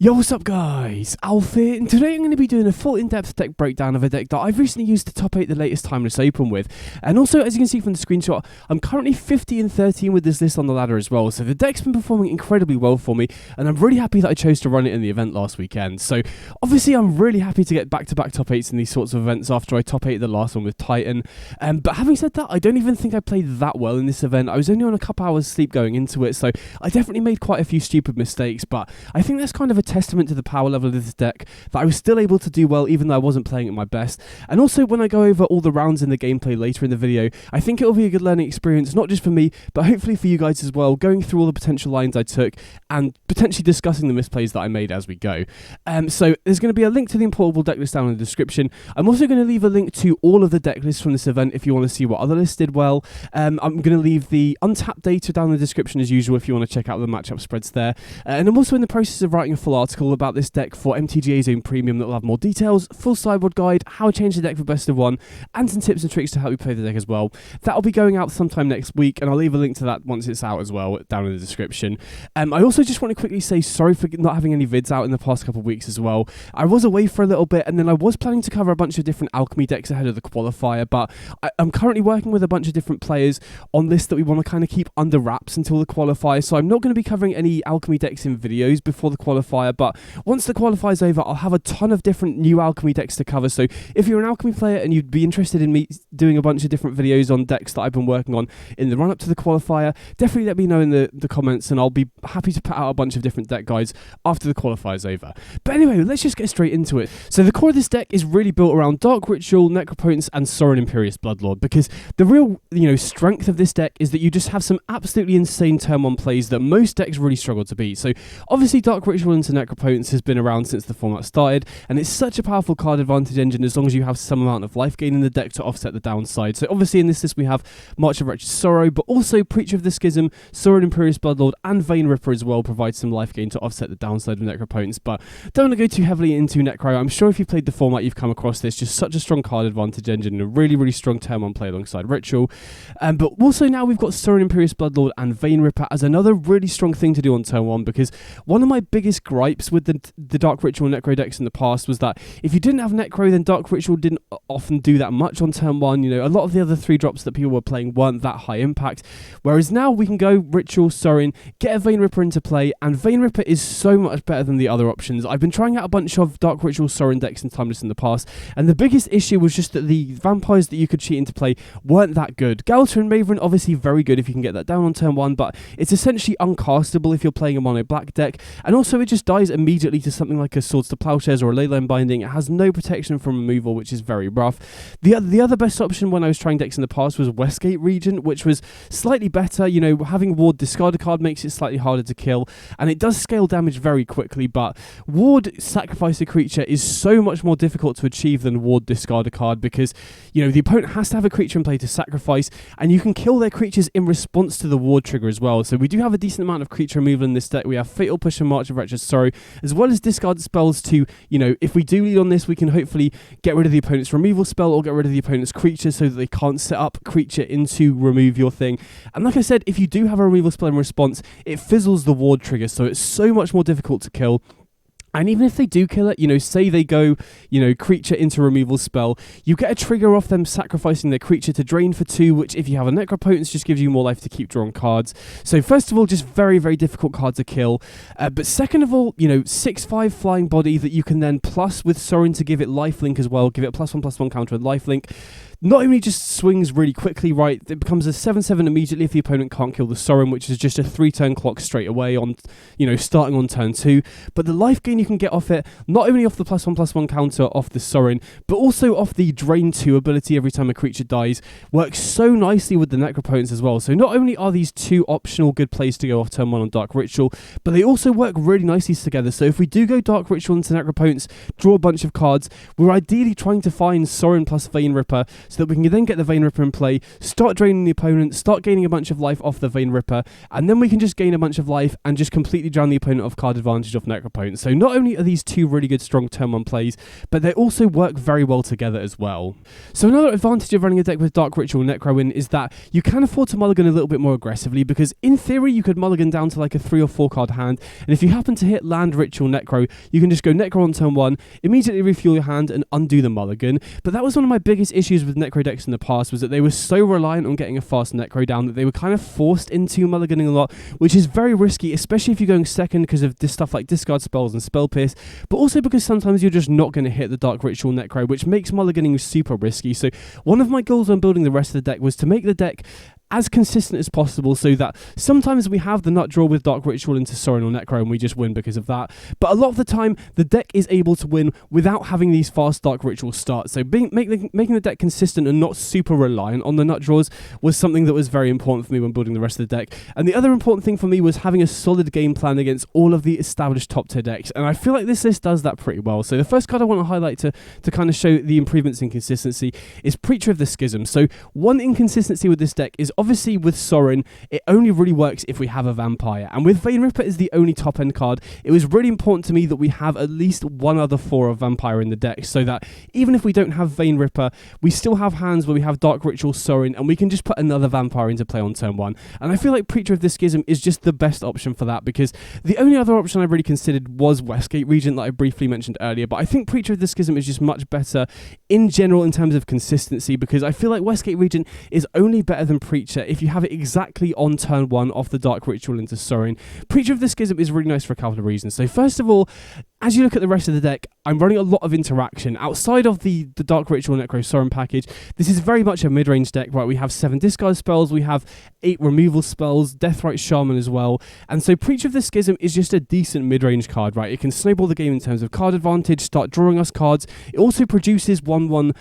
Yo, what's up guys, Alf here, and today I'm going to be doing a full in-depth deck breakdown of a deck that I've recently used to top 8 the latest Timeless Open with. And also, as you can see from the screenshot, I'm currently 50 and 13 with this list on the ladder as well, so the deck's been performing incredibly well for me, and I'm really happy that I chose to run it in the event last weekend. So obviously I'm really happy to get back-to-back top 8s in these sorts of events after I top 8 the last one with Titan. But having said that, I don't even think I played that well in this event. I was only on a couple hours sleep going into it, so I definitely made quite a few stupid mistakes, but I think that's kind of a testament to the power level of this deck, that I was still able to do well even though I wasn't playing at my best. And also, when I go over all the rounds in the gameplay later in the video, I think it will be a good learning experience, not just for me, but hopefully for you guys as well, going through all the potential lines I took and potentially discussing the misplays that I made as we go. So there's going to be a link to the importable deck list down in the description. I'm also going to leave a link to all of the deck lists from this event if you want to see what other lists did well. I'm going to leave the untapped data down in the description as usual if you want to check out the matchup spreads there. And I'm also in the process of writing a full article about this deck for MTG's own premium that will have more details, full sideboard guide, how to change the deck for best of one, and some tips and tricks to help you play the deck as well. That'll be going out sometime next week, and I'll leave a link to that once it's out as well down in the description. I also just want to quickly say sorry for not having any vids out in the past couple of weeks as well. I was away for a little bit, and then I was planning to cover a bunch of different alchemy decks ahead of the qualifier, but I'm currently working with a bunch of different players on lists that we want to kind of keep under wraps until the qualifier, so I'm not going to be covering any alchemy decks in videos before the qualifier, but once the qualifier's over, I'll have a ton of different new alchemy decks to cover. So if you're an alchemy player and you'd be interested in me doing a bunch of different videos on decks that I've been working on in the run-up to the qualifier, definitely let me know in the comments, and I'll be happy to put out a bunch of different deck guides after the qualifier's over. But anyway, let's just get straight into it. So the core of this deck is really built around Dark Ritual, Necropotence, and Sorin Imperious Bloodlord, because the real strength of this deck is that you just have some absolutely insane turn 1 plays that most decks really struggle to beat. So obviously Dark Ritual into Necropotence has been around since the format started, and it's such a powerful card advantage engine as long as you have some amount of life gain in the deck to offset the downside. So obviously in this list we have March of Wretched Sorrow, but also Preacher of the Schism, Sorin Imperious Bloodlord, and Vein Ripper as well provide some life gain to offset the downside of Necropotence. But don't want to go too heavily into Necro. I'm sure if you played the format you've come across this, just such a strong card advantage engine and a really, really strong turn 1 play alongside Ritual. But also now we've got Sorin Imperious Bloodlord and Vein Ripper as another really strong thing to do on turn 1, because one of my biggest gripes with the Dark Ritual Necro decks in the past was that if you didn't have Necro, then Dark Ritual didn't often do that much on turn 1. A lot of the other 3 drops that people were playing weren't that high impact, whereas now we can go Ritual, Sorin, get a Vein Ripper into play, and Vein Ripper is so much better than the other options. I've been trying out a bunch of Dark Ritual Sorin decks in Timeless in the past, and the biggest issue was just that the vampires that you could cheat into play weren't that good. Galter and Maven obviously very good if you can get that down on turn 1, but it's essentially uncastable if you're playing a mono black deck, and also it just dies immediately to something like a Swords to Plowshares or a Leyline Binding. It has no protection from removal, which is very rough. The other best option when I was trying decks in the past was Westgate Regent, which was slightly better. Having Ward discard a card makes it slightly harder to kill, and it does scale damage very quickly, but Ward sacrifice a creature is so much more difficult to achieve than Ward discard a card, because the opponent has to have a creature in play to sacrifice, and you can kill their creatures in response to the Ward trigger as well. So we do have a decent amount of creature removal in this deck. We have Fatal Push and March of Wretched Sorrow, as well as discard spells to, if we do lead on this, we can hopefully get rid of the opponent's removal spell or get rid of the opponent's creature so that they can't set up creature into remove your thing. And like I said, if you do have a removal spell in response, it fizzles the Ward trigger, so it's so much more difficult to kill. And even if they do kill it, say they go, creature into removal spell, you get a trigger off them sacrificing their creature to drain for 2, which if you have a Necropotence just gives you more life to keep drawing cards. So first of all, just very, very difficult card to kill. But second of all, 6/5 flying body that you can then plus with Sorin to give it lifelink as well, give it a +1/+1 counter with lifelink. Not only just swings really quickly, right, it becomes a 7/7 immediately if the opponent can't kill the Sorin, which is just a 3-turn clock straight away on, starting on turn 2. But the life gain you can get off it, not only off the +1/+1 counter off the Sorin, but also off the Drain 2 ability every time a creature dies, works so nicely with the Necropotence as well. So not only are these 2 optional good plays to go off turn 1 on Dark Ritual, but they also work really nicely together. So if we do go Dark Ritual into Necropotence, draw a bunch of cards, we're ideally trying to find Sorin plus Vein Ripper, so that we can then get the Vein Ripper in play, start draining the opponent, start gaining a bunch of life off the Vein Ripper, and then we can just gain a bunch of life and just completely drown the opponent off card advantage off Necropotence. So not only are these two really good strong turn 1 plays, but they also work very well together as well. So another advantage of running a deck with Dark Ritual Necro in is that you can afford to mulligan a little bit more aggressively, because in theory you could mulligan down to like a 3 or 4 card hand, and if you happen to hit land Ritual Necro, you can just go Necro on turn 1, immediately refuel your hand and undo the mulligan. But that was one of my biggest issues with Necro decks in the past, was that they were so reliant on getting a fast Necro down that they were kind of forced into mulliganing a lot, which is very risky, especially if you're going second because of this stuff like discard spells and spell pierce, but also because sometimes you're just not going to hit the Dark Ritual Necro, which makes mulliganing super risky. So one of my goals when building the rest of the deck was to make the deck as consistent as possible, so that sometimes we have the nut draw with Dark Ritual into Sorin or Necro and we just win because of that, but a lot of the time the deck is able to win without having these fast Dark Ritual starts. So making the deck consistent and not super reliant on the nut draws was something that was very important for me when building the rest of the deck. And the other important thing for me was having a solid game plan against all of the established top tier decks, and I feel like this list does that pretty well. So the first card I want to highlight to kind of show the improvements in consistency is Preacher of the Schism. So one inconsistency with this deck is obviously with Sorin, it only really works if we have a vampire, and with Vein Ripper as the only top end card, it was really important to me that we have at least one other 4 of vampire in the deck, so that even if we don't have Vein Ripper, we still have hands where we have Dark Ritual Sorin and we can just put another vampire into play on turn 1. And I feel like Preacher of the Schism is just the best option for that, because the only other option I really considered was Westgate Regent that I briefly mentioned earlier, but I think Preacher of the Schism is just much better in general in terms of consistency, because I feel like Westgate Regent is only better than Preacher if you have it exactly on turn 1 off the Dark Ritual into Sorin. Preacher of the Schism is really nice for a couple of reasons. So first of all, as you look at the rest of the deck, I'm running a lot of interaction. Outside of the Dark Ritual Necro Sorin package, this is very much a mid-range deck, right? We have 7 discard spells, we have 8 removal spells, Deathrite Shaman as well, and so Preacher of the Schism is just a decent mid-range card, right? It can snowball the game in terms of card advantage, start drawing us cards. It also produces 1/1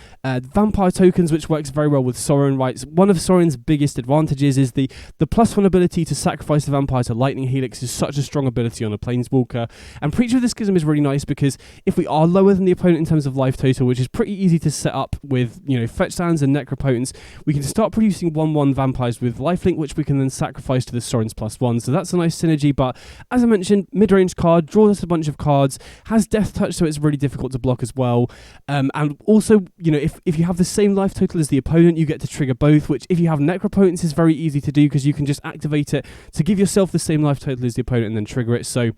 vampire tokens, which works very well with Sorin, right? One of Sorin's biggest advantages is the +1 ability to sacrifice the vampire to Lightning Helix is such a strong ability on a Planeswalker, and Preacher of the Schism is really nice because if we are lower than the opponent in terms of life total, which is pretty easy to set up with, you know, fetch lands and Necropotence, we can start producing 1/1 vampires with lifelink, which we can then sacrifice to the Sorin's +1. So that's a nice synergy, but as I mentioned, mid-range card, draws us a bunch of cards, has Death Touch, so it's really difficult to block as well. And also, you know, if you have the same life total as the opponent, you get to trigger both, which if you have Necropotence is very easy to do because you can just activate it to give yourself the same life total as the opponent and then trigger it. So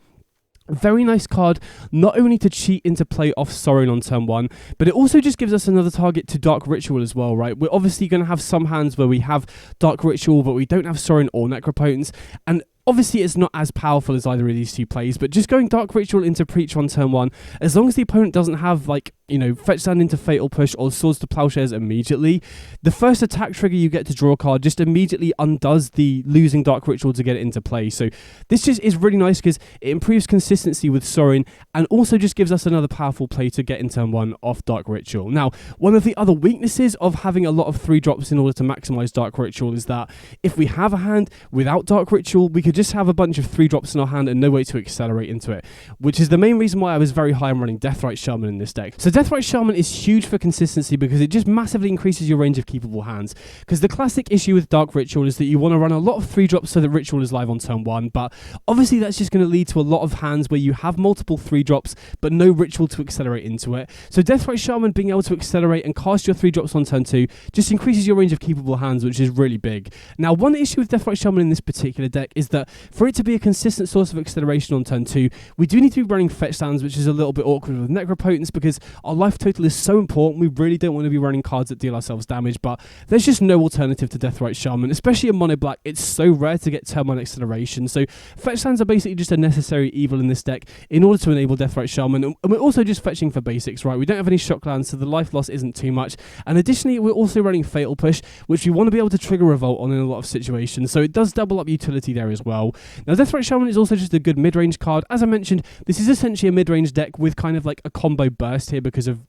very nice card, not only to cheat into play off Sorin on turn 1, but it also just gives us another target to Dark Ritual as well, right? We're obviously going to have some hands where we have Dark Ritual, but we don't have Sorin or Necropotence, and obviously it's not as powerful as either of these two plays, but just going Dark Ritual into Preacher on turn 1, as long as the opponent doesn't have, like, you know, Fetch Land into Fatal Push or Swords to Plowshares immediately, the first attack trigger you get to draw a card just immediately undoes the losing Dark Ritual to get it into play. So this just is really nice because it improves consistency with Sorin and also just gives us another powerful play to get in turn 1 off Dark Ritual. Now, one of the other weaknesses of having a lot of 3-drops in order to maximize Dark Ritual is that if we have a hand without Dark Ritual, we could just have a bunch of 3-drops in our hand and no way to accelerate into it, which is the main reason why I was very high on running Deathrite Shaman in this deck. So Deathrite Shaman is huge for consistency because it just massively increases your range of keepable hands. Because the classic issue with Dark Ritual is that you want to run a lot of 3-drops so that Ritual is live on turn 1, but obviously that's just going to lead to a lot of hands where you have multiple 3-drops but no Ritual to accelerate into it. So Deathrite Shaman being able to accelerate and cast your 3-drops on turn 2 just increases your range of keepable hands, which is really big. Now, one issue with Deathrite Shaman in this particular deck is that for it to be a consistent source of acceleration on turn 2, we do need to be running fetch lands, which is a little bit awkward with Necropotence because our life total is so important. We really don't want to be running cards that deal ourselves damage, but there's just no alternative to Deathrite Shaman, especially in mono black. It's so rare to get turn 1 acceleration, so fetch lands are basically just a necessary evil in this deck in order to enable Deathrite Shaman, and we're also just fetching for basics, right? We don't have any shock lands, so the life loss isn't too much, and additionally we're also running Fatal Push, which we want to be able to trigger Revolt on in a lot of situations, so it does double up utility there as well. Now, Deathrite Shaman is also just a good mid-range card. As I mentioned, this is essentially a mid-range deck with kind of like a combo burst here because of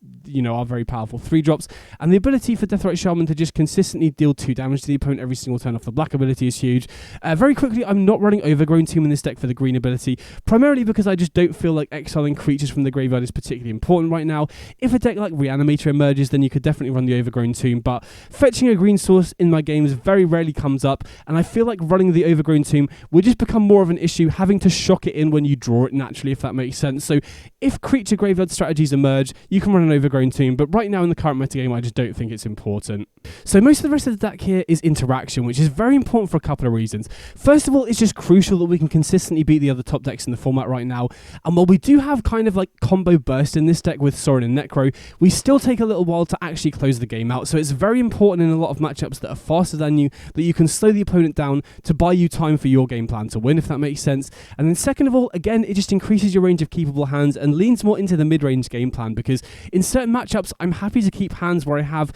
are very powerful 3-drops. And the ability for Deathrite Shaman to just consistently deal 2 damage to the opponent every single turn off the black ability is huge. Very quickly, I'm not running Overgrown Tomb in this deck for the green ability, primarily because I just don't feel like exiling creatures from the graveyard is particularly important right now. If a deck like Reanimator emerges, then you could definitely run the Overgrown Tomb, but fetching a green source in my games very rarely comes up, and I feel like running the Overgrown Tomb would just become more of an issue, having to shock it in when you draw it naturally, if that makes sense. So if creature graveyard strategies emerge, you can run an Overgrown Tomb, but right now in the current metagame, I just don't think it's important. So most of the rest of the deck here is interaction, which is very important for a couple of reasons. First of all, it's just crucial that we can consistently beat the other top decks in the format right now, and while we do have kind of like combo burst in this deck with Sorin and Necro, we still take a little while to actually close the game out, so it's very important in a lot of matchups that are faster than you, that you can slow the opponent down to buy you time for your game plan to win, if that makes sense. And then second of all, again, it just increases your range of keepable hands and leans more into the mid-range game plan, because in certain matchups, I'm happy to keep hands where I have,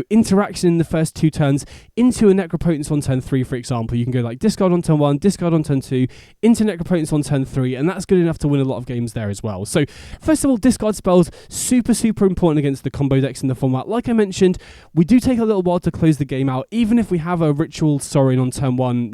interaction in the first 2 turns into a Necropotence on turn 3, for example. You can go like discard on turn 1, discard on turn 2, into Necropotence on turn 3, and that's good enough to win a lot of games there as well. So first of all, discard spells, super important against the combo decks in the format. Like I mentioned, we do take a little while to close the game out. Even if we have a Ritual Sorin on turn 1,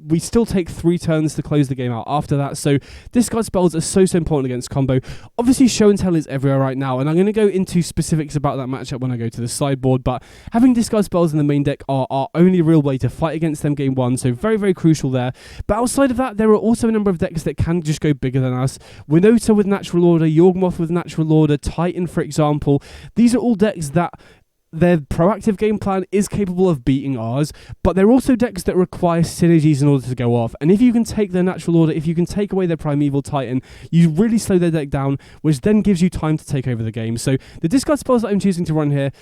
we still take 3 turns to close the game out after that. So discard spells are so important against combo. Obviously, Show and Tell is everywhere right now, and I'm going to go into specifics about that matchup when I go to the sideboard, but having discard spells in the main deck are our only real way to fight against them game 1, so very crucial there. But outside of that, there are also a number of decks that can just go bigger than us. Winota with Natural Order, Yawgmoth with Natural Order, Titan, for example. These are all decks that their proactive game plan is capable of beating ours, but they're also decks that require synergies in order to go off. And if you can take their Natural Order, if you can take away their Primeval Titan, you really slow their deck down, which then gives you time to take over the game. So the discard spells that I'm choosing to run here,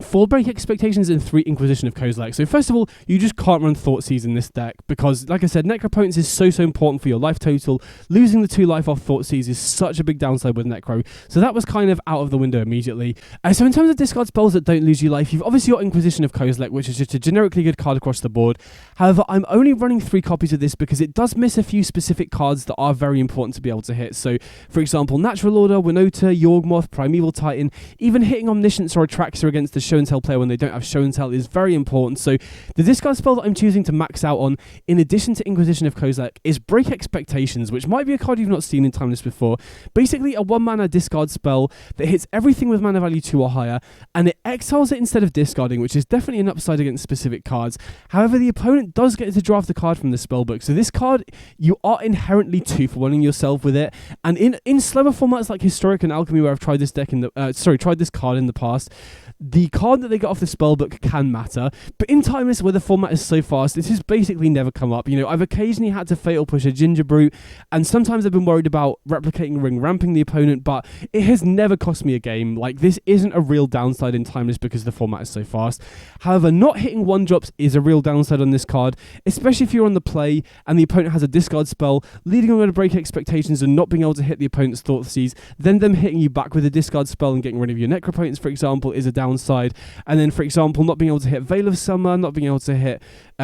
4 Break Expectations and 3 Inquisition of Kozilek. So first of all, you just can't run Thoughtseize in this deck because, like I said, Necropotence is so important for your life total. Losing the 2 life off Thoughtseize is such a big downside with Necro, so that was kind of out of the window immediately. So in terms of discard spells that don't lose you life, you've obviously got Inquisition of Kozilek, which is just a generically good card across the board. However, I'm only running 3 copies of this because it does miss a few specific cards that are very important to be able to hit. So, for example, Natural Order, Winota, Yawgmoth, Primeval Titan, even hitting Omniscience or Atraxa against the Show and Tell player when they don't have Show and Tell is very important. So the discard spell that I'm choosing to max out on, in addition to Inquisition of Kozilek, is Break Expectations, which might be a card you've not seen in Timeless before. Basically a 1-mana discard spell that hits everything with mana value 2 or higher, and it exiles it instead of discarding, which is definitely an upside against specific cards. However, the opponent does get to draft the card from the spellbook, so this card, you are inherently 2-for-1ing yourself with it. And in slower formats like Historic and Alchemy, where I've tried this deck tried this card in the past, the card that they get off the spellbook can matter, but in Timeless, where the format is so fast, this has basically never come up. I've occasionally had to Fatal Push a Ginger Brute, and sometimes I've been worried about replicating Ring Ramping the opponent, but it has never cost me a game. Like, this isn't a real downside in Timeless because the format is so fast. However, not hitting 1-drops is a real downside on this card, especially if you're on the play and the opponent has a discard spell, leading on to Break Expectations and not being able to hit the opponent's Thoughtseize, then them hitting you back with a discard spell and getting rid of your Necropotence, for example, is a downside. And then, for example, not being able to hit Veil of Summer, not being able to hit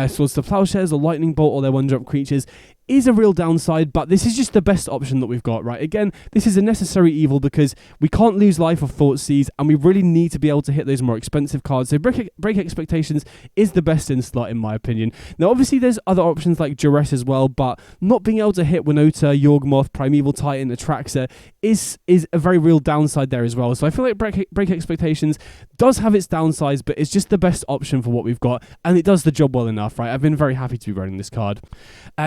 Swords to Plowshares or Lightning Bolt or their 1-drop creatures is a real downside, but this is just the best option that we've got, right? Again, this is a necessary evil because we can't lose life of Thoughtseize, and we really need to be able to hit those more expensive cards. So Break Expectations is the best in slot, in my opinion. Now, obviously, there's other options like Duress as well, but not being able to hit Winota, Yawgmoth, Primeval Titan, Atraxa is a very real downside there as well. So I feel like Break Expectations does have its downsides, but it's just the best option for what we've got, and it does the job well enough, right? I've been very happy to be running this card.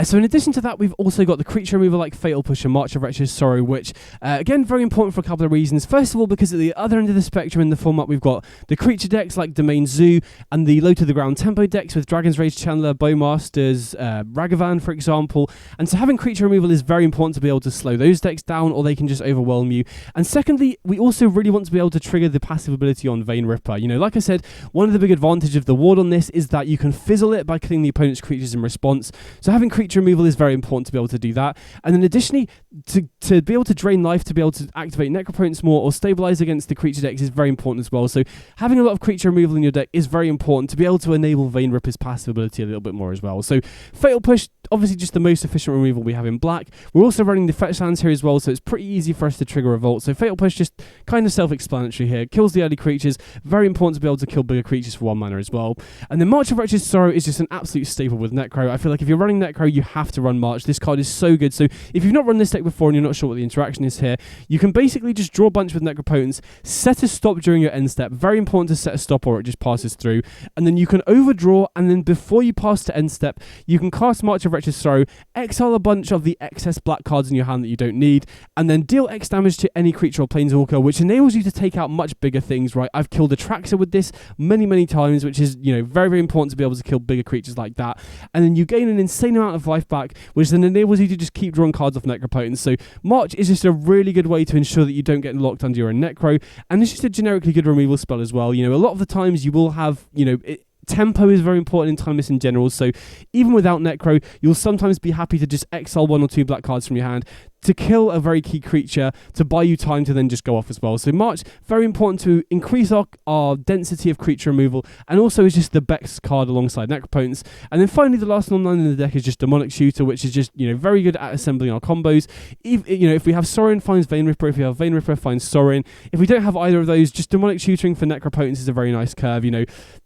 So in addition to that, we've also got the creature removal like Fatal Push and March of Wretched Sorrow, which, again, very important for a couple of reasons. First of all, because at the other end of the spectrum in the format, we've got the creature decks like Domain Zoo and the low to the ground tempo decks with Dragon's Rage Chandler, Bowmasters, Ragavan, for example. And so having creature removal is very important to be able to slow those decks down, or they can just overwhelm you. And secondly, we also really want to be able to trigger the passive ability on Vein Ripper. Like I said, one of the big advantages of the ward on this is that you can fizzle it by killing the opponent's creatures in response. So having creature removal is very important to be able to do that. And then additionally, to be able to drain life, to be able to activate necropotence more or stabilize against the creature decks is very important as well. So having a lot of creature removal in your deck is very important to be able to enable Vein Ripper's passive ability a little bit more as well. So Fatal Push, obviously just the most efficient removal we have in black. We're also running the fetch lands here as well, so it's pretty easy for us to trigger Revolt. So Fatal Push, just kind of self-explanatory here. Kills the early creatures. Very important to be able to kill bigger creatures for 1 mana as well. And then March of Wretched Sorrow is just an absolute staple with Necro. I feel like if you're running Necro, you have to run March. This card is so good. So if you've not run this deck before and you're not sure what the interaction is here, you can basically just draw a bunch with Necropotence, set a stop during your end step. Very important to set a stop or it just passes through. And then you can overdraw, and then before you pass to end step, you can cast March of Wretched Sorrow, exile a bunch of the excess black cards in your hand that you don't need, and then deal X damage to any creature or planeswalker, which enables you to take out much bigger things, right? I've killed a Traxxas with this many times, which is, you know, very, very important to be able to kill bigger creatures like that. And then you gain an insane amount of life back, which then enables you to just keep drawing cards off Necropotence. So March is just a really good way to ensure that you don't get locked under your own Necro, and it's just a generically good removal spell as well. You know, a lot of the times you will have, you know, tempo is very important in Timeless in general, so even without Necro, you'll sometimes be happy to just exile 1 or 2 black cards from your hand to kill a very key creature, to buy you time to then just go off as well. So March, very important to increase our density of creature removal, and also is just the best card alongside Necropotence. And then finally, the last non-land in the deck is just Demonic Shooter, which is just, you know, very good at assembling our combos. If we have Sorin, finds Vein Ripper. If we have Vein Ripper, finds Sorin. If we don't have either of those, just Demonic Shooting for Necropotence is a very nice curve, you know.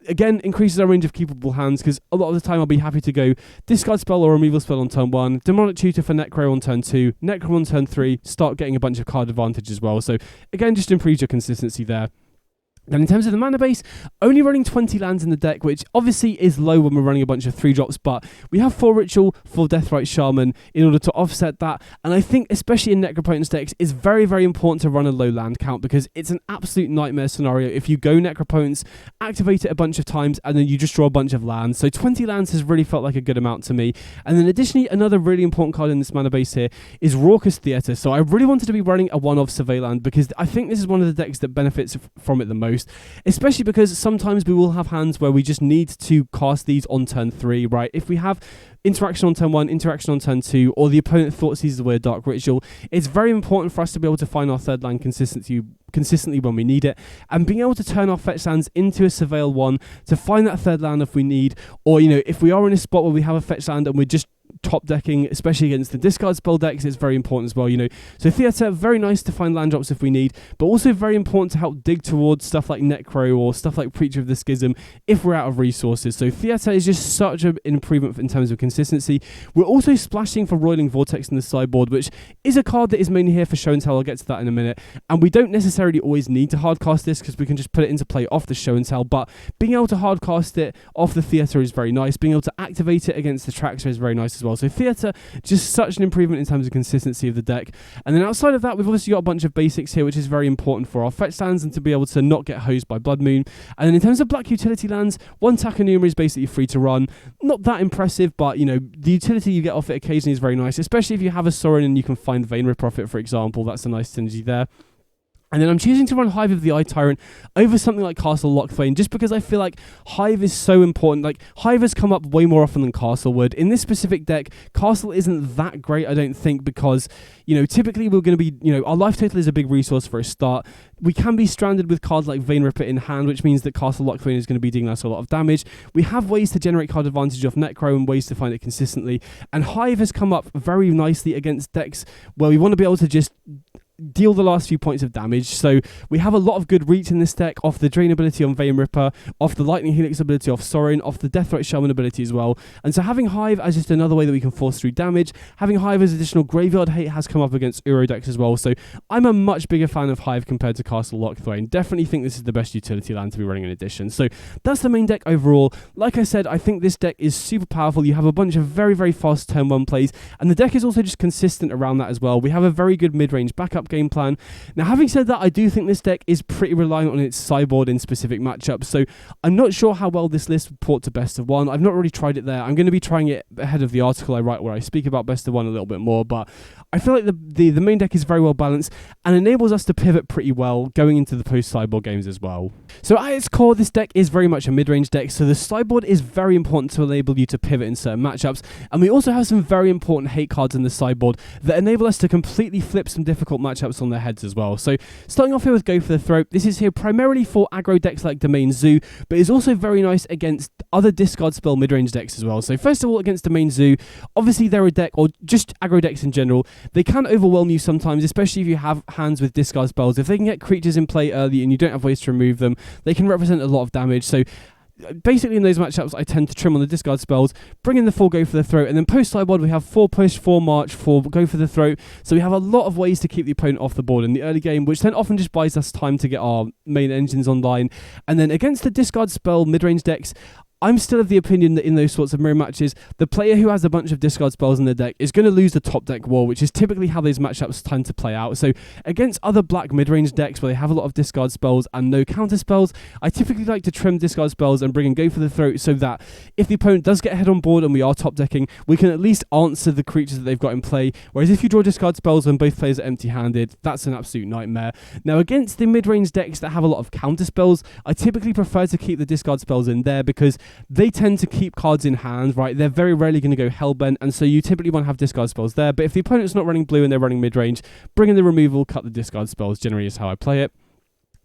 Again, increases our range of keepable hands, because a lot of the time I'll be happy to go discard spell or removal spell on turn 1, Demonic Tutor for Necro on turn 2, Necro on turn 3, start getting a bunch of card advantage as well. So again, just improves your consistency there. Then in terms of the mana base, only running 20 lands in the deck, which obviously is low when we're running a bunch of 3-drops, but we have 4 Ritual, 4 Deathrite Shaman in order to offset that. And I think, especially in Necropotence decks, it's very, very important to run a low land count, because it's an absolute nightmare scenario if you go Necropotence, activate it a bunch of times, and then you just draw a bunch of lands. So 20 lands has really felt like a good amount to me. And then additionally, another really important card in this mana base here is Raucous Theatre. So I really wanted to be running a 1-off Survey land, because I think this is one of the decks that benefits from it the most. Especially because sometimes we will have hands where we just need to cast these on turn 3, right? If we have interaction on turn 1, interaction on turn 2, or the opponent thought sees the word Dark Ritual, it's very important for us to be able to find our third land consistently when we need it, and being able to turn our fetch lands into a Surveil 1 to find that third land if we need, or, you know, if we are in a spot where we have a fetch land and we're just top decking, especially against the discard spell decks, it's very important as well, you know. So Theatre, very nice to find land drops if we need, but also very important to help dig towards stuff like Necro or stuff like Preacher of the Schism if we're out of resources. So Theatre is just such an improvement in terms of consistency. We're also splashing for Roiling Vortex in the sideboard, which is a card that is mainly here for show and tell. I'll get to that in a minute. And we don't necessarily always need to hardcast this, because we can just put it into play off the show and tell, but being able to hardcast it off the Theatre is very nice. Being able to activate it against the Traxxas is very nice as well. So Theatre, just such an improvement in terms of consistency of the deck. And then outside of that, we've obviously got a bunch of basics here, which is very important for our fetch lands and to be able to not get hosed by Blood Moon. And then in terms of black utility lands, 1 Takenuma is basically free to run. Not that impressive, but, you know, the utility you get off it occasionally is very nice, especially if you have a Sorin and you can find Vein Ripper off it, for example. That's a nice synergy there. And then I'm choosing to run Hive of the Eye Tyrant over something like Castle Lochthwain, just because I feel like Hive is so important. Like, Hive has come up way more often than Castle would. In this specific deck, Castle isn't that great, I don't think, because, you know, typically we're going to be, you know, our life total is a big resource for a start. We can be stranded with cards like Vein Ripper in hand, which means that Castle Lochthwain is going to be dealing us a lot of damage. We have ways to generate card advantage off Necro and ways to find it consistently. And Hive has come up very nicely against decks where we want to be able to just deal the last few points of damage. So we have a lot of good reach in this deck off the Drain ability on Vein Ripper, off the Lightning Helix ability off Sorin, off the Deathrite Shaman ability as well. And so having Hive as just another way that we can force through damage, having Hive as additional graveyard hate has come up against Uro decks as well. So I'm a much bigger fan of Hive compared to Castle Lochthwain. Definitely think this is the best utility land to be running in addition. So that's the main deck overall. Like I said, I think this deck is super powerful. You have a bunch of very, very fast turn 1 plays, and the deck is also just consistent around that as well. We have a very good mid-range backup game plan. Now, having said that, I do think this deck is pretty reliant on its sideboard in specific matchups, so I'm not sure how well this list would port to best of 1. I've not really tried it there. I'm going to be trying it ahead of the article I write where I speak about best of 1 a little bit more, but I feel like the main deck is very well balanced and enables us to pivot pretty well going into the post-sideboard games as well. So at its core, this deck is very much a mid-range deck, so the sideboard is very important to enable you to pivot in certain matchups, and we also have some very important hate cards in the sideboard that enable us to completely flip some difficult matchups on their heads as well. So starting off here with Go for the Throat, this is here primarily for aggro decks like Domain Zoo, but is also very nice against other discard spell mid-range decks as well. So first of all, against Domain Zoo, obviously they're a deck, or just aggro decks in general, they can overwhelm you sometimes, especially if you have hands with discard spells. If they can get creatures in play early and you don't have ways to remove them, they can represent a lot of damage. So basically in those matchups, I tend to trim on the discard spells, bring in the 4 Go for the Throat, and then post sideboard we have 4 Push, 4 March, 4 Go for the Throat. So we have a lot of ways to keep the opponent off the board in the early game, which then often just buys us time to get our main engines online. And then against the discard spell mid-range decks, I'm still of the opinion that in those sorts of mirror matches, the player who has a bunch of discard spells in their deck is going to lose the top deck war, which is typically how those matchups tend to play out. So against other black mid-range decks where they have a lot of discard spells and no counter spells, I typically like to trim discard spells and bring in Go for the Throat so that if the opponent does get ahead on board and we are top decking, we can at least answer the creatures that they've got in play. Whereas if you draw discard spells when both players are empty-handed, that's an absolute nightmare. Now against the mid-range decks that have a lot of counter spells, I typically prefer to keep the discard spells in there because they tend to keep cards in hand, right? They're very rarely going to go hellbent, and so you typically want to have discard spells there. But if the opponent's not running blue and they're running mid-range, bring in the removal, cut the discard spells, generally is how I play it.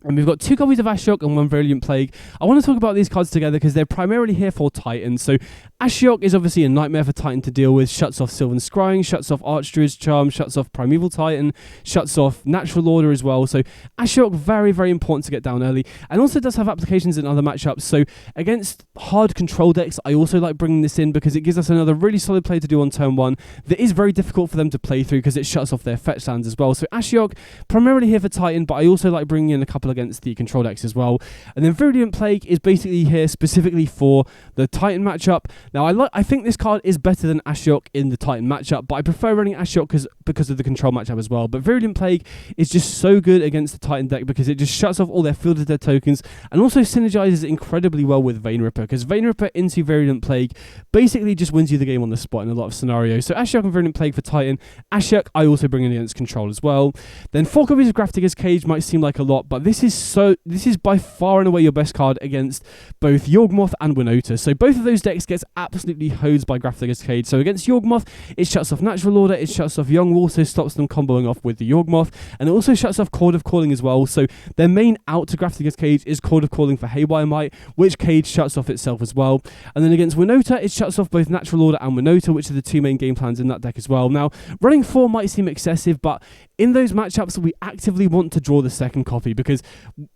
And we've got 2 copies of Ashiok and 1 Virulent Plague. I want to talk about these cards together because they're primarily here for Titan. So Ashiok is obviously a nightmare for Titan to deal with. Shuts off Sylvan Scrying, shuts off Archdruid's Charm, shuts off Primeval Titan, shuts off Natural Order as well. So Ashiok, very, very important to get down early. And also does have applications in other matchups. So against hard control decks, I also like bringing this in because it gives us another really solid play to do on turn 1 that is very difficult for them to play through because it shuts off their fetch lands as well. So Ashiok, primarily here for Titan, but I also like bringing in a couple against the control decks as well. And then Virulent Plague is basically here specifically for the Titan matchup. Now I think this card is better than Ashiok in the Titan matchup, but I prefer running Ashiok because of the control matchup as well. But Virulent Plague is just so good against the Titan deck because it just shuts off all their fielded dead tokens and also synergizes incredibly well with Vein Ripper, because Vein Ripper into Virulent Plague basically just wins you the game on the spot in a lot of scenarios. So Ashiok and Virulent Plague for Titan. Ashiok I also bring in against control as well. Then 4 copies of Grafdigger's Cage might seem like a lot, but this is by far and away your best card against both Yawgmoth and Winota. So both of those decks gets absolutely hosed by Grafdigger's Cage. So against Yawgmoth, it shuts off Natural Order, it shuts off Young Wolf, so stops them comboing off with the Yawgmoth, and it also shuts off Chord of Calling as well. So their main out to Grafdigger's Cage is Chord of Calling for Haywire Might, which Cage shuts off itself as well. And then against Winota, it shuts off both Natural Order and Winota, which are the 2 main game plans in that deck as well. Now, running 4 might seem excessive, but in those matchups, we actively want to draw the second copy because,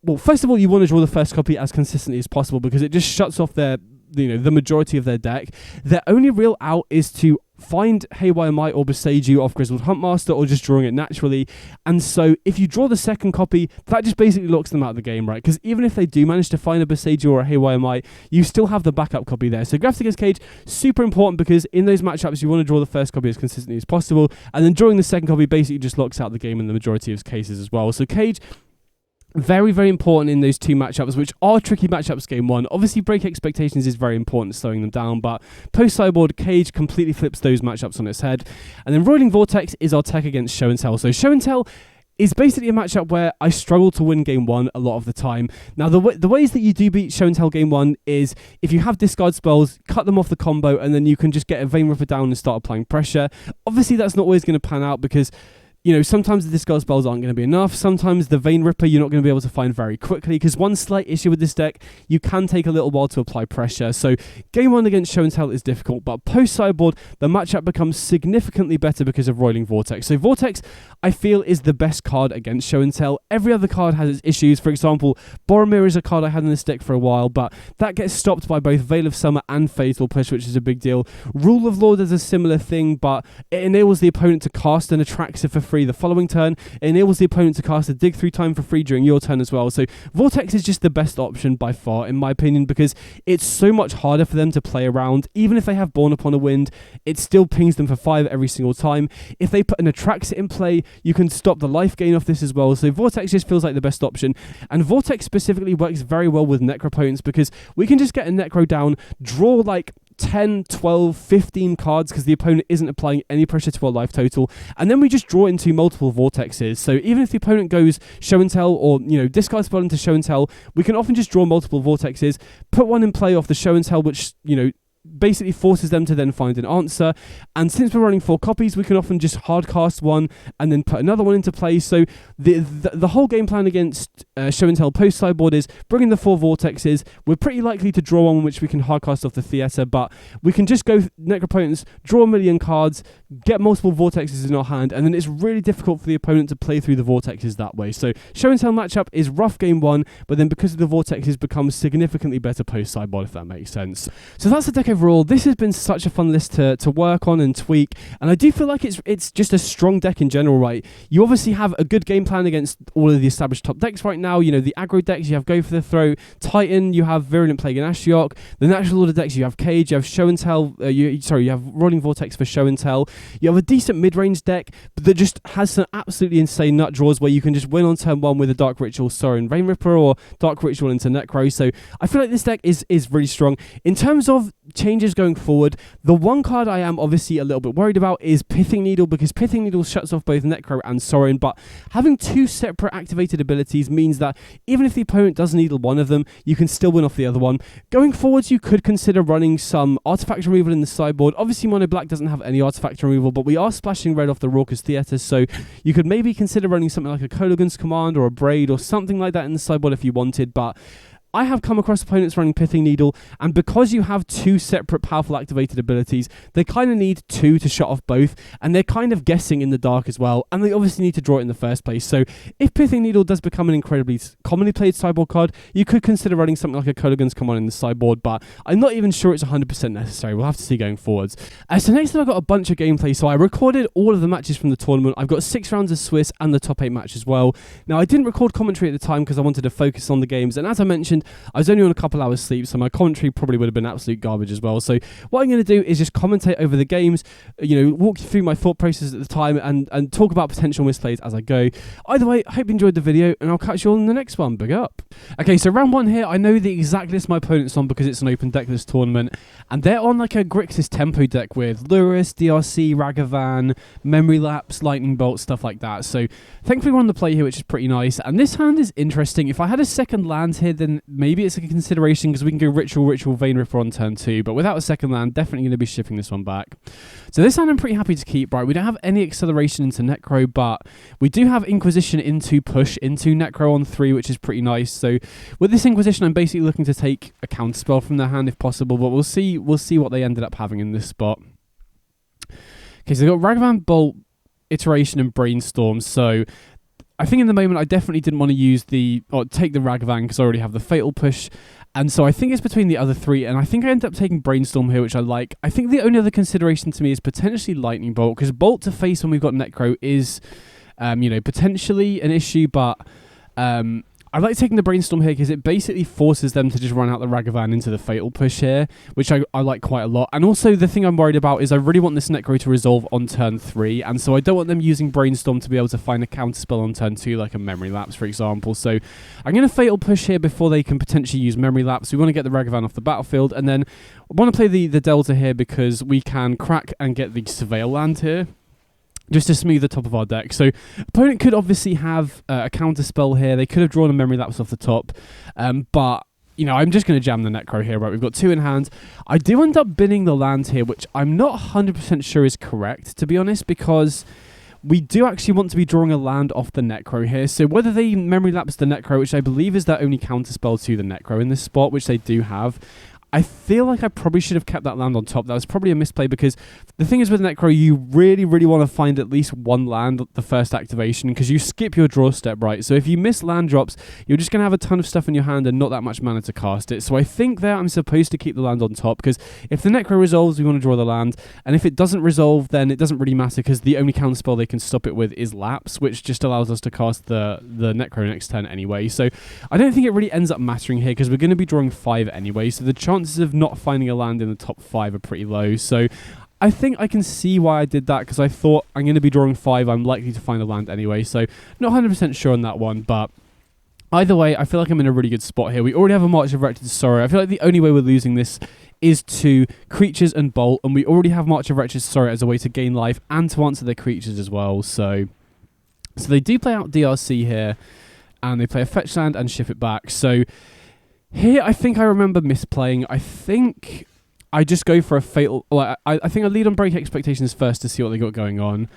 well, first of all, you want to draw the first copy as consistently as possible because it just shuts off the majority of their deck. Their only real out is to find Haywire Might or Boseiju off Grizzled Huntmaster or just drawing it naturally. And so if you draw the second copy, that just basically locks them out of the game, right? Because even if they do manage to find a Boseiju or a Haywire Might, you still have the backup copy there. So Grafdigger's Cage, super important because in those matchups, you want to draw the first copy as consistently as possible. And then drawing the second copy basically just locks out the game in the majority of cases as well. So Cage, very, very important in those 2 matchups, which are tricky matchups game 1. Obviously, Break Expectations is very important, slowing them down, but post-sideboard, Cage completely flips those matchups on its head. And then Roiling Vortex is our tech against Show and Tell. So Show and Tell is basically a matchup where I struggle to win game 1 a lot of the time. Now, the ways that you do beat Show and Tell game 1 is if you have discard spells, cut them off the combo, and then you can just get a Vein Ripper down and start applying pressure. Obviously, that's not always going to pan out because sometimes the discard spells aren't going to be enough. Sometimes the Vein Ripper you're not going to be able to find very quickly because one slight issue with this deck, you can take a little while to apply pressure. So game 1 against Show and Tell is difficult, but post-sideboard, the matchup becomes significantly better because of Roiling Vortex. So Vortex, I feel, is the best card against Show and Tell. Every other card has its issues. For example, Boromir is a card I had in this deck for a while, but that gets stopped by both Veil of Summer and Fatal Push, which is a big deal. Rule of Law does a similar thing, but it enables the opponent to cast an Atraxa for free the following turn. It enables the opponent to cast a Dig Through Time for free during your turn as well. So Vortex is just the best option by far, in my opinion, because it's so much harder for them to play around. Even if they have Born Upon a Wind, it still pings them for 5 every single time. If they put an Atraxa in play, you can stop the life gain off this as well. So Vortex just feels like the best option. And Vortex specifically works very well with Necro opponents because we can just get a Necro down, draw like 10, 12, 15 cards because the opponent isn't applying any pressure to our life total, and then we just draw into multiple vortexes. So even if the opponent goes show and tell, or discard spell into show and tell, we can often just draw multiple vortexes, put one in play off the show and tell, which basically forces them to then find an answer. And since we're running 4 copies, we can often just hard cast one and then put another one into play. So the whole game plan against show and tell post sideboard is bringing the 4 vortexes. We're pretty likely to draw one which we can hard cast off the theatre, but we can just go necropotence, draw a million cards, get multiple vortexes in our hand, and then it's really difficult for the opponent to play through the vortexes that way. So show and tell matchup is rough game 1, but then because of the vortexes becomes significantly better post sideboard, if that makes sense. So that's the deck overall. This has been such a fun list to work on and tweak, and I do feel like it's just a strong deck in general, right? You obviously have a good game plan against all of the established top decks right now. The aggro decks, you have Go for the Throat, Titan, you have Virulent Plague and Ashiok. The natural order decks, you have Cage, you have show and tell, you have Rolling Vortex for show and tell. You have a decent mid-range deck that just has some absolutely insane nut draws where you can just win on turn 1 with a Dark Ritual, Sorin Rain Ripper, or Dark Ritual into Necro. So I feel like this deck is really strong. In terms of changes going forward, the one card I am obviously a little bit worried about is Pithing Needle, because Pithing Needle shuts off both Necro and Sorin, but having 2 separate activated abilities means that even if the opponent does needle one of them, you can still win off the other one. Going forwards, you could consider running some artifact removal in the sideboard. Obviously, Mono Black doesn't have any artifact removal, but we are splashing red off the Raucous Theatre, so you could maybe consider running something like a Kolaghan's Command or a Braid or something like that in the sideboard if you wanted, but I have come across opponents running Pithing Needle, and because you have 2 separate powerful activated abilities, they kind of need 2 to shut off both, and they're kind of guessing in the dark as well, and they obviously need to draw it in the first place. So if Pithing Needle does become an incredibly commonly played sideboard card, you could consider running something like a Kolaghan's Command in the sideboard, but I'm not even sure it's 100% necessary. We'll have to see going forwards. So next up, I've got a bunch of gameplay. So I recorded all of the matches from the tournament. I've got 6 rounds of Swiss and the top 8 match as well. Now, I didn't record commentary at the time because I wanted to focus on the games, and as I mentioned, I was only on a couple hours sleep, so my commentary probably would have been absolute garbage as well. So what I'm going to do is just commentate over the games, walk you through my thought process at the time, and talk about potential misplays as I go. Either way, I hope you enjoyed the video, and I'll catch you all in the next one. Big up. Okay, so round 1 here, I know the exact list my opponent's on because it's an open deck this tournament, and they're on like a Grixis tempo deck with Lurrus, DRC, Ragavan, Memory Lapse, Lightning Bolt, stuff like that. So thankfully we're on the play here, which is pretty nice, and this hand is interesting. If I had a second land here, then maybe it's a consideration because we can go Ritual, Vein Ripper on turn 2, but without a second land, definitely going to be shipping this one back. So this hand I'm pretty happy to keep, right? We don't have any acceleration into Necro, but we do have Inquisition into push into Necro on 3, which is pretty nice. So with this Inquisition, I'm basically looking to take a counterspell from their hand if possible, but we'll see what they ended up having in this spot. Okay, so they've got Ragavan, Bolt, Iteration, and Brainstorm. So I think in the moment I definitely didn't want to take the Ragavan because I already have the Fatal Push, and so I think it's between the other 3, and I think I ended up taking Brainstorm here, which I like. I think the only other consideration to me is potentially Lightning Bolt, because Bolt to face when we've got Necro is, potentially an issue, but I like taking the Brainstorm here because it basically forces them to just run out the Ragavan into the Fatal Push here, which I like quite a lot. And also the thing I'm worried about is I really want this Necro to resolve on turn 3, and so I don't want them using Brainstorm to be able to find a counterspell on turn 2, like a Memory Lapse, for example. So I'm going to Fatal Push here before they can potentially use Memory Lapse. We want to get the Ragavan off the battlefield, and then I want to play the Delta here because we can crack and get the Surveil land here, just to smooth the top of our deck. So opponent could obviously have a counter spell here. They could have drawn a Memory Lapse off the top, but I'm just going to jam the Necro here, right? We've got 2 in hand. I do end up binning the land here, which I'm not 100% sure is correct, to be honest, because we do actually want to be drawing a land off the Necro here. So whether they Memory Lapse the Necro, which I believe is their only counter spell to the Necro in this spot, which they do have, I feel like I probably should have kept that land on top. That was probably a misplay because the thing is with Necro, you really, really want to find at least 1 land at the first activation because you skip your draw step, right? So if you miss land drops, you're just going to have a ton of stuff in your hand and not that much mana to cast it. So I think there I'm supposed to keep the land on top because if the Necro resolves, we want to draw the land. And if it doesn't resolve, then it doesn't really matter because the only counterspell they can stop it with is Lapse, which just allows us to cast the Necro next turn anyway. So I don't think it really ends up mattering here because we're going to be drawing 5 anyway. So the chances of not finding a land in the top 5 are pretty low. So I think I can see why I did that because I thought I'm going to be drawing 5. I'm likely to find a land anyway. So not 100% sure on that one, but either way, I feel like I'm in a really good spot here. We already have a March of Rected Sorrow. I feel like the only way we're losing this is to creatures and bolt, and we already have March of Wretched Sorrow as a way to gain life and to answer their creatures as well. So they do play out DRC here, and they play a fetch land and ship it back. So here I think I remember misplaying. I think I just go for a fatal... Well, I think I lead on Break Expectations first to see what they got going on.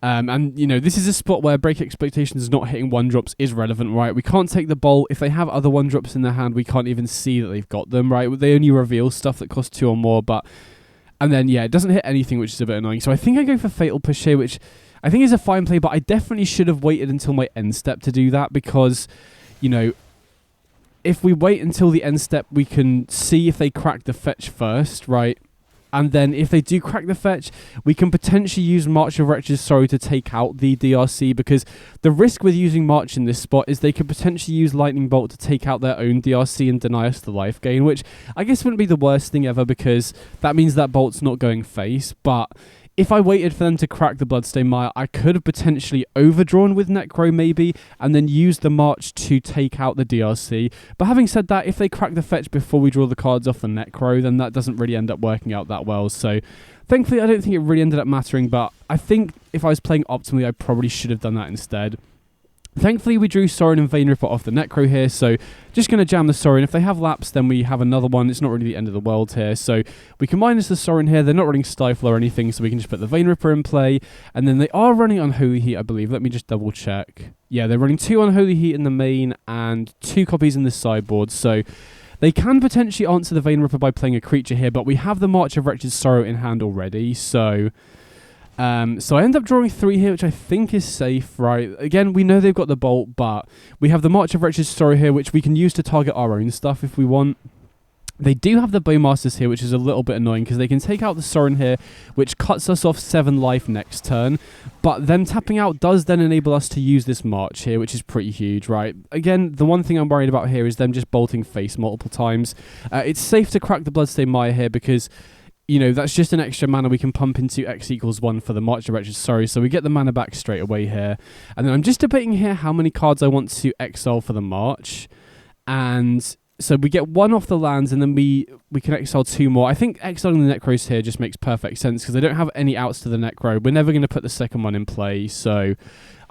And, you know, this is a spot where Break Expectations not hitting 1-drops is relevant, right? We can't take the bolt. If they have other 1-drops in their hand, we can't even see that they've got them, right? They only reveal stuff that costs 2 or more, but... And then, yeah, it doesn't hit anything, which is a bit annoying. So I think I go for Fatal Push here, which I think is a fine play, but I definitely should have waited until my end step to do that because, you know, if we wait until the end step, we can see if they crack the fetch first, right? And then if they do crack the fetch, we can potentially use March of Wretched Sorrow to take out the DRC, because the risk with using March in this spot is they could potentially use Lightning Bolt to take out their own DRC and deny us the life gain, which I guess wouldn't be the worst thing ever because that means that Bolt's not going face. But if I waited for them to crack the Bloodstained Mire, I could have potentially overdrawn with Necro maybe, and then used the March to take out the DRC. But having said that, if they crack the fetch before we draw the cards off the Necro, then that doesn't really end up working out that well. So thankfully, I don't think it really ended up mattering, but I think if I was playing optimally, I probably should have done that instead. Thankfully, we drew Sorin and Vein Ripper off the Necro here, so just going to jam the Sorin. If they have Lapse, then we have another one. It's not really the end of the world here, so we can minus the Sorin here. They're not running Stifle or anything, so we can just put the Vein Ripper in play. And then they are running Unholy Heat, I believe. Let me just double check. Yeah, they're running 2 Unholy Heat in the main and 2 copies in the sideboard, so they can potentially answer the Vein Ripper by playing a creature here, but we have the March of Wretched Sorrow in hand already, so... So I end up drawing 3 here, which I think is safe, right? Again, we know they've got the Bolt, but we have the March of Wretched Sorrow here, which we can use to target our own stuff if we want. They do have the Bowmasters here, which is a little bit annoying, because they can take out the Sorin here, which cuts us off 7 life next turn. But them tapping out does then enable us to use this March here, which is pretty huge, right? Again, the one thing I'm worried about here is them just bolting face multiple times. It's safe to crack the Bloodstained Mire here, because... you know, that's just an extra mana we can pump into X equals 1 for the March of Wretched Sorrow, so we get the mana back straight away here. And then I'm just debating here how many cards I want to exile for the March. And so we get 1 off the lands, and then we can exile 2 more. I think exiling the Necros here just makes perfect sense, because I don't have any outs to the Necro. We're never going to put the second one in play, so...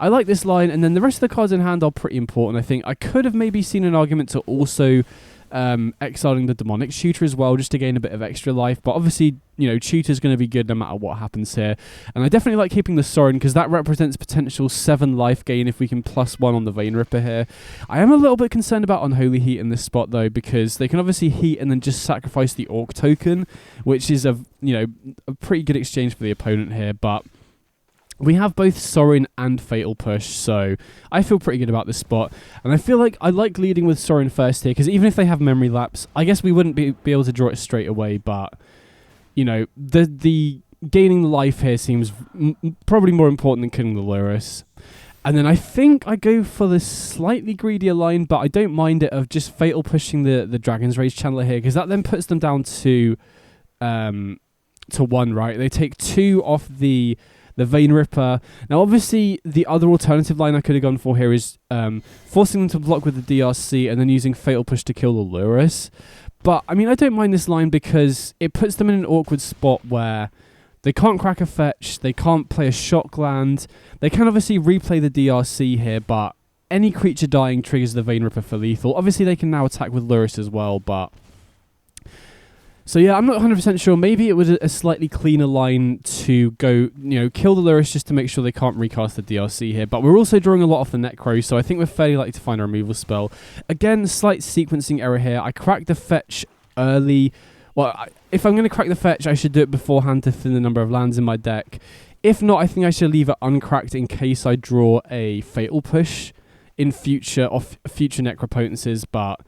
I like this line, and then the rest of the cards in hand are pretty important, I think. I could have maybe seen an argument to also... exiling the Demonic Tutor as well, just to gain a bit of extra life, but obviously, you know, Tutor's going to be good no matter what happens here. And I definitely like keeping the Sorin, because that represents potential 7 life gain if we can +1 on the Vein Ripper here. I am a little bit concerned about Unholy Heat in this spot though, because they can obviously heat and then just sacrifice the Orc token, which is a pretty good exchange for the opponent here, but we have both Sorin and Fatal Push, so I feel pretty good about this spot. And I feel like I like leading with Sorin first here, because even if they have Memory Lapse, I guess we wouldn't be able to draw it straight away, but, you know, the gaining the life here seems probably more important than killing the Lurrus. And then I think I go for the slightly greedier line, but I don't mind it, of just Fatal Pushing the Dragon's Rage Channeler here, because that then puts them down to 1, right? They take 2 off the Vein Ripper. Now, obviously, the other alternative line I could have gone for here is forcing them to block with the DRC and then using Fatal Push to kill the Lurrus. But, I mean, I don't mind this line because it puts them in an awkward spot where they can't crack a fetch, they can't play a shock land. They can obviously replay the DRC here, but any creature dying triggers the Vein Ripper for lethal. Obviously, they can now attack with Lurrus as well, but... So yeah, I'm not 100% sure. Maybe it was a slightly cleaner line to go, you know, kill the Lurrus just to make sure they can't recast the DRC here. But we're also drawing a lot off the Necro, so I think we're fairly likely to find a removal spell. Again, slight sequencing error here. I cracked the fetch early. Well, if I'm going to crack the fetch, I should do it beforehand to thin the number of lands in my deck. If not, I think I should leave it uncracked in case I draw a Fatal Push in future Necro potencies, but...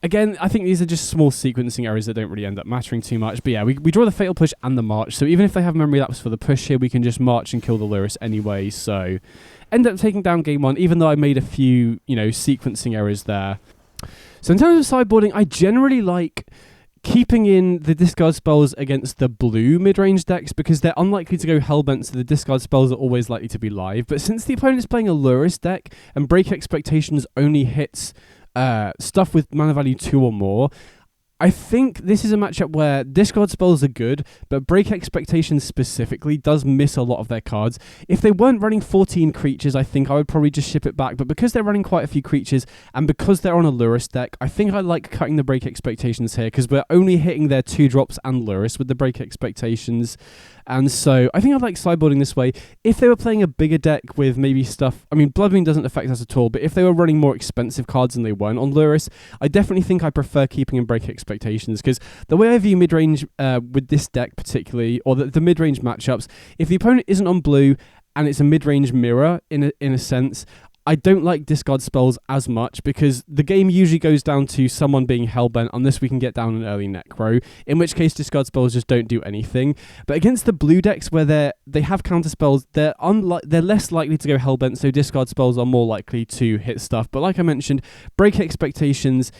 Again, I think these are just small sequencing errors that don't really end up mattering too much. But yeah, we draw the Fatal Push and the March. So even if they have Memory Lapse for the push here, we can just March and kill the Lurrus anyway. So end up taking down game 1, even though I made a few, you know, sequencing errors there. So in terms of sideboarding, I generally like keeping in the discard spells against the blue mid-range decks, because they're unlikely to go Hellbent, so the discard spells are always likely to be live. But since the opponent is playing a Lurrus deck and Break Expectations only hits... stuff with mana value 2 or more, I think this is a matchup where discard spells are good, but break expectations specifically does miss a lot of their cards. If they weren't running 14 creatures, I think I would probably just ship it back, but because they're running quite a few creatures, and because they're on a Lurrus deck, I think I like cutting the break expectations here, because we're only hitting their 2-drops and Lurrus with the break expectations. And so I think I'd like sideboarding this way. If they were playing a bigger deck with maybe stuff, I mean, Bloodmoon doesn't affect us at all, but if they were running more expensive cards and they weren't on Lurrus, I definitely think I prefer keeping in break expectations, because the way I view mid-range with this deck particularly, or the mid-range matchups, if the opponent isn't on blue and it's a mid-range mirror in a sense, I don't like discard spells as much, because the game usually goes down to someone being hellbent unless we can get down an early Necro, in which case discard spells just don't do anything. But against the blue decks where they have counter spells, they're less likely to go hellbent, so discard spells are more likely to hit stuff. But like I mentioned, break expectations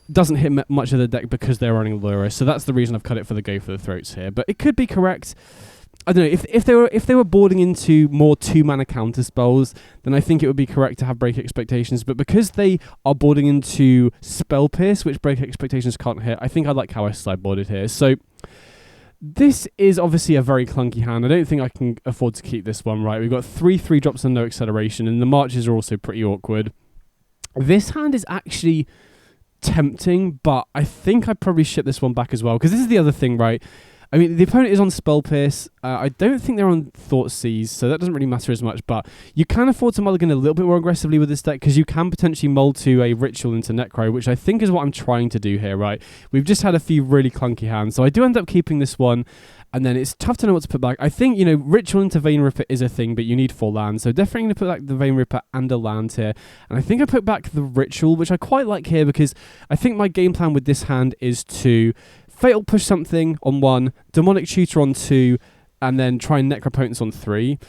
doesn't hit much of the deck because they're running Lurrus, so that's the reason I've cut it for the go for the throats here. But it could be correct. I don't know, if they were boarding into more 2-mana counter spells, then I think it would be correct to have break expectations. But because they are boarding into spell pierce, which break expectations can't hit, I think I like how I sideboarded here. So this is obviously a very clunky hand. I don't think I can afford to keep this one, right? We've got 3 drops and no acceleration, and the marches are also pretty awkward. This hand is actually tempting, but I think I'd probably ship this one back as well, because this is the other thing, right? I mean, the opponent is on Spell Pierce. I don't think they're on Thought Seize, so that doesn't really matter as much, but you can afford to mulligan a little bit more aggressively with this deck, because you can potentially mold to a Ritual into Necro, which I think is what I'm trying to do here, right? We've just had a few really clunky hands, so I do end up keeping this one, and then it's tough to know what to put back. I think, you know, Ritual into Vein Ripper is a thing, but you need 4 lands, so definitely going to put back the Vein Ripper and a land here. And I think I put back the Ritual, which I quite like here, because I think my game plan with this hand is to Fatal Push something on 1, Demonic Tutor on 2, and then try and Necropotence on 3.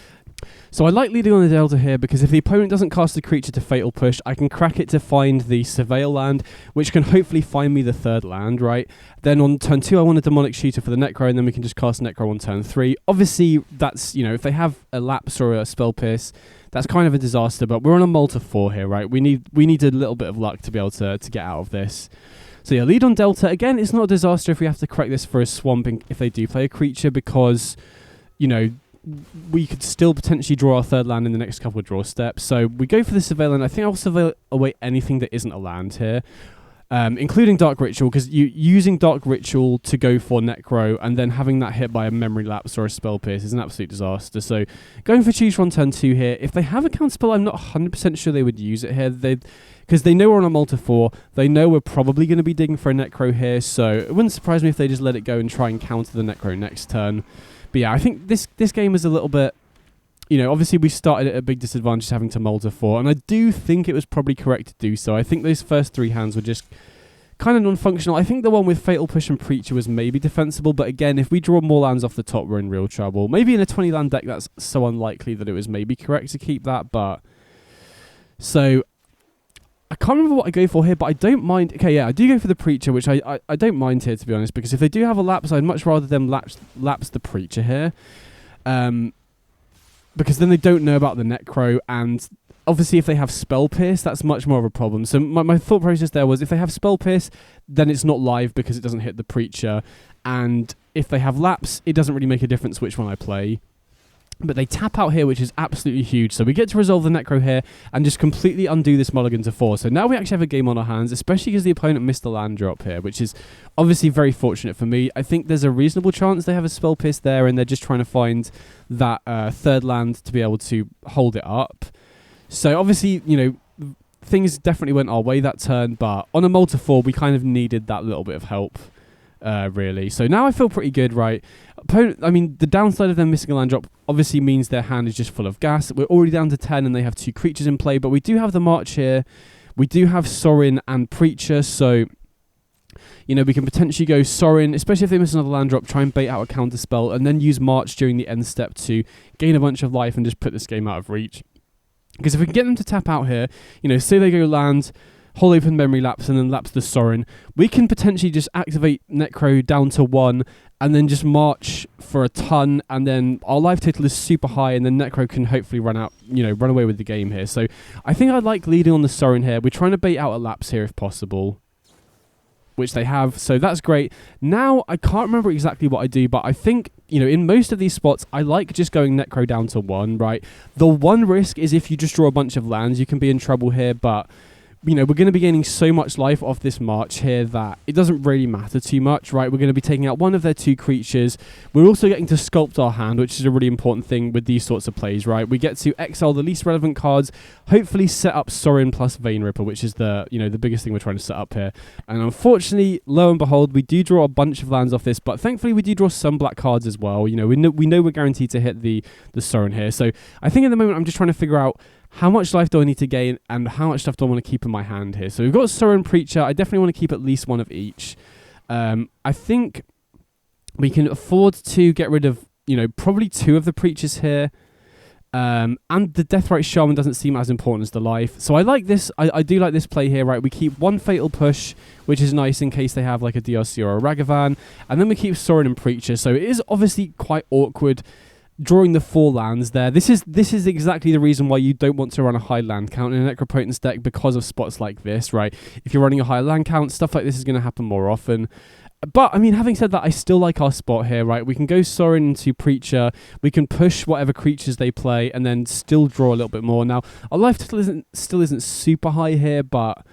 So I like leading on the Delta here, because if the opponent doesn't cast the creature to Fatal Push, I can crack it to find the Surveil land, which can hopefully find me the 3rd land, right? Then on turn 2, I want a Demonic Tutor for the Necro, and then we can just cast Necro on turn 3. Obviously, that's, you know, if they have a Lapse or a Spell Pierce, that's kind of a disaster, but we're on a Multi 4 here, right? We need a little bit of luck to be able to get out of this. So yeah, lead on Delta. Again, it's not a disaster if we have to correct this for a Swamping if they do play a creature, because, you know, we could still potentially draw our 3rd land in the next couple of draw steps. So we go for the Surveillance. I think I'll surveil away anything that isn't a land here, including Dark Ritual, because using Dark Ritual to go for Necro and then having that hit by a Memory Lapse or a Spell Pierce is an absolute disaster. So going for Choose on turn 2 here. If they have a counterspell, I'm not 100% sure they would use it here. Because they know we're on a Multi 4, they know we're probably going to be digging for a Necro here, so it wouldn't surprise me if they just let it go and try and counter the Necro next turn. But yeah, I think this game is a little bit, you know, obviously we started at a big disadvantage having to Multi 4, and I do think it was probably correct to do so. I think those first 3 hands were just kind of non-functional. I think the one with Fatal Push and Preacher was maybe defensible, but again, if we draw more lands off the top, we're in real trouble. Maybe in a 20 land deck, that's so unlikely that it was maybe correct to keep that, but... So... I can't remember what I go for here, but I don't mind. Okay, yeah, I do go for the Preacher, which I don't mind here, to be honest, because if they do have a Lapse, I'd much rather them lapse the Preacher here. Because then they don't know about the Necro, and obviously if they have Spell Pierce, that's much more of a problem. So my thought process there was, if they have Spell Pierce, then it's not live because it doesn't hit the Preacher, and if they have Lapse, it doesn't really make a difference which one I play. But they tap out here, which is absolutely huge. So we get to resolve the Necro here and just completely undo this mulligan to 4. So now we actually have a game on our hands, especially because the opponent missed the land drop here, which is obviously very fortunate for me. I think there's a reasonable chance they have a Spell Pierce there, and they're just trying to find that 3rd land to be able to hold it up. So obviously, you know, things definitely went our way that turn, but on a Multi 4, we kind of needed that little bit of help. Really. So now I feel pretty good, right? I mean, the downside of them missing a land drop obviously means their hand is just full of gas. We're already down to 10 and they have 2 creatures in play, but we do have the March here. We do have Sorin and Preacher, so, you know, we can potentially go Sorin, especially if they miss another land drop, try and bait out a counter spell, and then use March during the end step to gain a bunch of life and just put this game out of reach. Because if we can get them to tap out here, you know, say they go land... Whole Open Memory Lapse and then lapse the Sorin, we can potentially just activate Necro down to 1 and then just march for a ton, and then our life total is super high, and then Necro can hopefully run away with the game here. So I think I'd like leading on the Sorin here. We're trying to bait out a lapse here if possible, which they have, so that's great. Now, I can't remember exactly what I do, but I think, in most of these spots, I like just going Necro down to 1, right? The one risk is if you just draw a bunch of lands, you can be in trouble here, but we're going to be gaining so much life off this march here that it doesn't really matter too much, right? We're going to be taking out one of their 2 creatures. We're also getting to sculpt our hand, which is a really important thing with these sorts of plays, right? We get to exile the least relevant cards, hopefully set up Sorin plus Vein Ripper, which is the biggest thing we're trying to set up here. And unfortunately, lo and behold, we do draw a bunch of lands off this, but thankfully we do draw some black cards as well. We know we're guaranteed to hit the Sorin here. So I think at the moment I'm just trying to figure out how much life do I need to gain and how much stuff do I want to keep in my hand here. So we've got Sorin Preacher. I definitely want to keep at least one of each. I think we can afford to get rid of, probably 2 of the Preachers here. And the Deathrite Shaman doesn't seem as important as the life. So I like this. I do like this play here, right? We keep 1 Fatal Push, which is nice in case they have like a DRC or a Ragavan. And then we keep Sorin and Preacher. So it is obviously quite awkward drawing the 4 lands there. This is exactly the reason why you don't want to run a high land count in a Necropotence deck, because of spots like this, right? If you're running a high land count, stuff like this is going to happen more often. But, having said that, I still like our spot here, right? We can go Sorin into Preacher, we can push whatever creatures they play, and then still draw a little bit more. Now, our life still isn't super high here, but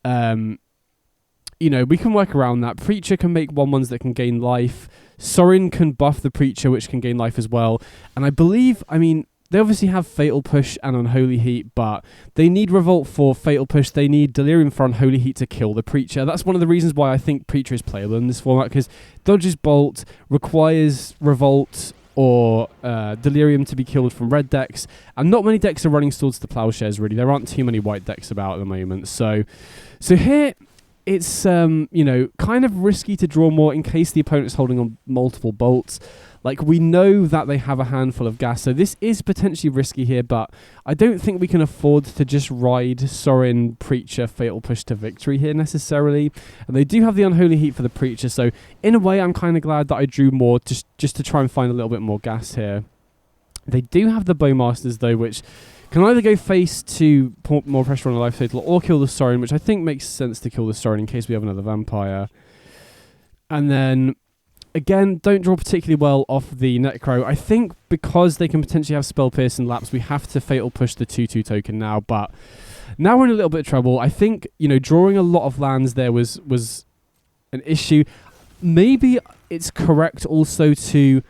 we can work around that. Preacher can make 1/1s that can gain life. Sorin can buff the Preacher, which can gain life as well. And I believe, they obviously have Fatal Push and Unholy Heat, but they need Revolt for Fatal Push. They need Delirium for Unholy Heat to kill the Preacher. That's one of the reasons why I think Preacher is playable in this format, because Dodge's Bolt requires Revolt or Delirium to be killed from red decks, and not many decks are running Swords to Plowshares, really. There aren't too many white decks about at the moment. So here, it's kind of risky to draw more in case the opponent's holding on multiple bolts. Like, we know that they have a handful of gas, so this is potentially risky here, but I don't think we can afford to just ride Sorin, Preacher, Fatal Push to victory here necessarily. And they do have the Unholy Heat for the Preacher, so in a way I'm kind of glad that I drew more just to try and find a little bit more gas here. They do have the Bowmasters though, which can either go face to put more pressure on the life total or kill the Sorin, which I think makes sense to kill the Sorin in case we have another Vampire. And then, again, don't draw particularly well off the Necro. I think because they can potentially have Spell Pierce and Lapse, we have to Fatal Push the 2/2 token now, but now we're in a little bit of trouble. I think, drawing a lot of lands there was an issue. Maybe it's correct also to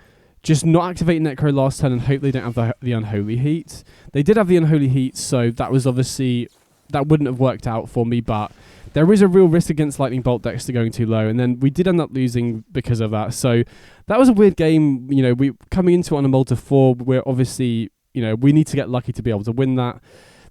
just not activate Necro last turn and hope they don't have the Unholy Heat. They did have the Unholy Heat, so that was obviously, that wouldn't have worked out for me, but there is a real risk against Lightning Bolt decks to going too low, and then we did end up losing because of that. So that was a weird game. We coming into it on a multi 4, we're obviously, we need to get lucky to be able to win that.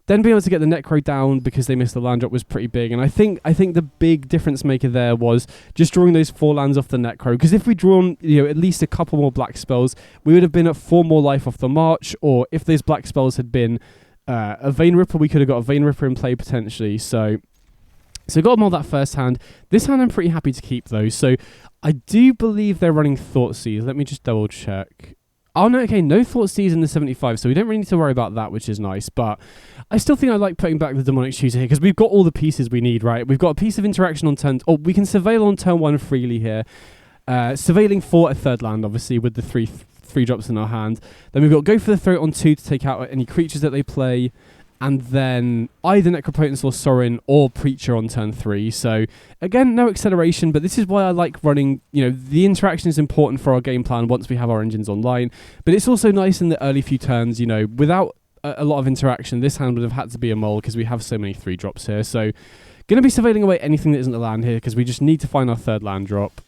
Then being able to get the Necro down because they missed the land drop was pretty big. And I think the big difference maker there was just drawing those 4 lands off the Necro. Because if we'd drawn at least a couple more black spells, we would have been at 4 more life off the march. Or if those black spells had been a Vein Ripper, we could have got a Vein Ripper in play potentially. So got them all that first hand. This hand I'm pretty happy to keep though. So I do believe they're running Thoughtseize. Let me just double check. Oh, no, okay, no Thoughtseize in the 75, so we don't really need to worry about that, which is nice. But I still think I like putting back the Demonic Shooter here, because we've got all the pieces we need, right? We've got a piece of interaction on turn... Oh, we can Surveil on turn 1 freely here. Surveilling for a 3rd land, obviously, with the three drops in our hand. Then we've got Go for the Throat on 2 to take out any creatures that they play. And then either Necropotence or Sorin or Preacher on turn 3. So, again, no acceleration, but this is why I like running, the interaction is important for our game plan once we have our engines online. But it's also nice in the early few turns, without a lot of interaction, this hand would have had to be a mole because we have so many 3 drops here. So, going to be surveilling away anything that isn't a land here because we just need to find our 3rd land drop.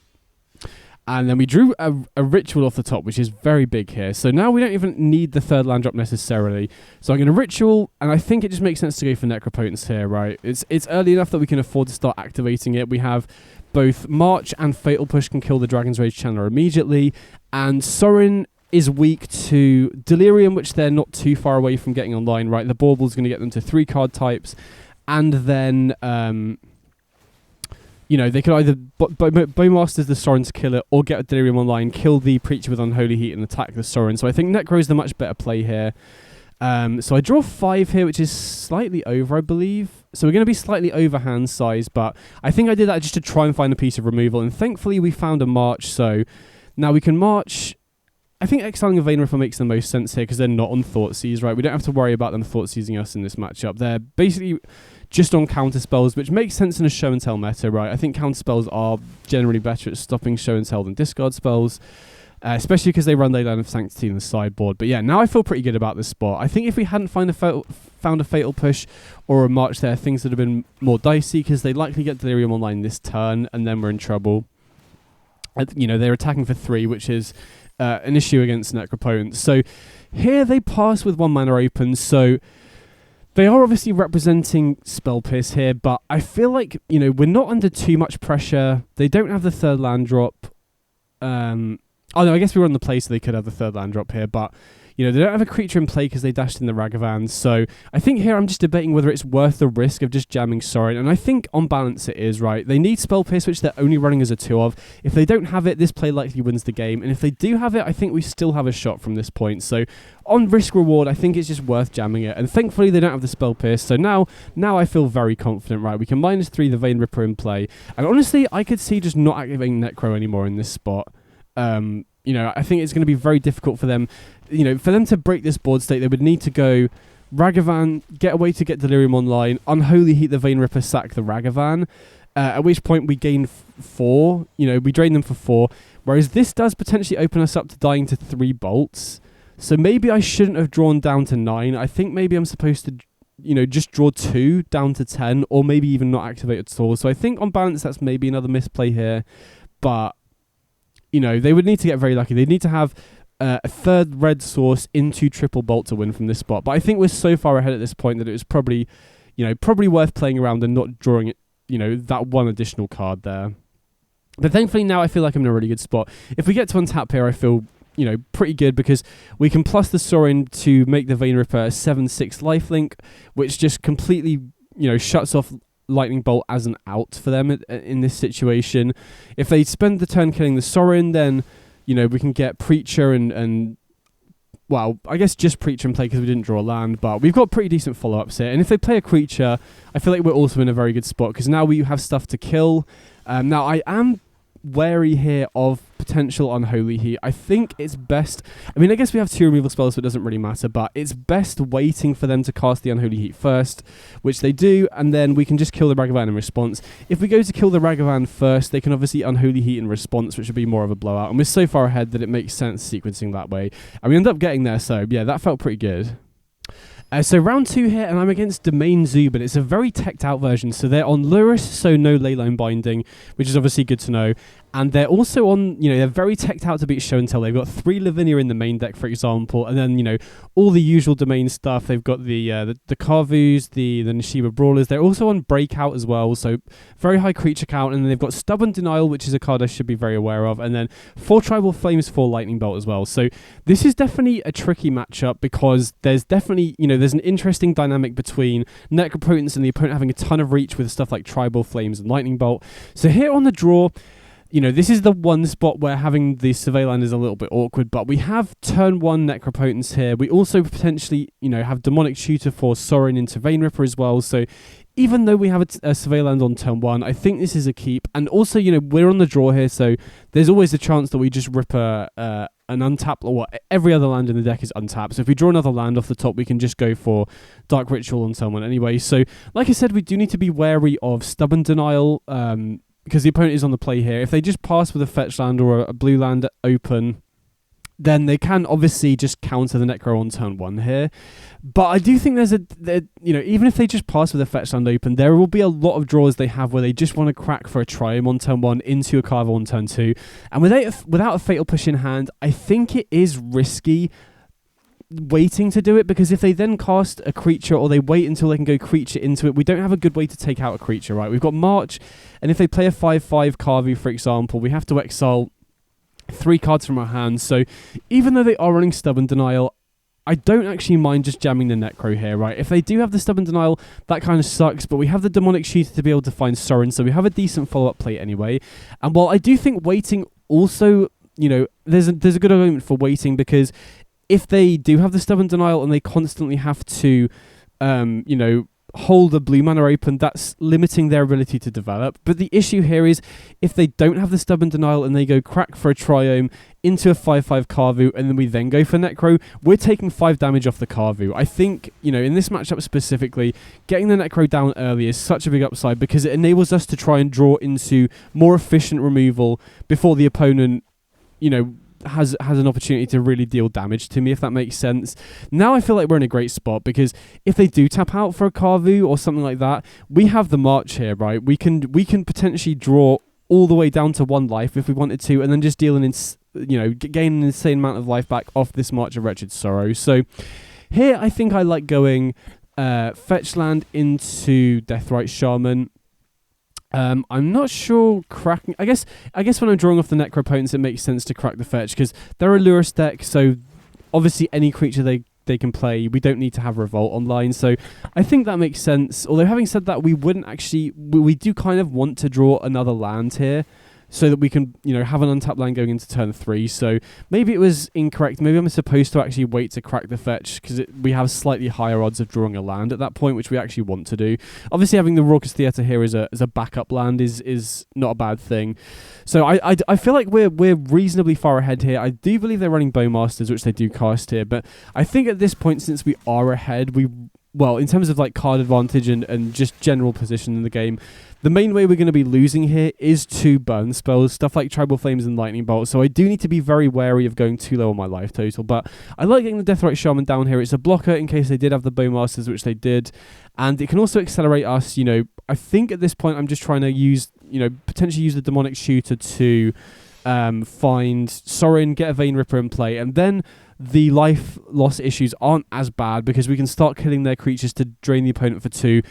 And then we drew a Ritual off the top, which is very big here. So now we don't even need the 3rd land drop necessarily. So I'm going to Ritual, and I think it just makes sense to go for Necropotence here, right? It's early enough that we can afford to start activating it. We have both March and Fatal Push can kill the Dragon's Rage Channeler immediately. And Sorin is weak to Delirium, which they're not too far away from getting online, right? The Bauble's going to get them to 3 card types. And then... they could either Bowmasters the Sorin to kill it or get a Delirium online, kill the Preacher with Unholy Heat and attack the Sorin. So I think Necro is the much better play here. So I draw 5 here, which is slightly over, I believe. So we're going to be slightly over hand size, but I think I did that just to try and find a piece of removal, and thankfully we found a march, so now we can march. I think exiling a Vainripper makes the most sense here because they're not on Thoughtseize, right? We don't have to worry about them Thoughtseizing us in this matchup. They're basically just on counter spells, which makes sense in a show and tell meta, right? I think counter spells are generally better at stopping show and tell than discard spells, especially because they run Leyline of Sanctity in the sideboard. But yeah, now I feel pretty good about this spot. I think if we hadn't found a Fatal Push or a March there, things would have been more dicey because they likely get Delirium online this turn, and then we're in trouble. You know, they're attacking for 3, which is an issue against Necropotence. So here they pass with 1 mana open, so they are obviously representing Spell Pierce here, but I feel like, you know, we're not under too much pressure. They don't have the 3rd land drop. Oh no, I guess we were on the play, so they could have the 3rd land drop here, but you know, they don't have a creature in play because they dashed in the Ragavan. So I think here I'm just debating whether it's worth the risk of just jamming Sorin. And I think on balance it is, right? They need Spell Pierce, which they're only running as a 2 of. If they don't have it, this play likely wins the game. And if they do have it, I think we still have a shot from this point. So on risk reward, I think it's just worth jamming it. And thankfully they don't have the Spell Pierce. So now I feel very confident, right? We can -3 the Vainripper in play. And honestly, I could see just not activating Necro anymore in this spot. You know, I think it's going to be very difficult for them. You know, for them to break this board state, they would need to go Ragavan, get away to get Delirium online, Unholy Heat the Vainripper, sack the Ragavan, at which point we gain 4. You know, we drain them for 4. Whereas this does potentially open us up to dying to 3 bolts. So maybe I shouldn't have drawn down to 9. I think maybe I'm supposed to, you know, just draw 2 down to 10, or maybe even not activate at all. So I think on balance that's maybe another misplay here. But you know, they would need to get very lucky. They'd need to have a 3rd red source into triple bolt to win from this spot. But I think we're so far ahead at this point that it was probably, you know, probably worth playing around and not drawing it, you know, that 1 additional card there. But thankfully now I feel like I'm in a really good spot. If we get to untap here, I feel, you know, pretty good because we can plus the Sorin to make the Vainripper a 7/6 lifelink, which just completely, you know, shuts off Lightning Bolt as an out for them in this situation. If they spend the turn killing the Sorin, then, you know, we can get Preacher and well, I guess just Preacher in play because we didn't draw a land, but we've got pretty decent follow-ups here. And if they play a creature, I feel like we're also in a very good spot because now we have stuff to kill. Now, I am wary here of potential Unholy Heat. I think it's best, I mean, I guess we have 2 removal spells, so it doesn't really matter, but it's best waiting for them to cast the Unholy Heat first, which they do, and then we can just kill the Ragavan in response. If we go to kill the Ragavan first, they can obviously Unholy Heat in response, which would be more of a blowout, and we're so far ahead that it makes sense sequencing that way, and we end up getting there, so yeah, that felt pretty good. So round 2 here, and I'm against Domain Zoo, but it's a very teched out version. So they're on Lurrus, so no Leyline Binding, which is obviously good to know. And they're also on, you know, they're very teched out to beat Show and Tell. They've got 3 Lavinia in the main deck, for example, and then, you know, all the usual Domain stuff. They've got the Karvus, the Nishiba Brawlers. They're also on Breakout as well, so very high creature count. And then they've got Stubborn Denial, which is a card I should be very aware of. And then 4 Tribal Flames, 4 Lightning Bolt as well. So this is definitely a tricky matchup because there's definitely, you know, there's an interesting dynamic between Necropotence and the opponent having a ton of reach with stuff like Tribal Flames and Lightning Bolt. So here on the draw, you know, this is the one spot where having the Survey Land is a little bit awkward, but we have turn 1 Necropotence here. We also potentially, you know, have Demonic Tutor for Sorin into Vainripper as well. So even though we have a Survey Land on turn 1, I think this is a keep. And also, you know, we're on the draw here, so there's always a chance that we just rip an untap, or what, every other land in the deck is untapped. So if we draw another land off the top, we can just go for Dark Ritual on turn 1 anyway. So like I said, we do need to be wary of Stubborn Denial, because the opponent is on the play here. If they just pass with a fetch land or a blue land open, then they can obviously just counter the Necro on turn 1 here. But I do think you know, even if they just pass with a fetch land open, there will be a lot of draws they have where they just want to crack for a Triumph on turn 1 into a Carver on turn 2. And without a Fatal Push in hand, I think it is risky waiting to do it, because if they then cast a creature or they wait until they can go creature into it, we don't have a good way to take out a creature, right? We've got March, and if they play a 5/5 Carvu, for example, we have to exile 3 cards from our hands. So even though they are running Stubborn Denial, I don't actually mind just jamming the Necro here, right? If they do have the Stubborn Denial, that kind of sucks, but we have the Demonic Shooter to be able to find Sorin, so we have a decent follow-up play anyway. And while I do think waiting also, you know, there's a good argument for waiting, because if they do have the Stubborn Denial and they constantly have to, hold the blue mana open, that's limiting their ability to develop. But the issue here is if they don't have the Stubborn Denial and they go crack for a Triome into a 5/5 Carvu and then we then go for Necro, we're taking 5 damage off the Carvu. I think, in this matchup specifically, getting the Necro down early is such a big upside because it enables us to try and draw into more efficient removal before the opponent, has an opportunity to really deal damage to me, if that makes sense. Now I feel like we're in a great spot because if they do tap out for a Carvu or something like that, we have the March here, right? We can potentially draw all the way down to 1 life if we wanted to, and then just deal gain an insane amount of life back off this March of Wretched Sorrow. So here I think I like going fetch land into Deathrite Shaman. I'm not sure cracking. I guess when I'm drawing off the Necro opponents, it makes sense to crack the fetch because they're a Lurrus deck. So obviously, any creature they can play, we don't need to have Revolt online. So I think that makes sense. Although having said that, we wouldn't actually. We do kind of want to draw another land here, so that we can, have an untapped land going into turn 3. So maybe it was incorrect. Maybe I'm supposed to actually wait to crack the fetch because we have slightly higher odds of drawing a land at that point, which we actually want to do. Obviously, having the Raucous Theatre here as a backup land is not a bad thing. So I feel like we're reasonably far ahead here. I do believe they're running Bowmasters, which they do cast here. But I think at this point, since we are ahead, in terms of like card advantage and just general position in the game, the main way we're going to be losing here is to burn spells, stuff like Tribal Flames and Lightning Bolt. So I do need to be very wary of going too low on my life total. But I like getting the Deathrite Shaman down here. It's a blocker in case they did have the Bowmasters, which they did. And it can also accelerate us. I think at this point I'm just trying to use, potentially use the Demonic Shooter to find Sorin, get a Vein Ripper in play, and then the life loss issues aren't as bad because we can start killing their creatures to drain the opponent for 2,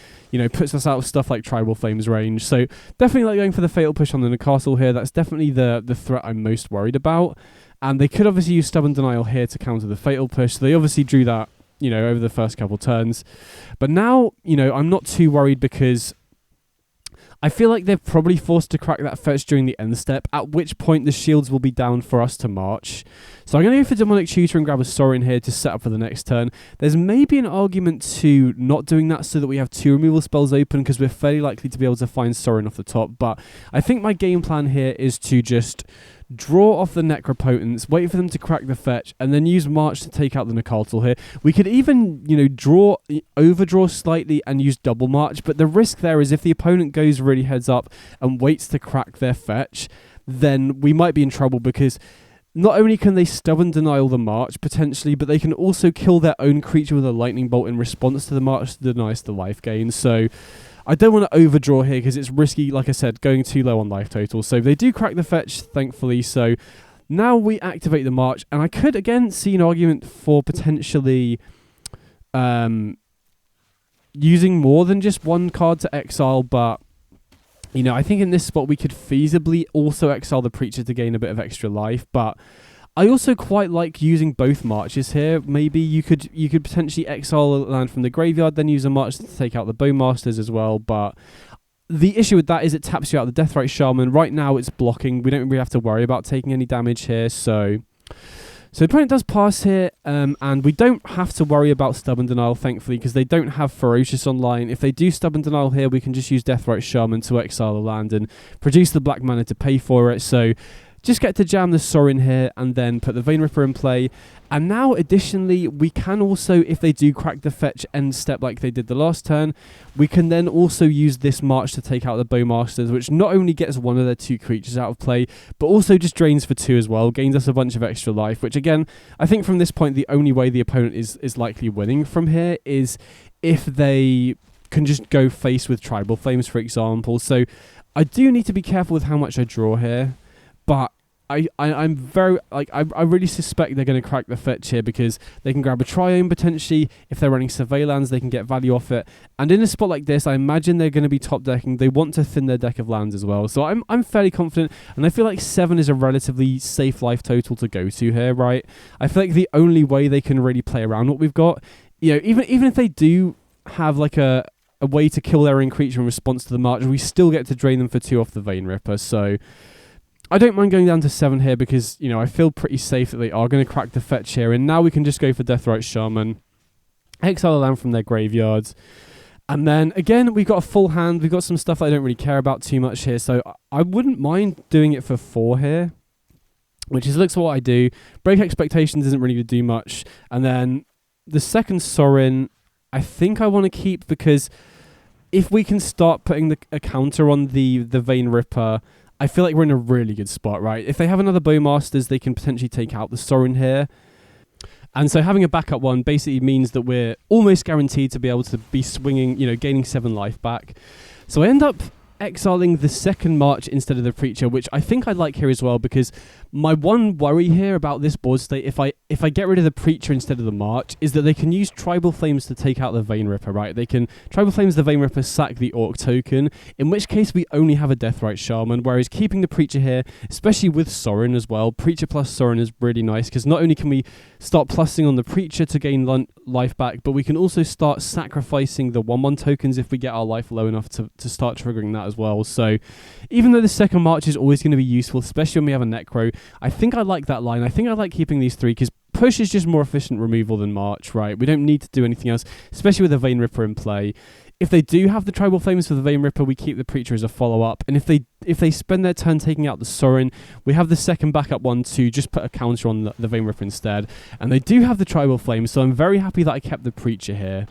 puts us out of stuff like Tribal Flames range. So definitely like going for the Fatal Push on the Castle here. That's definitely the threat I'm most worried about. And they could obviously use Stubborn Denial here to counter the Fatal Push. So they obviously drew that, over the first couple turns. But now, I'm not too worried because I feel like they're probably forced to crack that fetch during the end step, at which point the shields will be down for us to march. So I'm going to go for Demonic Tutor and grab a Sorin here to set up for the next turn. There's maybe an argument to not doing that so that we have 2 removal spells open because we're fairly likely to be able to find Sorin off the top. But I think my game plan here is to just draw off the Necropotents, wait for them to crack the fetch, and then use March to take out the Nakaltal here. We could even, overdraw slightly and use double March, but the risk there is if the opponent goes really heads up and waits to crack their fetch, then we might be in trouble because not only can they Stubborn Denial the March, potentially, but they can also kill their own creature with a Lightning Bolt in response to the March to deny us the life gain. So I don't want to overdraw here because it's risky, like I said, going too low on life total. So they do crack the fetch, thankfully. So now we activate the March, and I could, again, see an argument for potentially using more than just 1 card to exile, but I think in this spot we could feasibly also exile the Preacher to gain a bit of extra life, but I also quite like using both Marches here. Maybe you could potentially exile a land from the graveyard, then use a March to take out the Bowmasters as well, but the issue with that is it taps you out the Deathrite Shaman. Right now it's blocking. We don't really have to worry about taking any damage here, so the opponent does pass here, and we don't have to worry about Stubborn Denial, thankfully, because they don't have Ferocious online. If they do Stubborn Denial here, we can just use Deathrite Shaman to exile the land and produce the black mana to pay for it. So just get to jam the Sorin here and then put the Vein Ripper in play. And now, additionally, we can also, if they do crack the fetch end step like they did the last turn, we can then also use this March to take out the Bowmasters, which not only gets one of their 2 creatures out of play, but also just drains for 2 as well, gains us a bunch of extra life, which again, I think from this point, the only way the opponent is likely winning from here is if they can just go face with Tribal Flames, for example. So I do need to be careful with how much I draw here, but I'm very, I really suspect they're going to crack the fetch here because they can grab a Triome potentially. If they're running Surveillance, they can get value off it. And in a spot like this, I imagine they're going to be top decking. They want to thin their deck of lands as well. So I'm fairly confident, and I feel like 7 is a relatively safe life total to go to here, right? I feel like the only way they can really play around what we've got, even if they do have like a way to kill their own creature in response to the March, we still get to drain them for 2 off the Vein Ripper. So I don't mind going down to 7 here because, you know, I feel pretty safe that they are going to crack the fetch here. And now we can just go for Deathrite Shaman, exile a land from their graveyards. And then, again, we've got a full hand. We've got some stuff that I don't really care about too much here. So I wouldn't mind doing it for 4 here, which is looks what I do. Break Expectations isn't really going to do much. And then the second Sorin, I think I want to keep because if we can start putting a counter on the Vein Ripper, I feel like we're in a really good spot, right? If they have another Bowmasters, they can potentially take out the Sorin here. And so having a backup one basically means that we're almost guaranteed to be able to be swinging, you know, gaining 7 life back. So I end up exiling the second March instead of the Preacher, which I think I like here as well, because my one worry here about this board state, if I get rid of the Preacher instead of the March, is that they can use Tribal Flames to take out the Vein Ripper, right? They can Tribal Flames the Vein Ripper, sack the Orc token, in which case we only have a Deathrite Shaman, whereas keeping the Preacher here, especially with Sorin as well, Preacher plus Sorin is really nice, because not only can we start plussing on the Preacher to gain life back, but we can also start sacrificing the 1/1 tokens if we get our life low enough to start triggering that as well. So even though the second March is always going to be useful, especially when we have a Necro, I think I like that line. I think I like keeping these 3 because Push is just more efficient removal than March, right? We don't need to do anything else, especially with the Vein Ripper in play. If they do have the Tribal Flames for the Vein Ripper, we keep the Preacher as a follow-up. And if they spend their turn taking out the Sorin, we have the second backup one to just put a counter on the Vein Ripper instead. And they do have the Tribal Flames, so I'm very happy that I kept the Preacher here.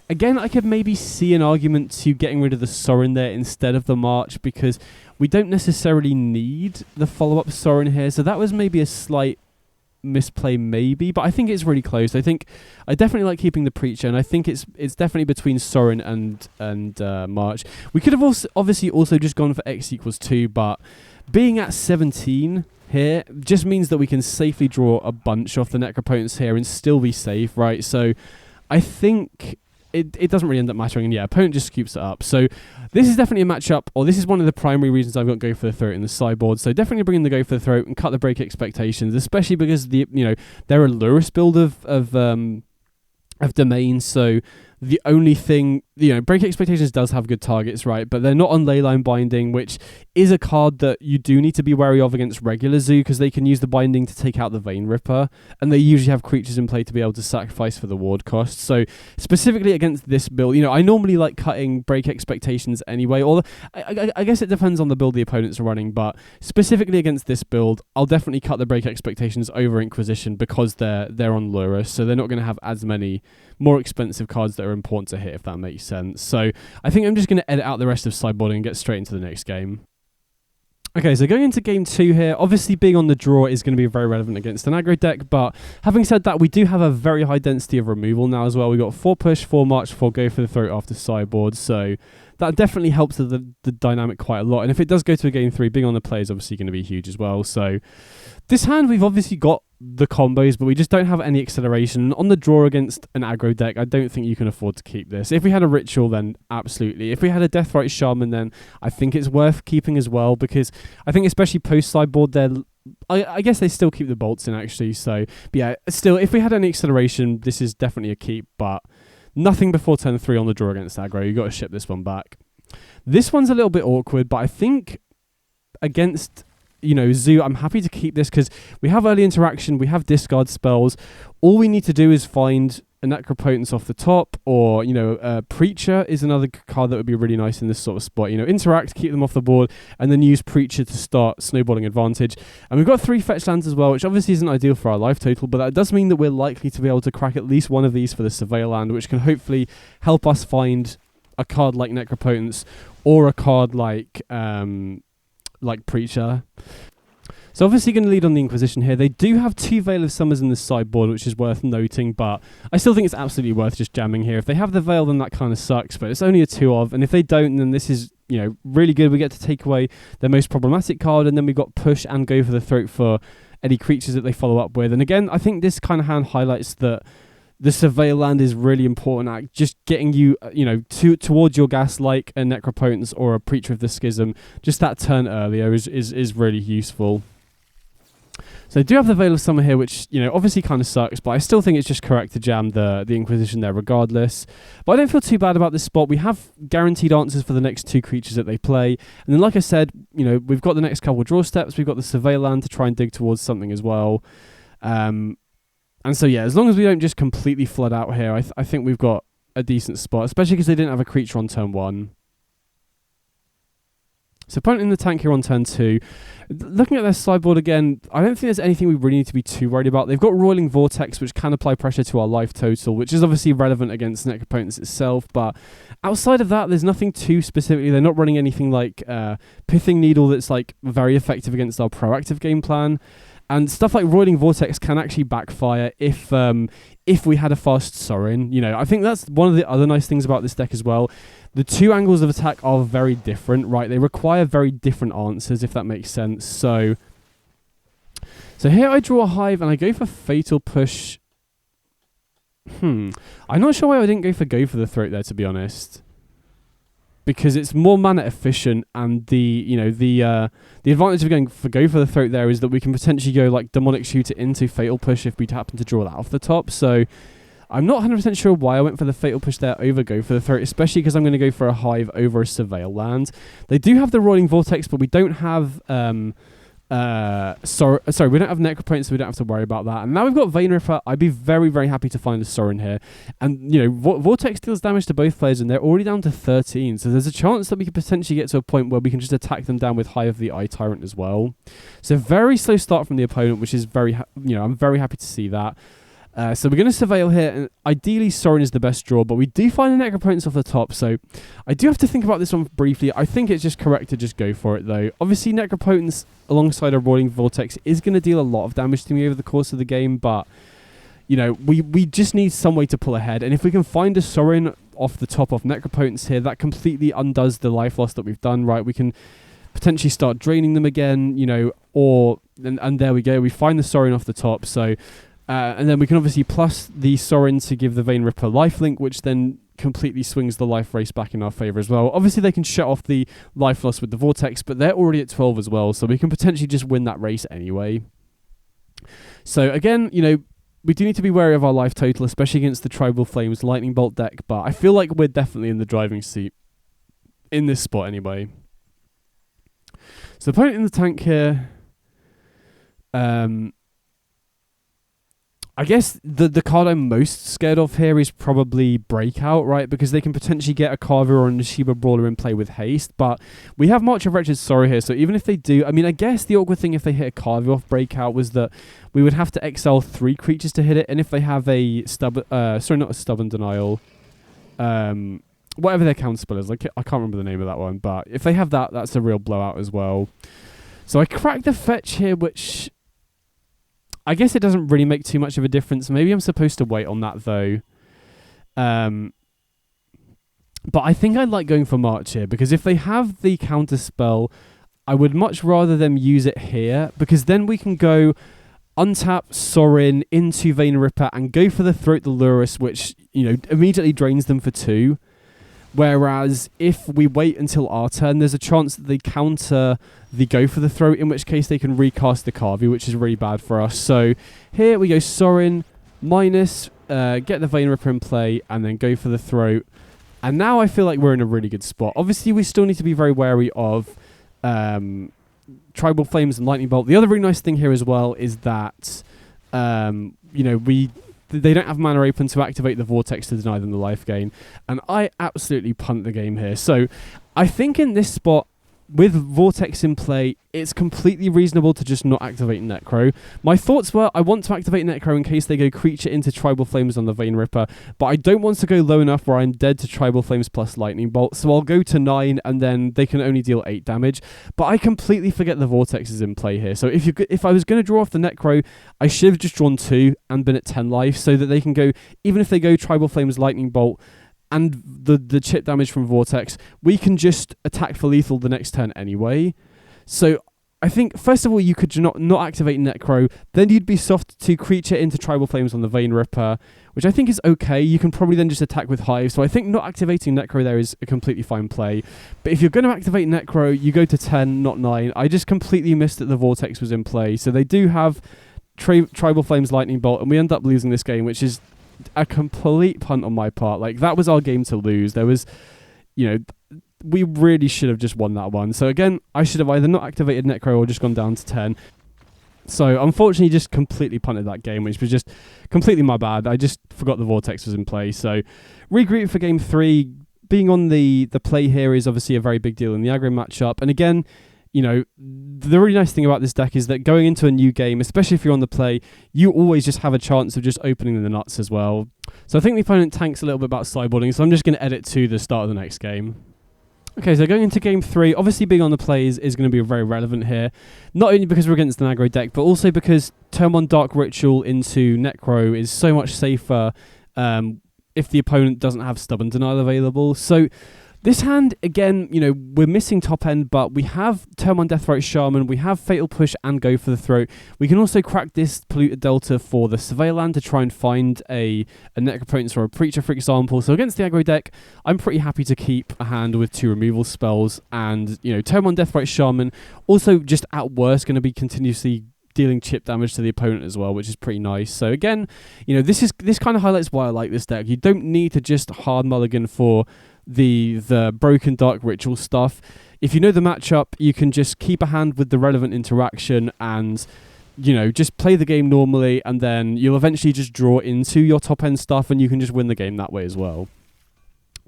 Again, I could maybe see an argument to getting rid of the Sorin there instead of the March, because we don't necessarily need the follow-up Sorin here. So that was maybe a slight misplay maybe, but I think it's really close. I think I definitely like keeping the Preacher, and I think it's definitely between Sorin and March. We could have obviously also just gone for X equals 2, but being at 17 here just means that we can safely draw a bunch off the Necropotence here and still be safe, right? So I think it doesn't really end up mattering, and yeah, opponent just scoops it up. So this is definitely a matchup, or this is one of the primary reasons I've got Go for the Throat in the sideboard. So definitely bring in the Go for the Throat and cut the Break Expectations, especially because they're a Lurrus build of domains. So the only thing, Break Expectations does have good targets, right? But they're not on Leyline Binding, which is a card that you do need to be wary of against regular Zoo, because they can use the Binding to take out the Vein Ripper, and they usually have creatures in play to be able to sacrifice for the ward cost. So specifically against this build, I normally like cutting Break Expectations anyway, or I guess it depends on the build the opponents are running, but specifically against this build, I'll definitely cut the Break Expectations over Inquisition because they're on Lurrus, so they're not going to have as many more expensive cards that are important to hit, if that makes sense. So I think I'm just going to edit out the rest of sideboarding and get straight into the next game. Okay, so going into game 2 here, obviously being on the draw is going to be very relevant against an aggro deck, but having said that, we do have a very high density of removal now as well. We've got 4 push, 4 march, 4 go for the throat after sideboard, so that definitely helps the dynamic quite a lot. And if it does go to a game 3, being on the play is obviously going to be huge as well. So this hand, we've obviously got the combos, but we just don't have any acceleration. On the draw against an aggro deck, I don't think you can afford to keep this. If we had a Ritual, then absolutely. If we had a Deathrite Shaman, then I think it's worth keeping as well, because I think especially post-sideboard, I guess they still keep the bolts in, actually. So, but yeah, still, if we had any acceleration, this is definitely a keep, but nothing before turn 3 on the draw against aggro. You've got to ship this one back. This one's a little bit awkward, but I think against Zoo, I'm happy to keep this because we have early interaction, we have discard spells. All we need to do is find a Necropotence off the top, or Preacher is another card that would be really nice in this sort of spot. Interact, keep them off the board, and then use Preacher to start snowballing advantage. And we've got 3 fetch lands as well, which obviously isn't ideal for our life total, but that does mean that we're likely to be able to crack at least one of these for the Surveil land, which can hopefully help us find a card like Necropotence or a card like Preacher. So obviously going to lead on the Inquisition here. They do have 2 Veil of Summers in the sideboard, which is worth noting, but I still think it's absolutely worth just jamming here. If they have the Veil, then that kind of sucks, but it's only a 2 of, and if they don't, then this is really good. We get to take away their most problematic card, and then we've got push and go for the throat for any creatures that they follow up with. And again, I think this kind of hand highlights that the Surveil land is really important at just getting you, towards your gas, like a Necropotence or a Preacher of the Schism. Just that turn earlier is really useful. So I do have the Veil of Summer here, which, you know, obviously kind of sucks, but I still think it's just correct to jam the Inquisition there regardless. But I don't feel too bad about this spot. We have guaranteed answers for the next 2 creatures that they play. And then, like I said, you know, we've got the next couple draw steps. We've got the Survey land to try and dig towards something as well. And so, yeah, as long as we don't just completely flood out here, I think we've got a decent spot, especially because they didn't have a creature on turn 1. So opponent in the tank here on turn 2. Looking at their sideboard again, I don't think there's anything we really need to be too worried about. They've got Roiling Vortex, which can apply pressure to our life total, which is obviously relevant against Necro opponents itself, but outside of that, there's nothing too specifically. They're not running anything like Pithing Needle that's like very effective against our proactive game plan. And stuff like Roiling Vortex can actually backfire if we had a fast Sorin. You know, I think that's one of the other nice things about this deck as well. The 2 angles of attack are very different, right? They require very different answers, if that makes sense. So here I draw a Hive and I go for Fatal Push. I'm not sure why I didn't go for the Throat there, to be honest. Because it's more mana efficient, and the advantage of going for the Throat there is that we can potentially go like Demonic Shooter into Fatal Push if we happen to draw that off the top. So I'm not 100% sure why I went for the Fatal Push there over go for the Throat, especially because I'm going to go for a Hive over a Surveil land. They do have the Roiling Vortex, but we don't have we don't have Necro opponents, so we don't have to worry about that. And now we've got Vein Ripper. I'd be very, very happy to find a Sorin here. And, you know, Vortex deals damage to both players, and they're already down to 13. So there's a chance that we could potentially get to a point where we can just attack them down with Hive of the Eye Tyrant as well. So very slow start from the opponent, which is I'm very happy to see that. So we're going to Surveil here, and ideally Sorin is the best draw, but we do find the Necro opponents off the top, so I do have to think about this one briefly. I think it's just correct to just go for it, though. Obviously, Necro opponents alongside a Roiling Vortex is going to deal a lot of damage to me over the course of the game, but, you know, we just need some way to pull ahead, and if we can find a Sorin off the top of Necro opponents here, that completely undoes the life loss that we've done, right? We can potentially start draining them again, you know, and there we go. We find the Sorin off the top, so... and then we can obviously plus the Sorin to give the Vein Ripper lifelink, which then completely swings the life race back in our favour as well. Obviously, they can shut off the life loss with the Vortex, but they're already at 12 as well, so we can potentially just win that race anyway. So again, you know, we do need to be wary of our life total, especially against the Tribal Flames Lightning Bolt deck, but I feel like we're definitely in the driving seat in this spot anyway. So opponent in the tank here... I guess the card I'm most scared of here is probably Breakout, right? Because they can potentially get a Carver or a Nashiba Brawler in play with haste, but we have March of Wretched Sorrow here, so even if they do... I mean, I guess the awkward thing if they hit a Carver off Breakout was that we would have to exile 3 creatures to hit it, and if they have a Stubborn Denial... whatever their counterspell is, like I can't remember the name of that one, but if they have that, that's a real blowout as well. So I cracked the Fetch here, which... I guess it doesn't really make too much of a difference. Maybe I'm supposed to wait on that, though. But I think I'd like going for March here, because if they have the counterspell, I would much rather them use it here, because then we can go untap Sorin into Vein Ripper and go for the Throat the Lurrus, which, you know, immediately drains them for 2. Whereas if we wait until our turn, there's a chance that they counter the Go for the Throat, in which case they can recast the Carvey, which is really bad for us. So here we go Sorin, minus, get the Vein Ripper in play, and then go for the Throat. And now I feel like we're in a really good spot. Obviously, we still need to be very wary of Tribal Flames and Lightning Bolt. The other really nice thing here as well is that, you know, they don't have mana open to activate the Vortex to deny them the life gain. And I absolutely punt the game here. So I think in this spot, with Vortex in play, it's completely reasonable to just not activate Necro. My thoughts were, I want to activate Necro in case they go creature into Tribal Flames on the Vein Ripper, but I don't want to go low enough where I'm dead to Tribal Flames plus Lightning Bolt, so I'll go to 9 and then they can only deal 8 damage. But I completely forget the Vortex is in play here. So if I was going to draw off the Necro, I should have just drawn 2 and been at 10 life, so that they can go, even if they go Tribal Flames Lightning Bolt, and the chip damage from Vortex, we can just attack for lethal the next turn anyway. So I think, first of all, you could not activate Necro, then you'd be soft to creature into Tribal Flames on the Vein Ripper, which I think is okay. You can probably then just attack with Hive. So I think not activating Necro there is a completely fine play. But if you're going to activate Necro, you go to 10, not 9. I just completely missed that the Vortex was in play. So they do have Tribal Flames Lightning Bolt, and we end up losing this game, which is a complete punt on my part. Like, that was our game to lose. There was, we really should have just won that one. So again, I should have either not activated Necro or just gone down to 10. So unfortunately, just completely punted that game, which was just completely my bad. I just forgot the Vortex was in play. So regroup for game 3. Being on the play here is obviously a very big deal in the aggro matchup. And again, the really nice thing about this deck is that going into a new game, especially if you're on the play, you always just have a chance of just opening the nuts as well. So I think the opponent tanks a little bit about sideboarding, so I'm just going to edit to the start of the next game. Okay, so going into game 3, obviously being on the play is going to be very relevant here. Not only because we're against an aggro deck, but also because turn 1 Dark Ritual into Necro is so much safer if the opponent doesn't have Stubborn Denial available. So this hand, again, we're missing top end, but we have turn 1 Deathrite Shaman, we have Fatal Push and Go for the Throat. We can also crack this Polluted Delta for the Surveil land to try and find a Necropotence or a Preacher, for example. So against the aggro deck, I'm pretty happy to keep a hand with 2 removal spells, and turn 1 Deathrite Shaman, also just at worst going to be continuously dealing chip damage to the opponent as well, which is pretty nice. So again, this kind of highlights why I like this deck. You don't need to just hard mulligan for the broken Dark Ritual stuff. If you know the matchup, you can just keep a hand with the relevant interaction and just play the game normally, and then you'll eventually just draw into your top end stuff and you can just win the game that way as well.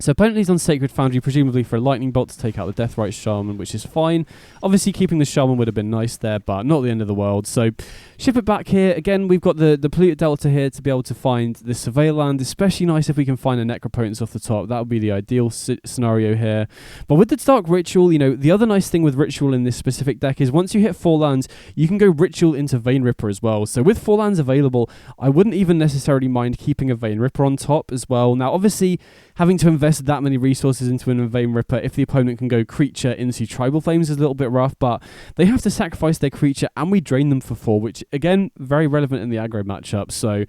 So opponent leads on Sacred Foundry, presumably for a Lightning Bolt to take out the Deathrite Shaman, which is fine. Obviously, keeping the Shaman would have been nice there, but not the end of the world. So ship it back here. Again, we've got the Polluted Delta here to be able to find the Surveil land. Especially nice if we can find a Necropotence off the top. That would be the ideal scenario here. But with the Dark Ritual, the other nice thing with Ritual in this specific deck is once you hit 4 lands, you can go Ritual into Vein Ripper as well. So with 4 lands available, I wouldn't even necessarily mind keeping a Vein Ripper on top as well. Now, obviously, having to invest that many resources into an Vein Ripper if the opponent can go creature into Tribal Flames is a little bit rough, but they have to sacrifice their creature and we drain them for 4, which again, very relevant in the aggro matchup. So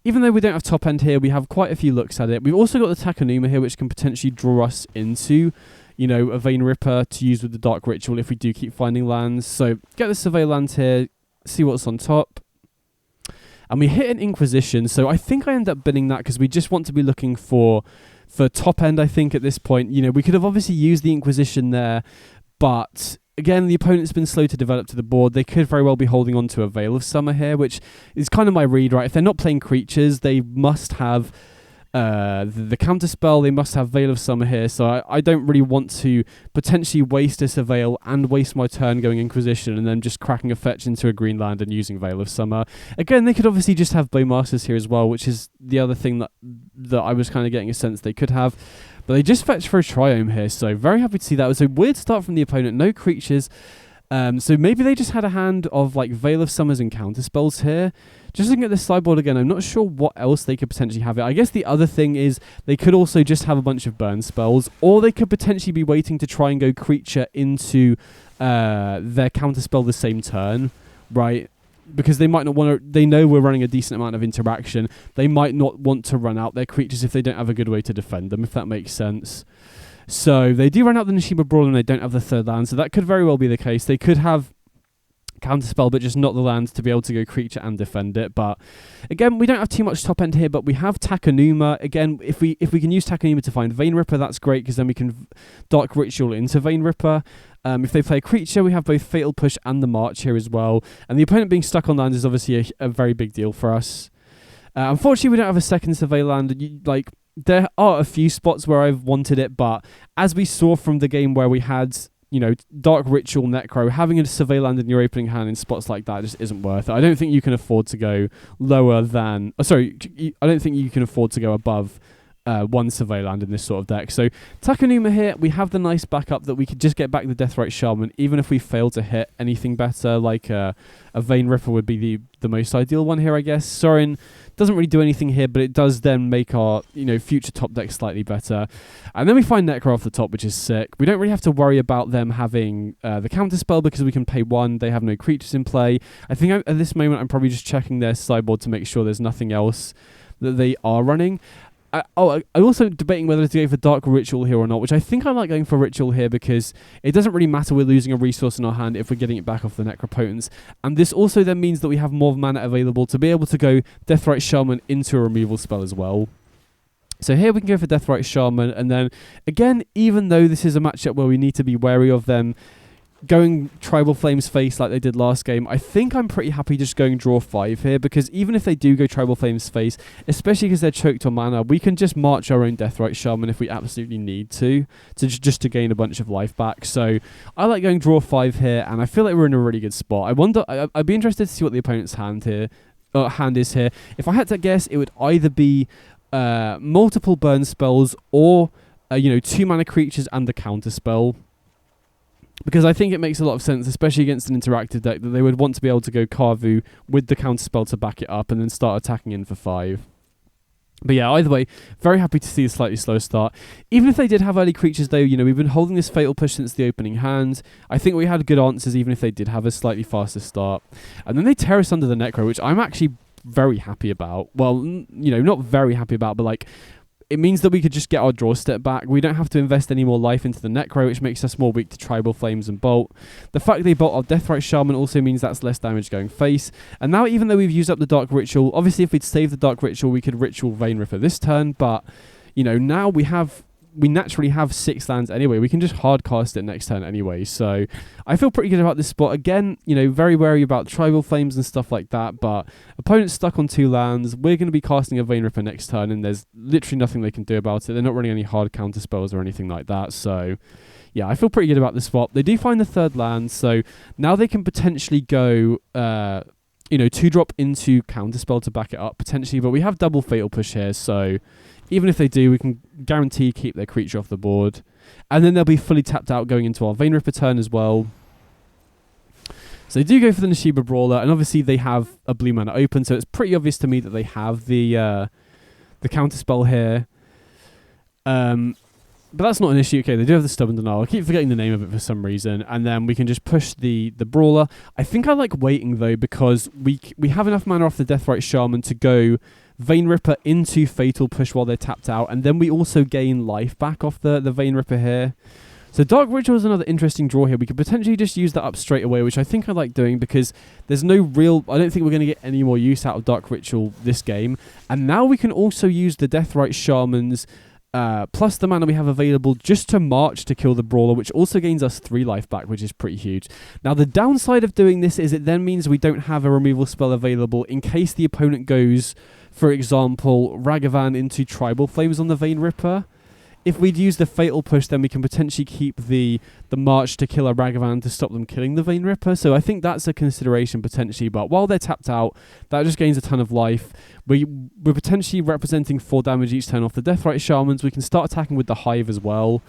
even though we don't have top end here, we have quite a few looks at it. We've also got the Takenuma here, which can potentially draw us into a Vein Ripper to use with the Dark Ritual if we do keep finding lands. So get the Surveil land here, see what's on top. And we hit an Inquisition, so I think I end up binning that because we just want to be looking for top end, I think, at this point. We could have obviously used the Inquisition there, but again, the opponent's been slow to develop to the board. They could very well be holding on to a Veil of Summer here, which is kind of my read, right? If they're not playing creatures, they must have the counterspell, they must have Veil of Summer here, so I don't really want to potentially waste a Surveil and waste my turn going Inquisition and then just cracking a fetch into a green land and using Veil of Summer. Again, they could obviously just have Blademasters here as well, which is the other thing that I was kind of getting a sense they could have. But they just fetched for a Triome here, so very happy to see that. It was a weird start from the opponent, no creatures. So maybe they just had a hand of like Veil of Summers and counterspells here. Just looking at this sideboard again, I'm not sure what else they could potentially have it. I guess the other thing is they could also just have a bunch of burn spells, or they could potentially be waiting to try and go creature into their counterspell the same turn, right? Because they might not want to, they know we're running a decent amount of interaction. They might not want to run out their creatures if they don't have a good way to defend them, if that makes sense. So they do run out the Nishima Brawl and they don't have the 3rd land, so that could very well be the case. They could have counterspell but just not the land to be able to go creature and defend it. But again, we don't have too much top end here, but we have Takenuma. Again, if we can use Takenuma to find Vein Ripper, that's great, because then we can Dark Ritual into Vein Ripper. If they play creature, we have both Fatal Push and the March here as well. And the opponent being stuck on land is obviously a very big deal for us. Unfortunately, we don't have a second Surveil land. There are a few spots where I've wanted it, but as we saw from the game where we had, Dark Ritual, Necro, having a Surveil land in your opening hand in spots like that just isn't worth it. I don't think you can afford to go lower than... I don't think you can afford to go above one Surveil land in this sort of deck. So Takenuma here, we have the nice backup that we could just get back the Deathrite Shaman, even if we fail to hit anything better, like a Vein Ripper would be the most ideal one here, I guess. Sorin doesn't really do anything here, but it does then make our future top deck slightly better. And then we find Necro off the top, which is sick. We don't really have to worry about them having the counterspell because we can pay 1. They have no creatures in play. I think at this moment I'm probably just checking their sideboard to make sure there's nothing else that they are running. I'm also debating whether to go for Dark Ritual here or not, which I think I like going for Ritual here because it doesn't really matter we're losing a resource in our hand if we're getting it back off the Necropotence. And this also then means that we have more mana available to be able to go Deathrite Shaman into a removal spell as well. So here we can go for Deathrite Shaman, and then again, even though this is a matchup where we need to be wary of them going Tribal Flames face like they did last game, I think I'm pretty happy just going draw 5 here, because even if they do go Tribal Flames face, especially because they're choked on mana, we can just march our own Deathrite Shaman if we absolutely need to just to gain a bunch of life back. So I like going draw 5 here, and I feel like we're in a really good spot. I wonder, I'd be interested to see what the opponent's hand is here. If I had to guess, it would either be multiple burn spells or 2 mana creatures and the counter spell. Because I think it makes a lot of sense, especially against an interactive deck, that they would want to be able to go Carvu with the counterspell to back it up and then start attacking in for 5. But yeah, either way, very happy to see a slightly slow start. Even if they did have early creatures though, we've been holding this Fatal Push since the opening hand. I think we had good answers even if they did have a slightly faster start. And then they tear us under the Necro, which I'm actually very happy about. Well, not very happy about, but like, it means that we could just get our draw step back. We don't have to invest any more life into the Necro, which makes us more weak to Tribal Flames and Bolt. The fact they bolt our Deathrite Shaman also means that's less damage going face. And now, even though we've used up the Dark Ritual, obviously if we'd saved the Dark Ritual, we could Ritual Vein Ripper this turn, but, now we naturally have 6 lands anyway. We can just hard cast it next turn anyway. So I feel pretty good about this spot. Again, very wary about Tribal Flames and stuff like that, but opponent's stuck on 2 lands. We're going to be casting a Vein Ripper next turn, and there's literally nothing they can do about it. They're not running any hard counter spells or anything like that. So yeah, I feel pretty good about this spot. They do find the 3rd land, so now they can potentially go 2-drop into counterspell to back it up potentially, but we have double Fatal Push here, so even if they do, we can guarantee keep their creature off the board. And then they'll be fully tapped out going into our Vein Ripper turn as well. So they do go for the Nishiba Brawler, and obviously they have a blue mana open, so it's pretty obvious to me that they have the counterspell here. But that's not an issue. Okay, they do have the Stubborn Denial. I keep forgetting the name of it for some reason. And then we can just push the Brawler. I think I like waiting, though, because we have enough mana off the Deathrite Shaman to go Vein Ripper into Fatal Push while they're tapped out. And then we also gain life back off the Vein Ripper here. So Dark Ritual is another interesting draw here. We could potentially just use that up straight away, which I think I like doing because there's no real... I don't think we're going to get any more use out of Dark Ritual this game. And now we can also use the Deathrite Shamans... plus the mana we have available just to march to kill the Brawler, which also gains us 3 life back, which is pretty huge. Now, the downside of doing this is it then means we don't have a removal spell available in case the opponent goes, for example, Ragavan into Tribal Flames on the Vein Ripper. If we'd use the Fatal Push, then we can potentially keep the march to kill a Ragavan to stop them killing the Vein Ripper. So I think that's a consideration potentially. But while they're tapped out, that just gains a ton of life. We're potentially representing 4 damage each turn off the Deathrite Shamans. We can start attacking with the Hive as well.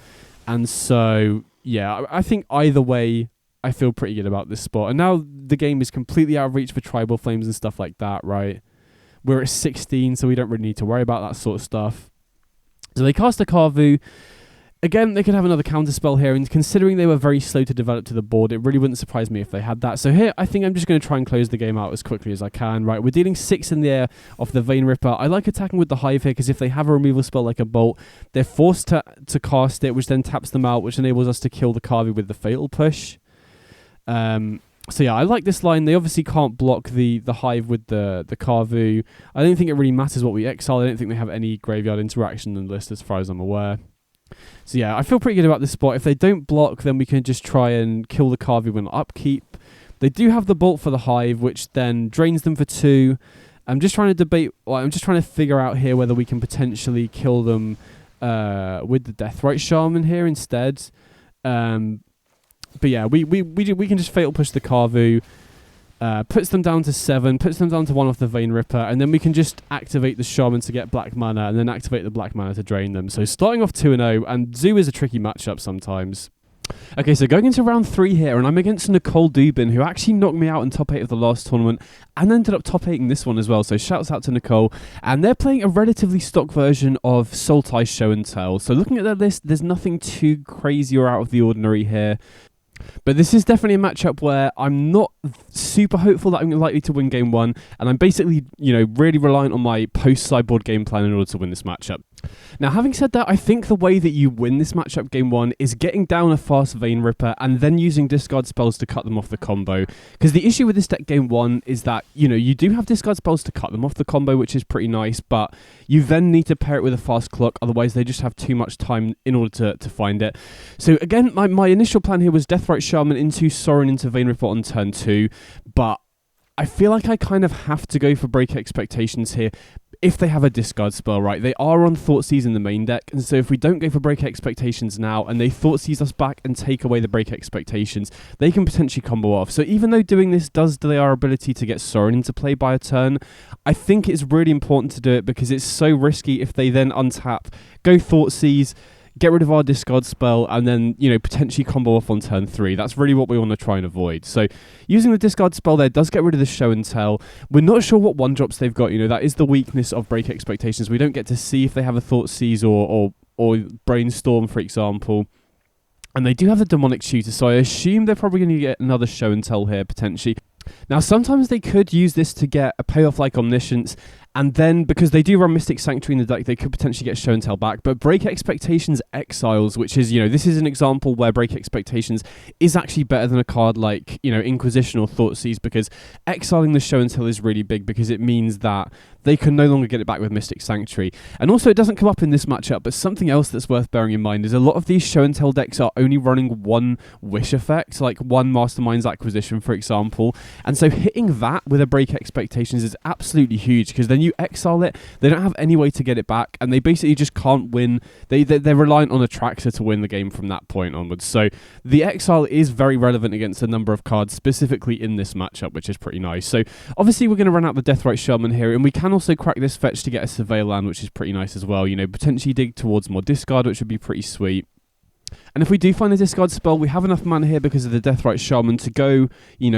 And so, yeah, I think either way, I feel pretty good about this spot. And now the game is completely out of reach for Tribal Flames and stuff like that, right? We're at 16, so we don't really need to worry about that sort of stuff. So they cast a Carvu. Again, they could have another counterspell here, and considering they were very slow to develop to the board, it really wouldn't surprise me if they had that. So here, I think I'm just going to try and close the game out as quickly as I can. Right, we're dealing 6 in the air off the Vein Ripper. I like attacking with the Hive here, because if they have a removal spell like a Bolt, they're forced to cast it, which then taps them out, which enables us to kill the Carvu with the Fatal Push. So yeah, I like this line. They obviously can't block the Hive with the Carvu. I don't think it really matters what we exile. I don't think they have any graveyard interaction in the list as far as I'm aware. So yeah, I feel pretty good about this spot. If they don't block, then we can just try and kill the Carvu when upkeep. They do have the Bolt for the Hive, which then drains them for 2. I'm just trying to figure out here whether we can potentially kill them with the Deathrite Shaman here instead. But yeah, we can just Fatal Push the Carvu, puts them down to 7, puts them down to 1 off the Vein Ripper, and then we can just activate the Shaman to get black mana, and then activate the black mana to drain them. So starting off 2-0, and Zoo is a tricky matchup sometimes. Okay, so going into round 3 here, and I'm against Nicole Dubin, who actually knocked me out in top 8 of the last tournament, and ended up top 8ing this one as well, so shouts out to Nicole. And they're playing a relatively stock version of Sultai Show and Tell. So looking at their list, there's nothing too crazy or out of the ordinary here. But this is definitely a matchup where I'm not super hopeful that I'm likely to win game one, and I'm basically, really reliant on my post-sideboard game plan in order to win this matchup. Now, having said that, I think the way that you win this matchup game one is getting down a fast Vein Ripper and then using discard spells to cut them off the combo. Because the issue with this deck game one is that, you do have discard spells to cut them off the combo, which is pretty nice, but you then need to pair it with a fast clock, otherwise they just have too much time in order to find it. So again, my initial plan here was Deathrite Shaman into Sorin into Vein Ripper on turn 2, but I feel like I kind of have to go for Break Expectations here if they have a discard spell, right? They are on Thoughtseize in the main deck, and so if we don't go for Break Expectations now and they Thoughtseize us back and take away the Break Expectations, they can potentially combo off. So even though doing this does delay our ability to get Sorin into play by a turn, I think it's really important to do it because it's so risky if they then untap, go Thoughtseize, get rid of our discard spell, and then, potentially combo off on turn 3. That's really what we want to try and avoid. So using the discard spell there does get rid of the show and tell. We're not sure what 1-drops they've got. That is the weakness of Break Expectations. We don't get to see if they have a Thoughtseize or Brainstorm, for example. And they do have the Demonic Tutor, so I assume they're probably going to get another show and tell here, potentially. Now, sometimes they could use this to get a payoff like Omniscience, and then, because they do run Mystic Sanctuary in the deck, they could potentially get Show and Tell back. But Break Expectations Exiles, which is, this is an example where Break Expectations is actually better than a card like, Inquisition or Thoughtseize, because exiling the Show and Tell is really big because it means that they can no longer get it back with Mystic Sanctuary. And also, it doesn't come up in this matchup, but something else that's worth bearing in mind is a lot of these Show and Tell decks are only running one Wish effect, like one Mastermind's Acquisition, for example. And so hitting that with a Break Expectations is absolutely huge, because then you exile it, they don't have any way to get it back, and they basically just can't win. They're reliant on Atraxa to win the game from that point onwards. So the exile is very relevant against a number of cards, specifically in this matchup, which is pretty nice. So obviously we're going to run out the Deathrite Shaman here, and we can also crack this fetch to get a Surveil land, which is pretty nice as well. Potentially dig towards more discard, which would be pretty sweet. And if we do find a discard spell, we have enough mana here because of the Deathrite Shaman to go,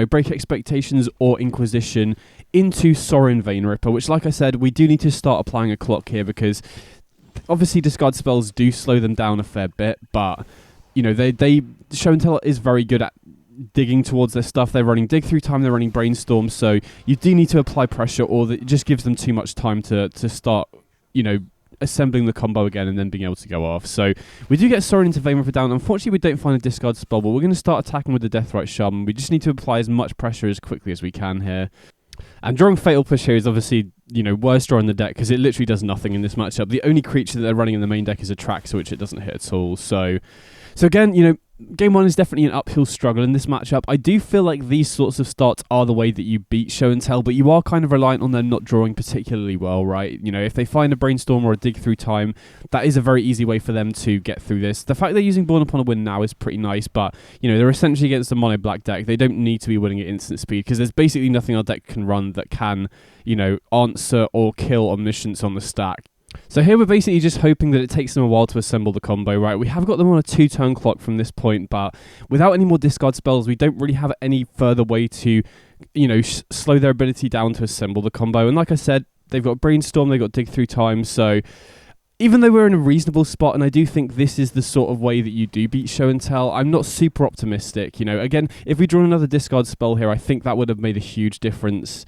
Break Expectations or Inquisition into Sorin Vein Ripper, which, like I said, we do need to start applying a clock here because obviously discard spells do slow them down a fair bit, but, they Show and Tell is very good at digging towards their stuff. They're running Dig Through Time, they're running Brainstorm, so you do need to apply pressure, or it just gives them too much time to start, assembling the combo again and then being able to go off. So we do get Sorin into Vein Ripper down. Unfortunately, we don't find a discard spell, but we're going to start attacking with the Deathrite Shaman. We just need to apply as much pressure as quickly as we can here. And drawing Fatal Push here is obviously, worst draw in the deck because it literally does nothing in this matchup. The only creature that they're running in the main deck is Atraxa, which it doesn't hit at all. So again, game one is definitely an uphill struggle in this matchup. I do feel like these sorts of starts are the way that you beat Show and Tell, but you are kind of reliant on them not drawing particularly well, right? If they find a Brainstorm or a Dig Through Time, that is a very easy way for them to get through this. The fact they're using Born Upon a Wind now is pretty nice, but, they're essentially against a mono-black deck. They don't need to be winning at instant speed because there's basically nothing our deck can run that can, answer or kill Omniscience on the stack. So here we're basically just hoping that it takes them a while to assemble the combo, right? We have got them on a 2-turn clock from this point, but without any more discard spells, we don't really have any further way to, slow their ability down to assemble the combo. And like I said, they've got Brainstorm, they've got Dig Through Time, so even though we're in a reasonable spot, and I do think this is the sort of way that you do beat Show and Tell, I'm not super optimistic. Again, if we draw another discard spell here, I think that would have made a huge difference.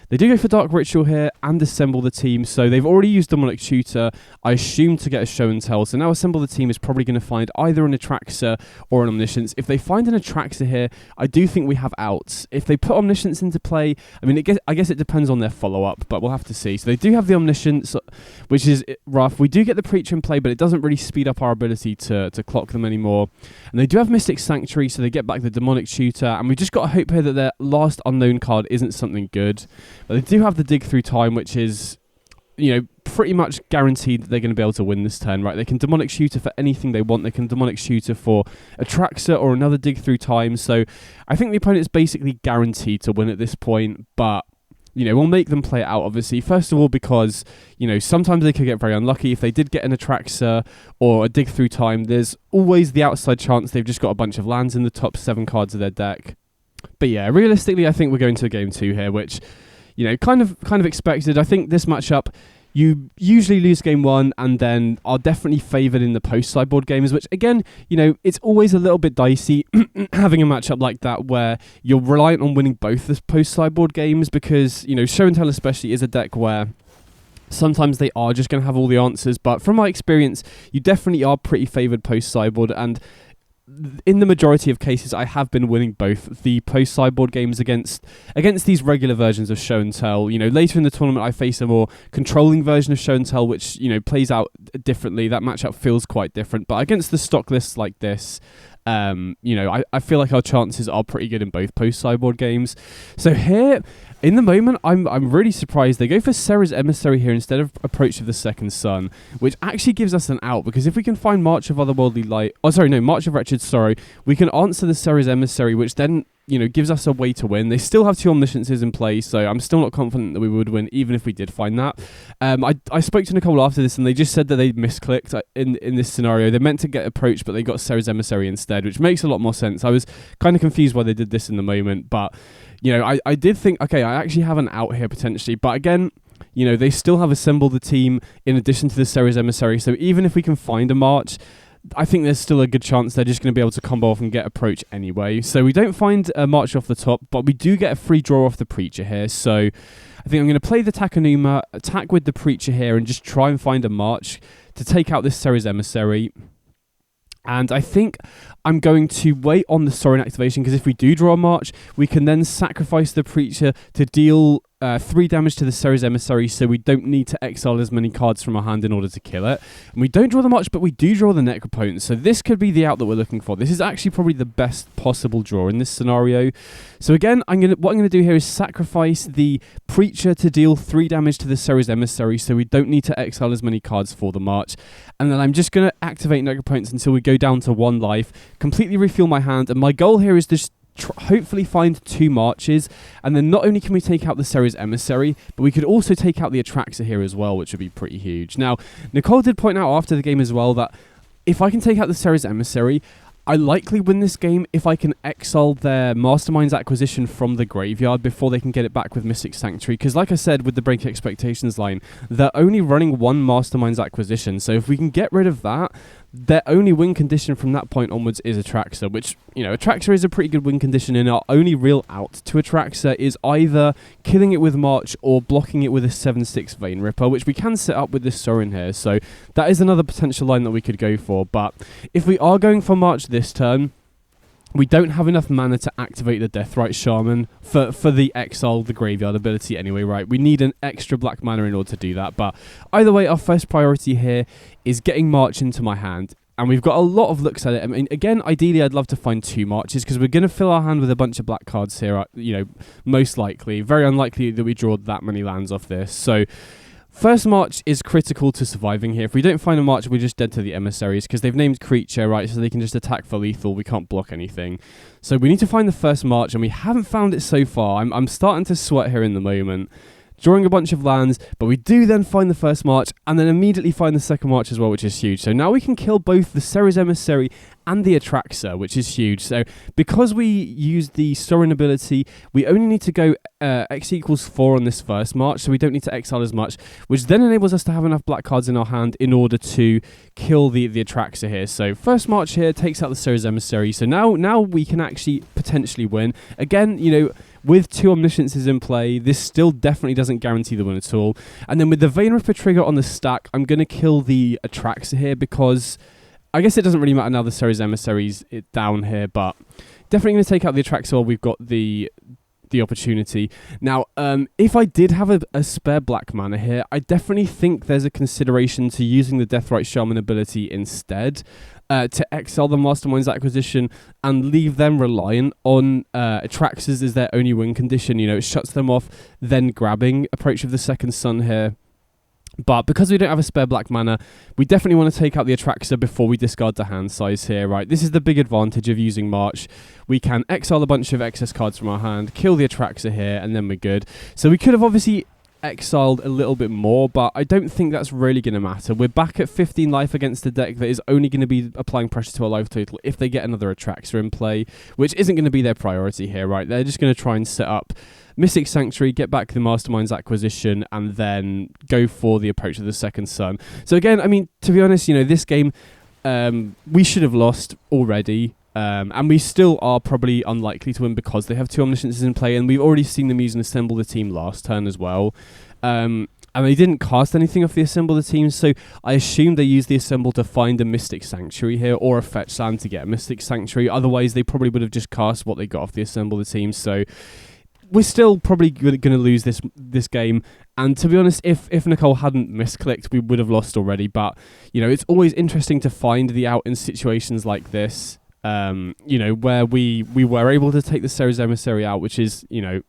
They do go for Dark Ritual here and assemble the team, so they've already used Demonic Tutor, I assume, to get a Show and Tell. So now assemble the team is probably going to find either an Atraxa or an Omniscience. If they find an Atraxa here, I do think we have outs. If they put Omniscience into play, I guess it depends on their follow-up, but we'll have to see. So they do have the Omniscience, which is rough. We do get the Preacher in play, but it doesn't really speed up our ability to clock them anymore. And they do have Mystic Sanctuary, so they get back the Demonic Tutor, and we've just got to hope here that their last unknown card isn't something good. But they do have the Dig Through Time, which is, pretty much guaranteed that they're going to be able to win this turn, right? They can Demonic Tutor for anything they want. They can Demonic Tutor for Atraxa or another Dig Through Time. So I think the opponent's basically guaranteed to win at this point, but we'll make them play it out, obviously. First of all, because, sometimes they could get very unlucky. If they did get an Atraxa or a Dig Through Time, there's always the outside chance they've just got a bunch of lands in the top 7 cards of their deck. But yeah, realistically, I think we're going to game 2 here, which, kind of expected. I think this matchup, you usually lose game one and then are definitely favoured in the post-sideboard games, which again, you know, it's always a little bit dicey having a matchup like that where you're reliant on winning both the post-sideboard games because, you know, Show and Tell especially is a deck where sometimes they are just going to have all the answers, but from my experience, you definitely are pretty favoured post-sideboard, and in the majority of cases, I have been winning both the post-sideboard games against these regular versions of Show and Tell. You know, later in the tournament, I face a more controlling version of Show and Tell, which, you know, plays out differently. That matchup feels quite different. But against the stock lists like this, you know, I feel like our chances are pretty good in both post-sideboard games. So here, in the moment, I'm really surprised. They go for Serra's Emissary here instead of Approach of the Second Sun, which actually gives us an out, because if we can find March of Otherworldly Light... Oh, sorry, no, March of Wretched Sorrow, we can answer the Serra's Emissary, which then, you know, gives us a way to win. They still have 2 Omnisciences in play, so I'm still not confident that we would win, even if we did find that. I spoke to Nicole after this, and they just said that they misclicked in this scenario. They meant to get Approach, but they got Serra's Emissary instead, which makes a lot more sense. I was kind of confused why they did this in the moment, but... You know, I did think, okay, I actually have an out here potentially. But again, you know, they still have assembled the team in addition to the Serra's Emissary. So even if we can find a March, I think there's still a good chance they're just going to be able to combo off and get Approach anyway. So we don't find a March off the top, but we do get a free draw off the Preacher here. So I think I'm going to play the Takenuma, attack with the Preacher here, and just try and find a March to take out this Serra's Emissary. And I think I'm going to wait on the Sorin activation, because if we do draw a March, we can then sacrifice the Preacher to deal 3 damage to the Serra's Emissary, so we don't need to exile as many cards from our hand in order to kill it. And we don't draw the March, but we do draw the Necropotent, so this could be the out that we're looking for. This is actually probably the best possible draw in this scenario. So again, what I'm going to do here is sacrifice the Preacher to deal 3 damage to the Serra's Emissary, so we don't need to exile as many cards for the March. And then I'm just going to activate Necropotents until we go down to 1 life, completely refuel my hand, and my goal here is to hopefully find 2 Marches, and then not only can we take out the Serra's Emissary, but we could also take out the Atraxa here as well, which would be pretty huge. Now, Nicole did point out after the game as well that if I can take out the Serra's Emissary, I likely win this game if I can exile their Mastermind's Acquisition from the graveyard before they can get it back with Mystic Sanctuary. Because like I said with the Break Expectations line, they're only running 1 Mastermind's Acquisition. So if we can get rid of that, their only win condition from that point onwards is Atraxa, which, you know, Atraxa is a pretty good win condition, and our only real out to Atraxa is either killing it with March or blocking it with a 7/6 Vein Ripper, which we can set up with this Sorin here. So that is another potential line that we could go for. But if we are going for March this turn, we don't have enough mana to activate the Deathrite Shaman for the exile, the graveyard ability anyway, right? We need an extra black mana in order to do that. But either way, our first priority here is getting March into my hand. And we've got a lot of looks at it. I mean, again, ideally, I'd love to find 2 Marches, because we're going to fill our hand with a bunch of black cards here, you know, most likely. Very unlikely that we draw that many lands off this. So first March is critical to surviving here. If we don't find a March, we're just dead to the Emissaries, because they've named Creature, right, so they can just attack for lethal. We can't block anything. So we need to find the first March, and we haven't found it so far. I'm starting to sweat here in the moment, drawing a bunch of lands, but we do then find the first March, and then immediately find the second March as well, which is huge. So now we can kill both the Serra's Emissary and the Atraxa, which is huge. So because we use the Sorin ability, we only need to go X equals 4 on this first March, so we don't need to exile as much, which then enables us to have enough black cards in our hand in order to kill the Atraxa here. So first March here takes out the Serra's Emissary. So now we can actually potentially win. Again, you know, with 2 Omnisciences in play, this still definitely doesn't guarantee the win at all. And then with the Vein Ripper trigger on the stack, I'm going to kill the Atraxa here, because I guess it doesn't really matter now the Serra's Emissary's down here, but definitely going to take out the Atraxa while we've got the opportunity. Now, if I did have a spare black mana here, I definitely think there's a consideration to using the Deathrite Shaman ability instead, to exile the Mastermind's Acquisition and leave them reliant on Atraxas as their only win condition. You know, it shuts them off, then grabbing Approach of the Second Sun here. But because we don't have a spare black mana, we definitely want to take out the Atraxa before we discard the hand size here, right? This is the big advantage of using March. We can exile a bunch of excess cards from our hand, kill the Atraxa here, and then we're good. So we could have obviously exiled a little bit more, but I don't think that's really going to matter. We're back at 15 life against a deck that is only going to be applying pressure to our life total if they get another Atraxa in play, which isn't going to be their priority here, right? They're just going to try and set up Mystic Sanctuary, get back the Mastermind's acquisition, and then go for the approach of the Second Sun. So again, I mean, to be honest, you know, this game, we should have lost already. And we still are probably unlikely to win because they have 2 Omnisciences in play, and we've already seen them use an Assemble the Team last turn as well. And they didn't cast anything off the Assemble the Team, so I assume they used the Assemble to find a Mystic Sanctuary here, or a fetch land to get a Mystic Sanctuary. Otherwise, they probably would have just cast what they got off the Assemble the Team, so we're still probably going to lose this game. And to be honest, if Nicole hadn't misclicked, we would have lost already. But, you know, it's always interesting to find the out in situations like this. You know, where we were able to take the Ceres Emissary out, which is, you know,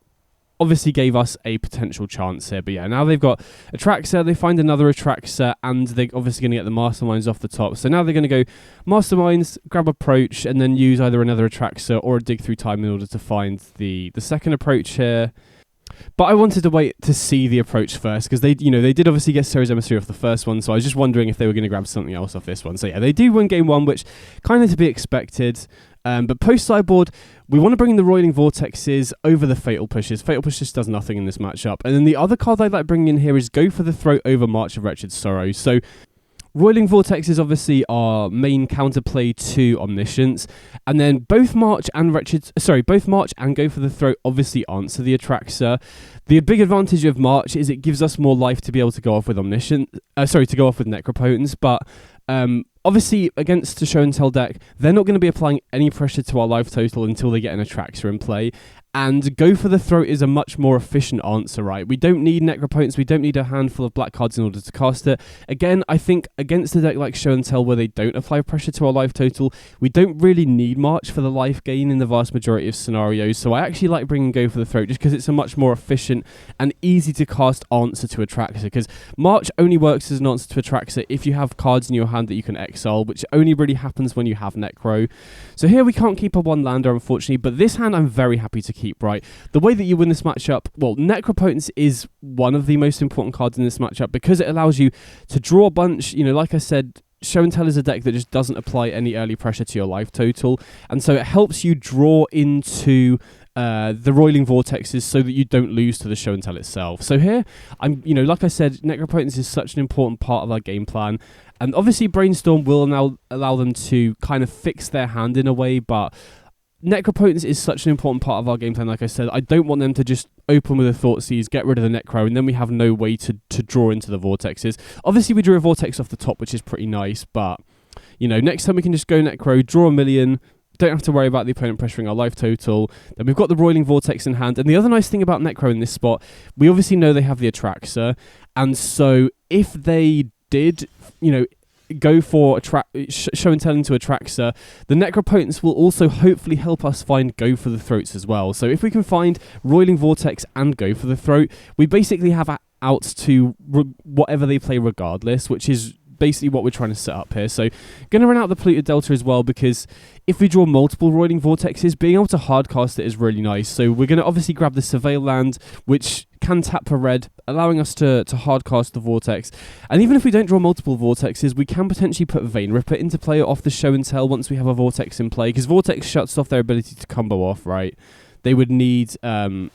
obviously gave us a potential chance here. But yeah, now they've got Atraxa, they find another Atraxa, and they're obviously going to get the Masterminds off the top. So now they're going to go Masterminds, grab Approach, and then use either another Atraxa or a Dig Through Time in order to find the second approach here. But I wanted to wait to see the approach first, because they did obviously get Ceres Emissary off the first one, so I was just wondering if they were going to grab something else off this one. So yeah, they do win game 1, which kind of to be expected. But post-sideboard, we want to bring the Roiling Vortexes over the Fatal Pushes. Fatal Pushes does nothing in this matchup. And then the other card I'd like bringing in here is Go for the Throat over March of Wretched Sorrow. So Roiling Vortex is obviously our main counterplay to Omniscience, and then both March and Go for the Throat obviously answer the Atraxa. The big advantage of March is it gives us more life to be able to go off with Necropotence, but obviously against the Show and Tell deck, they're not going to be applying any pressure to our life total until they get an Atraxa in play. And Go for the Throat is a much more efficient answer, right? We don't need Necropotence, we don't need a handful of black cards in order to cast it. Again, I think against a deck like Show and Tell where they don't apply pressure to our life total, we don't really need March for the life gain in the vast majority of scenarios. So I actually like bringing Go for the Throat just because it's a much more efficient and easy to cast answer to Atraxa, because March only works as an answer to Atraxa if you have cards in your hand that you can exile, which only really happens when you have Necro. So here we can't keep a one lander, unfortunately, but this hand I'm very happy to keep, right? The way that you win this matchup, well, Necropotence is one of the most important cards in this matchup because it allows you to draw a bunch. You know, like I said, Show and Tell is a deck that just doesn't apply any early pressure to your life total, and so it helps you draw into the Roiling Vortexes so that you don't lose to the Show and Tell itself. So here, like I said, Necropotence is such an important part of our game plan, and obviously Brainstorm will now allow them to kind of fix their hand in a way, but Necropotence is such an important part of our game plan. Like I said, I don't want them to just open with a Thoughtseize, get rid of the Necro, and then we have no way to draw into the Vortexes. Obviously, we drew a Vortex off the top, which is pretty nice, but, you know, next time we can just go Necro, draw a million, don't have to worry about the opponent pressuring our life total. Then we've got the Roiling Vortex in hand, and the other nice thing about Necro in this spot, we obviously know they have the Atraxa, and so if they did, you know, go for Show and Tell into Atraxa, the Necropotence will also hopefully help us find Go for the Throats as well. So if we can find Roiling Vortex and Go for the Throat, we basically have outs to whatever they play regardless, which is basically what we're trying to set up here. So going to run out the Polluted Delta as well, because if we draw multiple Roiling Vortexes, being able to hardcast it is really nice. So we're going to obviously grab the Surveil land, which can tap for red, allowing us to hardcast the Vortex. And even if we don't draw multiple Vortexes, we can potentially put Vein Ripper into play off the Show and Tell once we have a Vortex in play, because Vortex shuts off their ability to combo off, right? They would need something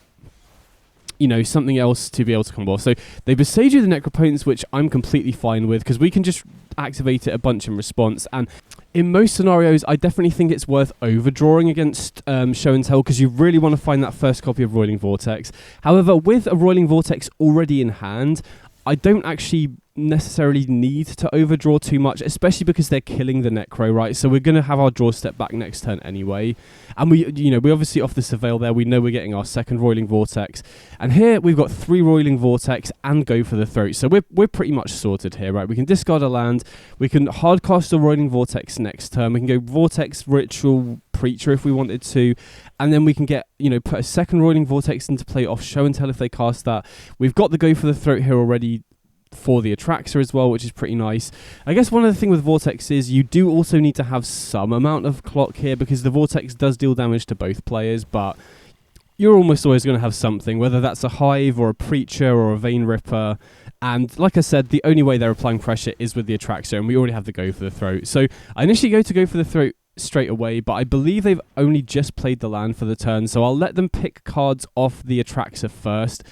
else to be able to combo off. So they Besage the Necropotence, which I'm completely fine with, because we can just activate it a bunch in response. And in most scenarios, I definitely think it's worth overdrawing against Show and Tell, because you really want to find that first copy of Roiling Vortex. However, with a Roiling Vortex already in hand, I don't actually necessarily need to overdraw too much, especially because they're killing the Necro, right? So we're going to have our draw step back next turn anyway. And we obviously off the Surveil there, we know we're getting our second Roiling Vortex. And here we've got 3 Roiling Vortex and Go for the Throat. So we're pretty much sorted here, right? We can discard a land, we can hardcast a Roiling Vortex next turn, we can go Vortex, Ritual, Preacher if we wanted to, and then we can get, put a second Roiling Vortex into play off Show and Tell if they cast that. We've got the Go for the Throat here already for the Atraxa as well, which is pretty nice. I guess one of the things with Vortex is you do also need to have some amount of clock here, because the Vortex does deal damage to both players, but you're almost always going to have something, whether that's a Hive or a Preacher or a Vein Ripper. And like I said, the only way they're applying pressure is with the Atraxa, and we already have the Go for the Throat. So I initially go for the Throat straight away, but I believe they've only just played the land for the turn, so I'll let them pick cards off the Atraxa first,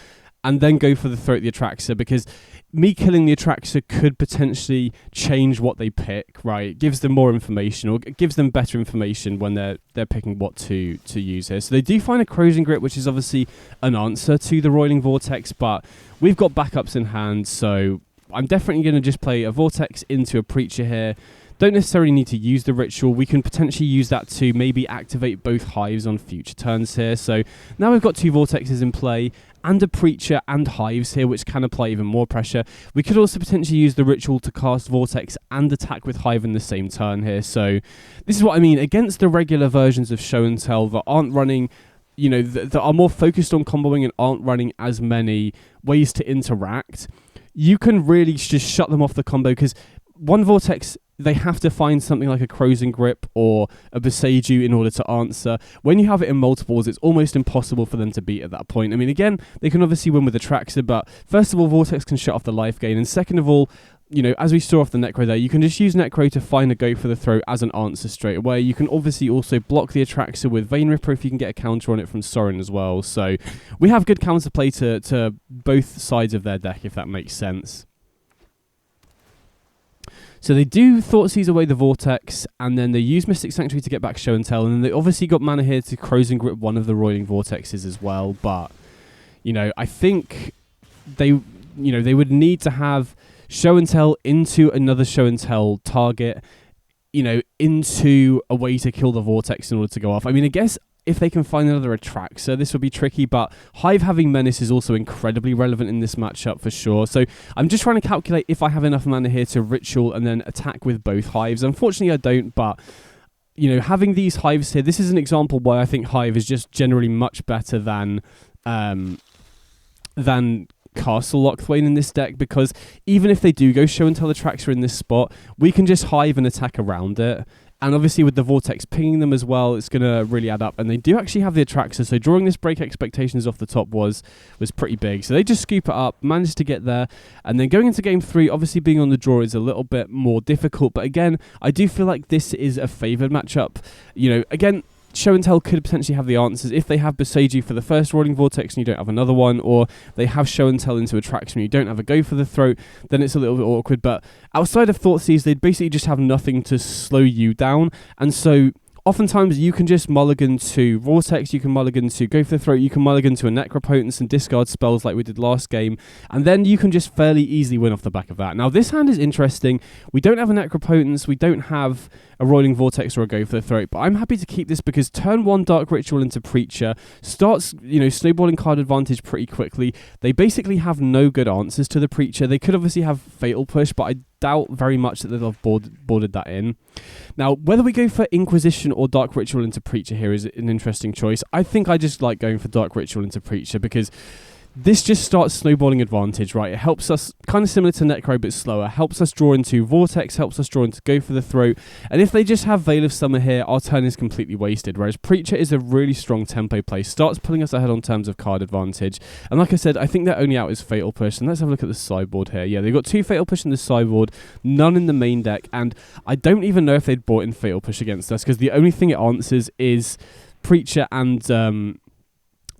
and then go for the Throat the Atraxa, because me killing the Atraxa could potentially change what they pick, right? It gives them more information, or it gives them better information when they're picking what to use here. So they do find a Corrosion Grip, which is obviously an answer to the Roiling Vortex, but we've got backups in hand, so I'm definitely going to just play a Vortex into a Preacher here. Don't necessarily need to use the Ritual. We can potentially use that to maybe activate both Hives on future turns here. So now we've got 2 Vortexes in play, and a Preacher and Hives here, which can apply even more pressure. We could also potentially use the Ritual to cast Vortex and attack with Hive in the same turn here. So this is what I mean. Against the regular versions of Show and Tell that aren't running, you know, that are more focused on comboing and aren't running as many ways to interact, you can really just shut them off the combo, because one Vortex, they have to find something like a Corrosion Grip or a Boseiju in order to answer. When you have it in multiples, it's almost impossible for them to beat at that point. I mean, again, they can obviously win with Atraxa, but first of all, Vortex can shut off the life gain, and second of all, you know, as we saw off the Necro there, you can just use Necro to find a Go for the Throat as an answer straight away. You can obviously also block the Atraxa with Vein Ripper if you can get a counter on it from Sorin as well. So we have good counterplay to both sides of their deck, if that makes sense. So they do Thoughtseize away the Vortex, and then they use Mystic Sanctuary to get back Show and Tell, and then they obviously got mana here to Corrosion Grip one of the Roiling Vortexes as well. But, you know, I think they would need to have Show and Tell into another Show and Tell target, you know, into a way to kill the Vortex in order to go off. I mean, I guess if they can find another Atraxa, this would be tricky, but Hive having Menace is also incredibly relevant in this matchup for sure. So I'm just trying to calculate if I have enough mana here to Ritual and then attack with both Hives. Unfortunately, I don't, but, you know, having these Hives here, this is an example why I think Hive is just generally much better than Castle Lochthwain in this deck, because even if they do go Show and Tell Atraxa in this spot, we can just Hive and attack around it. And obviously with the Vortex pinging them as well, it's going to really add up. And they do actually have the Atraxa, so drawing this Break Expectations off the top was pretty big. So they just scoop it up, managed to get there. And then going into Game 3, obviously being on the draw is a little bit more difficult. But again, I do feel like this is a favoured matchup. You know, again, Show and Tell could potentially have the answers if they have Boseiju for the first Roiling Vortex and you don't have another one, or they have Show and Tell into Atraxa and you don't have a Go for the Throat, then it's a little bit awkward. But outside of Thoughtseize, they'd basically just have nothing to slow you down, and so oftentimes you can just mulligan to Vortex, you can mulligan to Go for the Throat, you can mulligan to a Necropotence and discard spells like we did last game, and then you can just fairly easily win off the back of that. Now this hand is interesting. We don't have a Necropotence, we don't have a Roiling Vortex or a Go for the Throat, but I'm happy to keep this because turn 1 Dark Ritual into Preacher starts, you know, snowballing card advantage pretty quickly. They basically have no good answers to the Preacher. They could obviously have Fatal Push, but I doubt very much that they'll have boarded that in. Now, whether we go for Inquisition or Dark Ritual into Preacher here is an interesting choice. I think I just like going for Dark Ritual into Preacher because this just starts snowballing advantage, right? It helps us, kind of similar to Necro, but slower. Helps us draw into Vortex, helps us draw into Go for the Throat. And if they just have Veil of Summer here, our turn is completely wasted. Whereas Preacher is a really strong tempo play. Starts pulling us ahead on terms of card advantage. And like I said, I think their only out is Fatal Push. And let's have a look at the sideboard here. Yeah, they've got 2 Fatal Push in the sideboard, none in the main deck. And I don't even know if they'd bought in Fatal Push against us, because the only thing it answers is Preacher and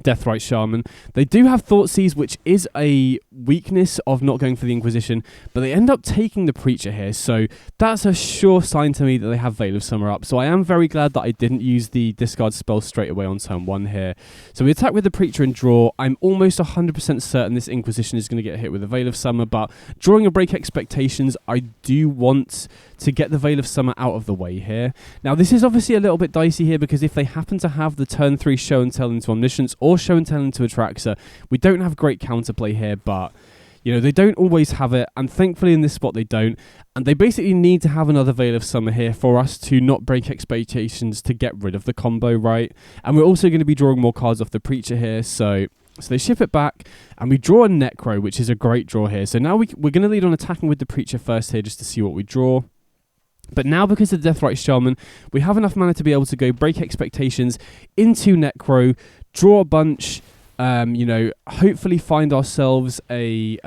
Deathrite Shaman. They do have Thoughtseize, which is a weakness of not going for the Inquisition, but they end up taking the Preacher here, so that's a sure sign to me that they have Veil of Summer up. So I am very glad that I didn't use the discard spell straight away on turn 1 here. So we attack with the Preacher and draw. I'm almost 100% certain this Inquisition is going to get hit with a Veil of Summer, but drawing a Break Expectations, I do want to get the Veil of Summer out of the way here. Now this is obviously a little bit dicey here, because if they happen to have the turn 3 Show and Tell into Omniscience or Show and Tell into Atraxa, we don't have great counterplay here, but you know, they don't always have it, and thankfully in this spot they don't, and they basically need to have another Veil of Summer here for us to not break expectations to get rid of the combo, right? And we're also going to be drawing more cards off the Preacher here, so they ship it back, and we draw a Necro, which is a great draw here. So now we're going to lead on attacking with the Preacher first here just to see what we draw. But now, because of the Deathrite Shaman, we have enough mana to be able to go Break Expectations into Necro, draw a bunch, hopefully find ourselves a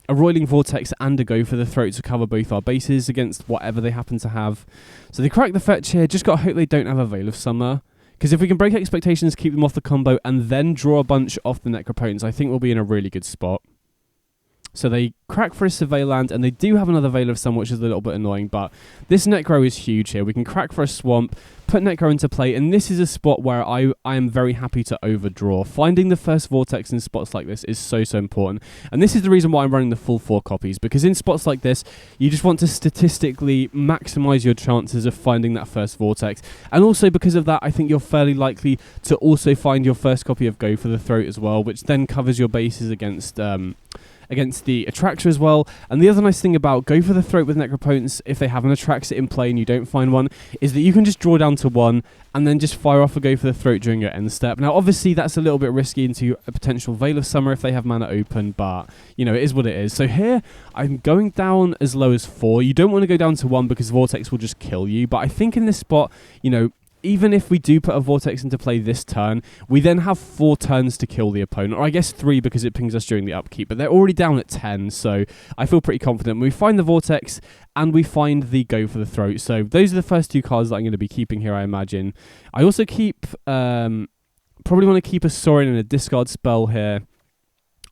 Roiling Vortex and a Go for the Throat to cover both our bases against whatever they happen to have. So they crack the fetch here, just got to hope they don't have a Veil of Summer. Because if we can break expectations, keep them off the combo, and then draw a bunch off the Necropotence, I think we'll be in a really good spot. So they crack for a Surveil land, and they do have another Veil of Summer, which is a little bit annoying, but this Necro is huge here. We can crack for a Swamp, put Necro into play, and this is a spot where I am very happy to overdraw. Finding the first Vortex in spots like this is so important, and this is the reason why I'm running the full 4 copies, because in spots like this, you just want to statistically maximize your chances of finding that first Vortex, and also because of that, I think you're fairly likely to also find your first copy of Go for the Throat as well, which then covers your bases against the Atraxa as well. And the other nice thing about Go for the Throat with Necropotence, if they have an Atraxa in play and you don't find one, is that you can just draw down to 1 and then just fire off a Go for the Throat during your end step. Now obviously that's a little bit risky into a potential Veil of Summer if they have mana open, but it is what it is. So here I'm going down as low as 4. You don't want to go down to 1 because Vortex will just kill you, but I think in this spot, even if we do put a Vortex into play this turn, we then have 4 turns to kill the opponent, or I guess 3 because it pings us during the upkeep, but they're already down at 10, so I feel pretty confident. We find the Vortex, and we find the Go for the Throat, so those are the first 2 cards that I'm going to be keeping here, I imagine. I also keep, probably want to keep a Sorin and a discard spell here.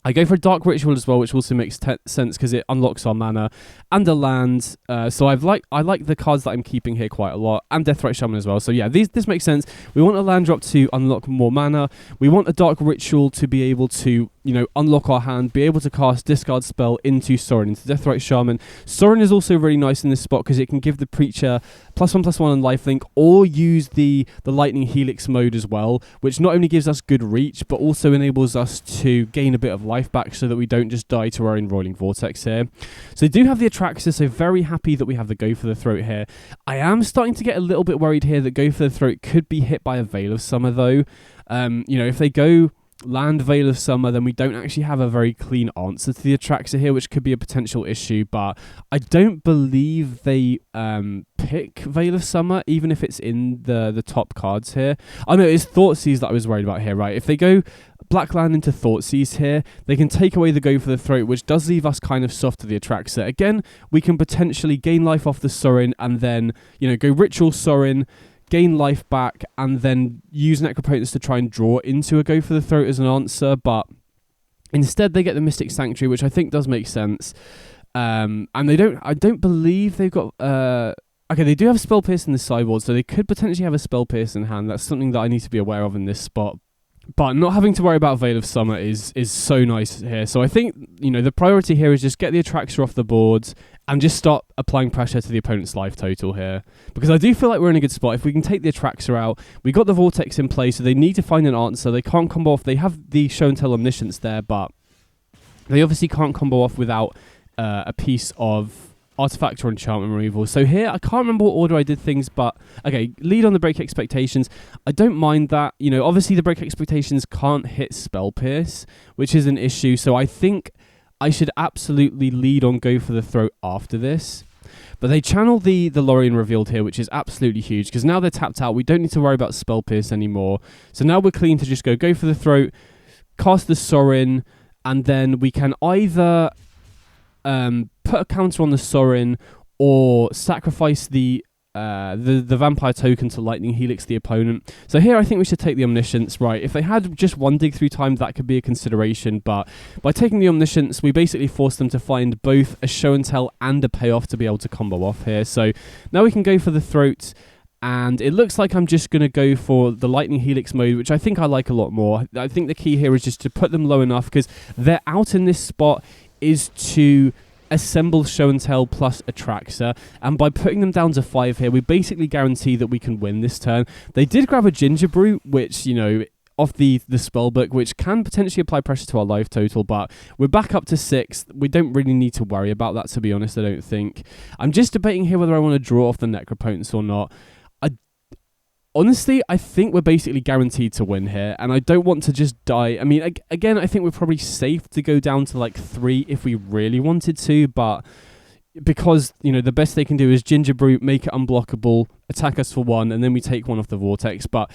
I go for a Dark Ritual as well, which also makes sense because it unlocks our mana, and a land. So I like the cards that I'm keeping here quite a lot, and Deathrite Shaman as well. So yeah, this makes sense. We want a land drop to unlock more mana. We want a Dark Ritual to be able to unlock our hand, be able to cast discard spell into Sorin, into Deathrite Shaman. Sorin is also really nice in this spot because it can give the Preacher +1/+1 on lifelink, or use the Lightning Helix mode as well, which not only gives us good reach, but also enables us to gain a bit of life back so that we don't just die to our own Roiling Vortex here. So they do have the Atraxa, so very happy that we have the Go for the Throat here. I am starting to get a little bit worried here that Go for the Throat could be hit by a Veil of Summer though. If they go land Veil of Summer, then we don't actually have a very clean answer to the Atraxa here, which could be a potential issue, but I don't believe they pick Veil of Summer, even if it's in the top cards here. I know it's Thoughtseize that I was worried about here, right? If they go black land into Thoughtseize here, they can take away the Go for the Throat, which does leave us kind of soft to the Atraxa. Again, we can potentially gain life off the Sorin, and then, go Ritual Sorin, gain life back, and then use Necropotence to try and draw into a Go for the Throat as an answer, but instead they get the Mystic Sanctuary, which I think does make sense. And I don't believe they've got, okay, they do have Spell Pierce in the sideboard, so they could potentially have a Spell Pierce in hand. That's something that I need to be aware of in this spot. But not having to worry about Veil of Summer is so nice here. So I think, the priority here is just get the Atraxa off the board and just start applying pressure to the opponent's life total here. Because I do feel like we're in a good spot. If we can take the Atraxa out, we got the Vortex in play, so they need to find an answer. They can't combo off. They have the Show and Tell Omniscience there, but they obviously can't combo off without a piece of Artifact or Enchantment removal. So here, I can't remember what order I did things, but okay, lead on the Break Expectations. I don't mind that. Obviously the Break Expectations can't hit Spell Pierce, which is an issue. So I think I should absolutely lead on Go for the Throat after this. But they channel the Lorien Revealed here, which is absolutely huge, because now they're tapped out. We don't need to worry about Spell Pierce anymore. So now we're clean to just go for the Throat, cast the Sorin, and then we can either put a counter on the Sorin, or sacrifice the Vampire token to Lightning Helix the opponent. So here I think we should take the Omniscience, right? If they had just one dig through time, that could be a consideration, but by taking the Omniscience, we basically force them to find both a Show and Tell and a payoff to be able to combo off here. So now we can go for the Throat, and it looks like I'm just going to go for the Lightning Helix mode, which I think I like a lot more. I think the key here is just to put them low enough, because they're out in this spot is to assemble Show and Tell plus Atraxa, and by putting them down to 5 here, we basically guarantee that we can win this turn. They did grab a Ginger Brew, which, off the spell book, which can potentially apply pressure to our life total, but we're back up to 6. We don't really need to worry about that, to be honest, I don't think. I'm just debating here whether I want to draw off the Necropotence or not. Honestly, I think we're basically guaranteed to win here, and I don't want to just die. I mean, again, I think we're probably safe to go down to like 3 if we really wanted to, but because, the best they can do is Ginger Brew, make it unblockable, attack us for 1, and then we take 1 off the Vortex. But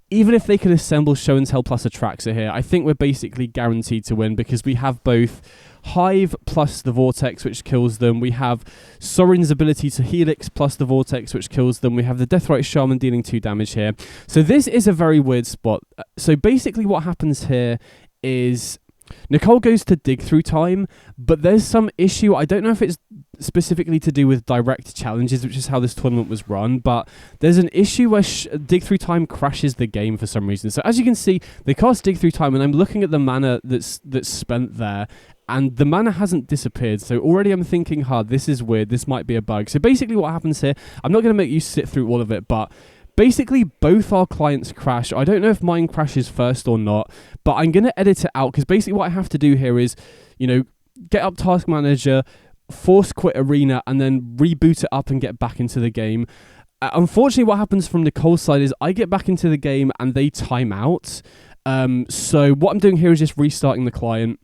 even if they can assemble Show and Tell plus Atraxa here, I think we're basically guaranteed to win because we have both Hive plus the Vortex, which kills them. We have Sorin's ability to Helix plus the Vortex, which kills them. We have the Deathrite Shaman dealing 2 damage here. So this is a very weird spot. So basically what happens here is Nicole goes to Dig Through Time, but there's some issue. I don't know if it's specifically to do with direct challenges, which is how this tournament was run, but there's an issue where Dig Through Time crashes the game for some reason. So as you can see, they cast Dig Through Time, and I'm looking at the mana that's spent there, and the mana hasn't disappeared. So already I'm thinking, this is weird. This might be a bug. So basically what happens here, I'm not going to make you sit through all of it, but basically, both our clients crash. I don't know if mine crashes first or not, but I'm going to edit it out because basically what I have to do here is, get up Task Manager, force quit Arena, and then reboot it up and get back into the game. Unfortunately, what happens from Nicole's side is I get back into the game and they time out. So what I'm doing here is just restarting the client.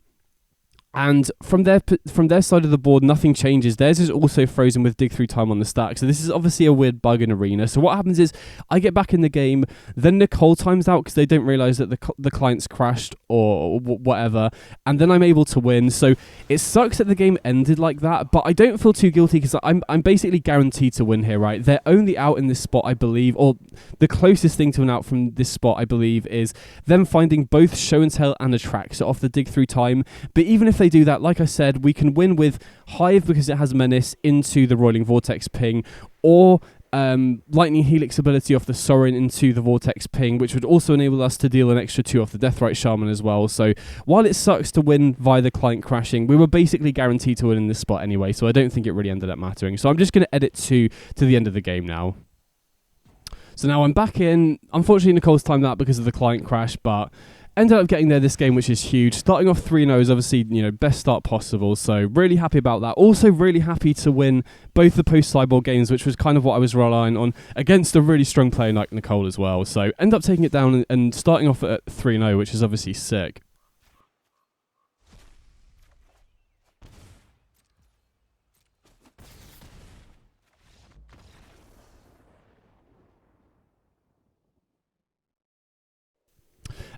And from their side of the board, nothing changes. Theirs is also frozen with Dig Through Time on the stack. So this is obviously a weird bug in Arena. So what happens is I get back in the game, then Nicole times out because they don't realize that the client's crashed or whatever, and then I'm able to win. So it sucks that the game ended like that, but I don't feel too guilty because I'm basically guaranteed to win here, right? They're only out in this spot, I believe, or the closest thing to an out from this spot, I believe, is them finding both Show and Tell and Atraxa off the Dig Through Time. But even if they do that, like I said, we can win with Hive because it has Menace into the Roiling Vortex ping, or Lightning Helix ability off the Sorin into the Vortex ping, which would also enable us to deal an extra 2 off the Deathrite Shaman as well. So while it sucks to win via the client crashing, we were basically guaranteed to win in this spot anyway, so I don't think it really ended up mattering. So I'm just going to edit to the end of the game now. So now I'm back in. Unfortunately, Nicole's timed that because of the client crash, but ended up getting there this game, which is huge. Starting off 3-0 is obviously, best start possible, so really happy about that. Also really happy to win both the post-Sideboard games, which was kind of what I was relying on, against a really strong player like Nicole as well. So end up taking it down and starting off at 3-0, which is obviously sick.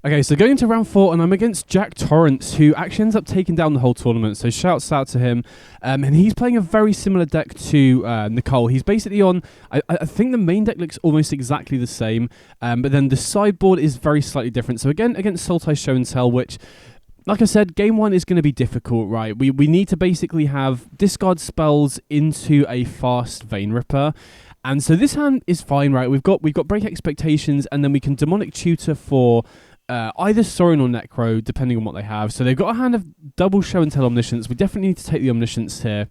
Okay, so going into round 4, and I'm against Jack Torrance, who actually ends up taking down the whole tournament, so shouts out to him. And he's playing a very similar deck to Nicole. He's basically on, I think the main deck looks almost exactly the same, but then the sideboard is very slightly different. So again, against Sultai Show and Tell, which, like I said, game 1 is going to be difficult, right? We need to basically have discard spells into a fast Vein Ripper. And so this hand is fine, right? We've got Break Expectations, and then we can Demonic Tutor for either Sorin or Necro, depending on what they have. So they've got a hand of double Show and Tell Omniscience. We definitely need to take the Omniscience here,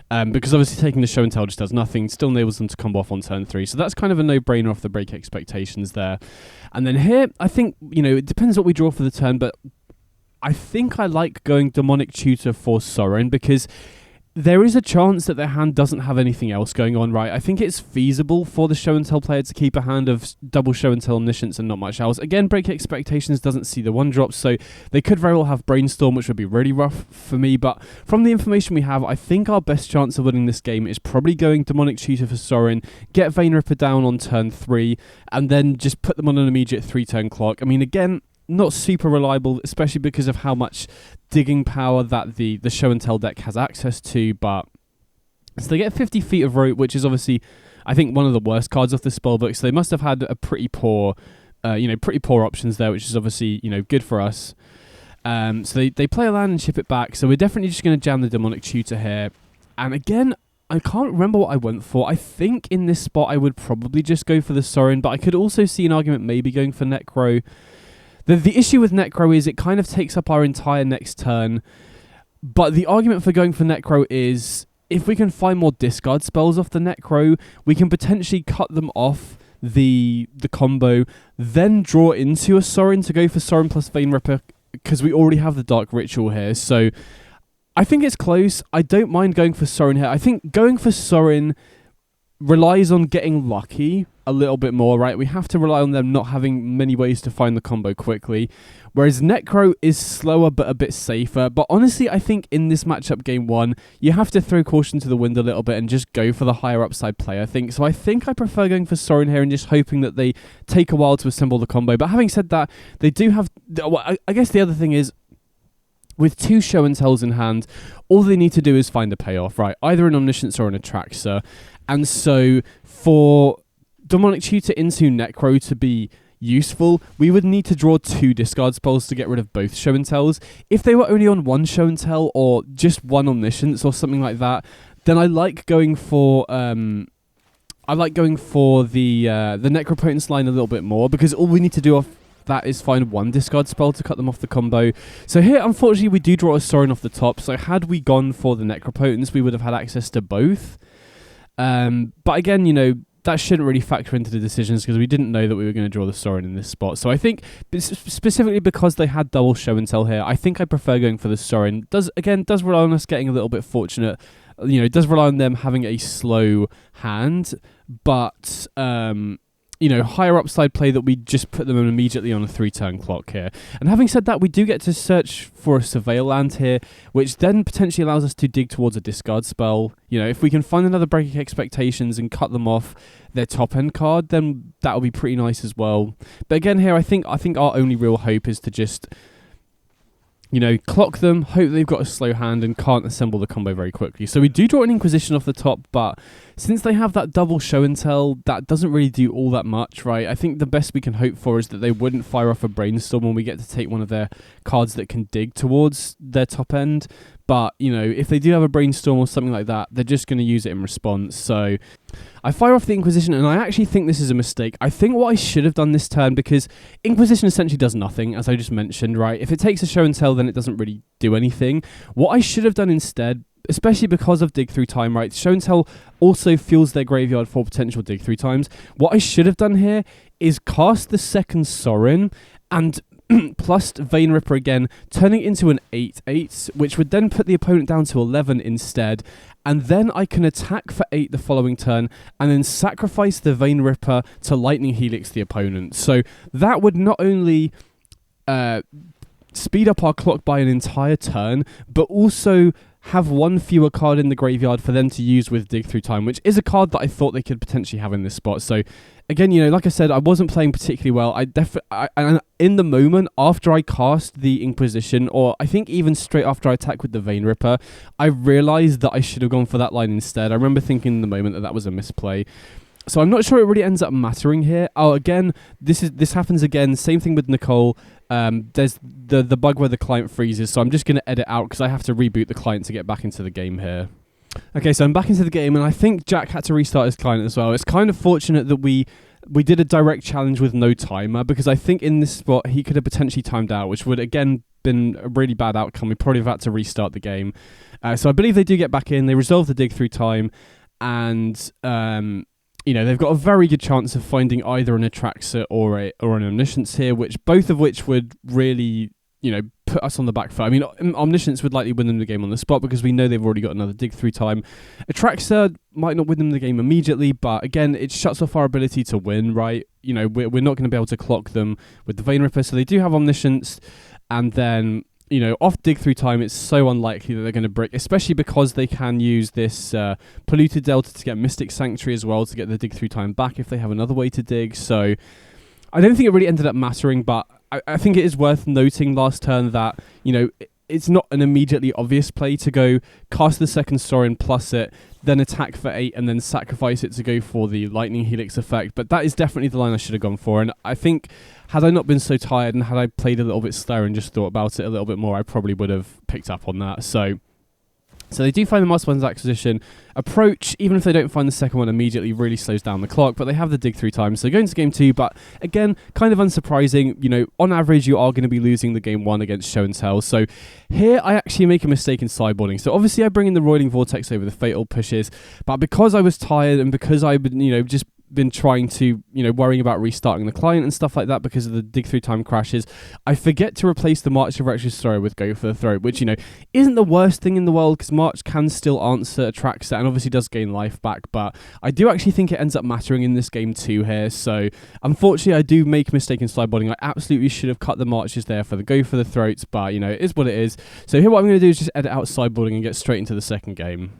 because obviously taking the Show and Tell just does nothing, still enables them to combo off on turn 3. So that's kind of a no-brainer off the Break Expectations there. And then here, I think, it depends what we draw for the turn, but I think I like going Demonic Tutor for Sorin, because there is a chance that their hand doesn't have anything else going on, right? I think it's feasible for the Show and Tell player to keep a hand of double Show and Tell Omniscience and not much else. Again, Break Expectations doesn't see the 1-drops, so they could very well have Brainstorm, which would be really rough for me. But from the information we have, I think our best chance of winning this game is probably going Demonic Tutor for Sorin, get Vein Ripper down on turn 3, and then just put them on an immediate 3-turn clock. I mean, again, not super reliable, especially because of how much digging power that the Show and Tell deck has access to, but so they get 50 feet of rope, which is obviously, I think, one of the worst cards off the spellbook, so they must have had a pretty poor options there, which is obviously, good for us. So they play a land and ship it back, so we're definitely just going to jam the Demonic Tutor here. And again, I can't remember what I went for. I think in this spot I would probably just go for the Sorin, but I could also see an argument maybe going for Necro. The issue with Necro is it kind of takes up our entire next turn, but the argument for going for Necro is if we can find more discard spells off the Necro, we can potentially cut them off the combo, then draw into a Sorin to go for Sorin plus Vein Ripper, because we already have the Dark Ritual here. So I think it's close. I don't mind going for Sorin here. I think going for Sorin relies on getting lucky a little bit more, right? We have to rely on them not having many ways to find the combo quickly, whereas Necro is slower but a bit safer. But honestly, I think in this matchup game 1, you have to throw caution to the wind a little bit and just go for the higher upside play, I think. So I think I prefer going for Sorin here and just hoping that they take a while to assemble the combo. But having said that, they do have... Well, I guess the other thing is, with 2 show and tells in hand, all they need to do is find a payoff, right? Either an Omniscience or an Atraxa. And so for Demonic Tutor into Necro to be useful, we would need to draw 2 discard spells to get rid of both show and tells. If they were only on 1 show and tell or just 1 Omniscience or something like that, then I like going for the Necropotence line a little bit more, because all we need to do off that is find 1 discard spell to cut them off the combo. So here, unfortunately, we do draw a Sorin off the top. So had we gone for the Necropotence, we would have had access to both. But again, you know, that shouldn't really factor into the decisions because we didn't know that we were going to draw the Sorin in this spot. So I think, specifically because they had double show and tell here, I think I prefer going for the Sorin. Does rely on us getting a little bit fortunate. You know, it does rely on them having a slow hand, but you know, higher upside play that we just put them immediately on a 3-turn clock here. And having said that, we do get to search for a Surveil land here, which then potentially allows us to dig towards a discard spell. You know, if we can find another Breaking Expectations and cut them off their top end card, then that'll be pretty nice as well. But again here, I think our only real hope is to just, you know, clock them, hope they've got a slow hand and can't assemble the combo very quickly. So we do draw an Inquisition off the top, but since they have that double show and tell, that doesn't really do all that much, right? I think the best we can hope for is that they wouldn't fire off a Brainstorm when we get to take one of their cards that can dig towards their top end. But, you know, if they do have a Brainstorm or something like that, they're just going to use it in response. So I fire off the Inquisition, and I actually think this is a mistake. I think what I should have done this turn, because Inquisition essentially does nothing, as I just mentioned, right? If it takes a show and tell, then it doesn't really do anything. What I should have done instead, especially because of dig through time, right? Show and tell also fuels their graveyard for potential dig through times. What I should have done here is cast the second Sorin and plus Vein Ripper again, turning it into an 8/8, which would then put the opponent down to 11 instead. And then I can attack for 8 the following turn, and then sacrifice the Vein Ripper to Lightning Helix the opponent. So that would not only speed up our clock by an entire turn, but also have 1 fewer card in the graveyard for them to use with Dig Through Time, which is a card that I thought they could potentially have in this spot. So again, you know, like I said, I wasn't playing particularly well. And in the moment, after I cast the Inquisition, or I think even straight after I attack with the Vein Ripper, I realised that I should have gone for that line instead. I remember thinking in the moment that that was a misplay. So I'm not sure it really ends up mattering here. Oh, again, this happens again. Same thing with Nicole. There's the bug where the client freezes, so I'm just going to edit out because I have to reboot the client to get back into the game here. Okay, so I'm back into the game, and I think Jack had to restart his client as well. It's kind of fortunate that we did a direct challenge with no timer, because I think in this spot he could have potentially timed out, which would again been a really bad outcome. We probably have had to restart the game. So I believe they do get back in. They resolve the dig through time, and you know, they've got a very good chance of finding either an Atraxa or an Omniscience here, both of which would really, you know, put us on the back foot. I mean, Omniscience would likely win them the game on the spot because we know they've already got another dig through time. Atraxa might not win them the game immediately, but again, it shuts off our ability to win, right? You know, we're not going to be able to clock them with the Vein Ripper, so they do have Omniscience, and then, you know, off dig through time, it's so unlikely that they're going to brick, especially because they can use this Polluted Delta to get Mystic Sanctuary as well to get the dig through time back if they have another way to dig. So I don't think it really ended up mattering, but I think it is worth noting last turn that, you know, it's not an immediately obvious play to go cast the second Sorin plus it, then attack for 8 and then sacrifice it to go for the Lightning Helix effect. But that is definitely the line I should have gone for. And I think had I not been so tired and had I played a little bit slower and just thought about it a little bit more, I probably would have picked up on that. So they do find the Master One's Acquisition. Approach, even if they don't find the second one immediately, really slows down the clock, but they have the dig through time. So going to game 2, but again, kind of unsurprising. You know, on average, you are going to be losing the game 1 against Show and Tell. So here, I actually make a mistake in sideboarding. So obviously, I bring in the Roiling Vortex over the Fatal Pushes, but because I was tired and because I've been, you know, just been trying to, worrying about restarting the client and stuff like that because of the dig through time crashes, I forget to replace the March of Retrostory with Go for the Throat, which, isn't the worst thing in the world because March can still answer a track set and obviously does gain life back, but I do actually think it ends up mattering in this game too here. So unfortunately I do make a mistake in sideboarding. I absolutely should have cut the Marches there for the Go for the Throats, but it is what it is. So here what I'm going to do is just edit out sideboarding and get straight into the second game.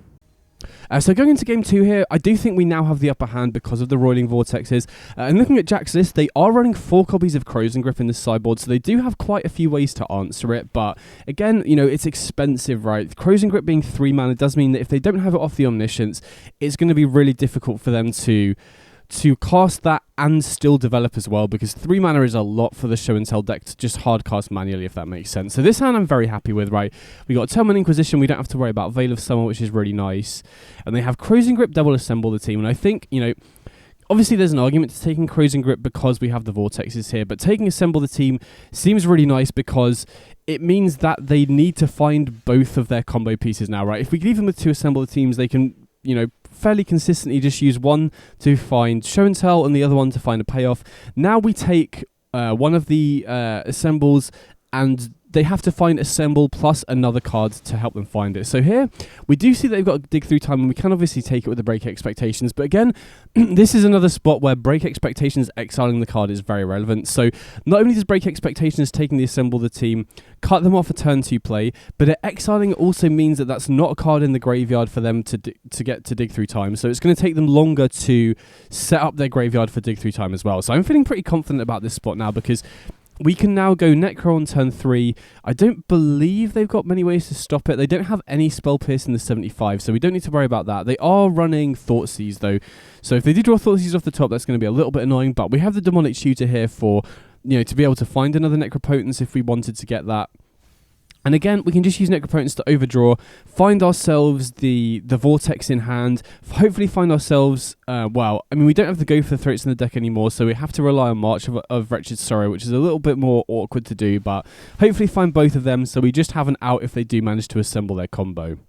So going into game 2 here, I do think we now have the upper hand because of the Roiling Vortexes. And looking at Jack's list, they are running 4 copies of Crows and Grip in this sideboard, so they do have quite a few ways to answer it. But again, it's expensive, right? Crows and Grip being 3 mana does mean that if they don't have it off the Omniscience, it's going to be really difficult for them to cast that and still develop as well, because 3 mana is a lot for the Show and Tell deck to just hard cast manually, if that makes sense. So this hand I'm very happy with, right? We got Termine Inquisition, we don't have to worry about Veil of Summer, which is really nice. And they have Crows and Grip double assemble the team, and I think, obviously there's an argument to taking Crows and Grip because we have the Vortexes here, but taking Assemble the Team seems really nice because it means that they need to find both of their combo pieces now, right? If we leave them with 2 Assemble the Teams, they can, fairly consistently just use one to find Show and Tell and the other one to find a payoff. Now we take one of the assembles and they have to find Assemble plus another card to help them find it. So here, we do see that they've got to dig through time, and we can obviously take it with the Break Expectations. But again, this is another spot where Break Expectations exiling the card is very relevant. So not only does Break Expectations taking the Assemble the Team cut them off a turn 2 play, but exiling also means that that's not a card in the graveyard for them to get to dig through time. So it's going to take them longer to set up their graveyard for dig through time as well. So I'm feeling pretty confident about this spot now because we can now go Necro on turn 3. I don't believe they've got many ways to stop it. They don't have any Spell Pierce in the 75, so we don't need to worry about that. They are running Thoughtseize, though. So if they do draw Thoughtseize off the top, that's going to be a little bit annoying, but we have the Demonic Tutor here for, to be able to find another Necropotence if we wanted to get that. And again, we can just use Necropotence to overdraw, find ourselves the Vortex in hand, hopefully find ourselves, we don't have the Go for the Throats in the deck anymore, so we have to rely on March of Wretched Sorrow, which is a little bit more awkward to do, but hopefully find both of them, so we just have an out if they do manage to assemble their combo.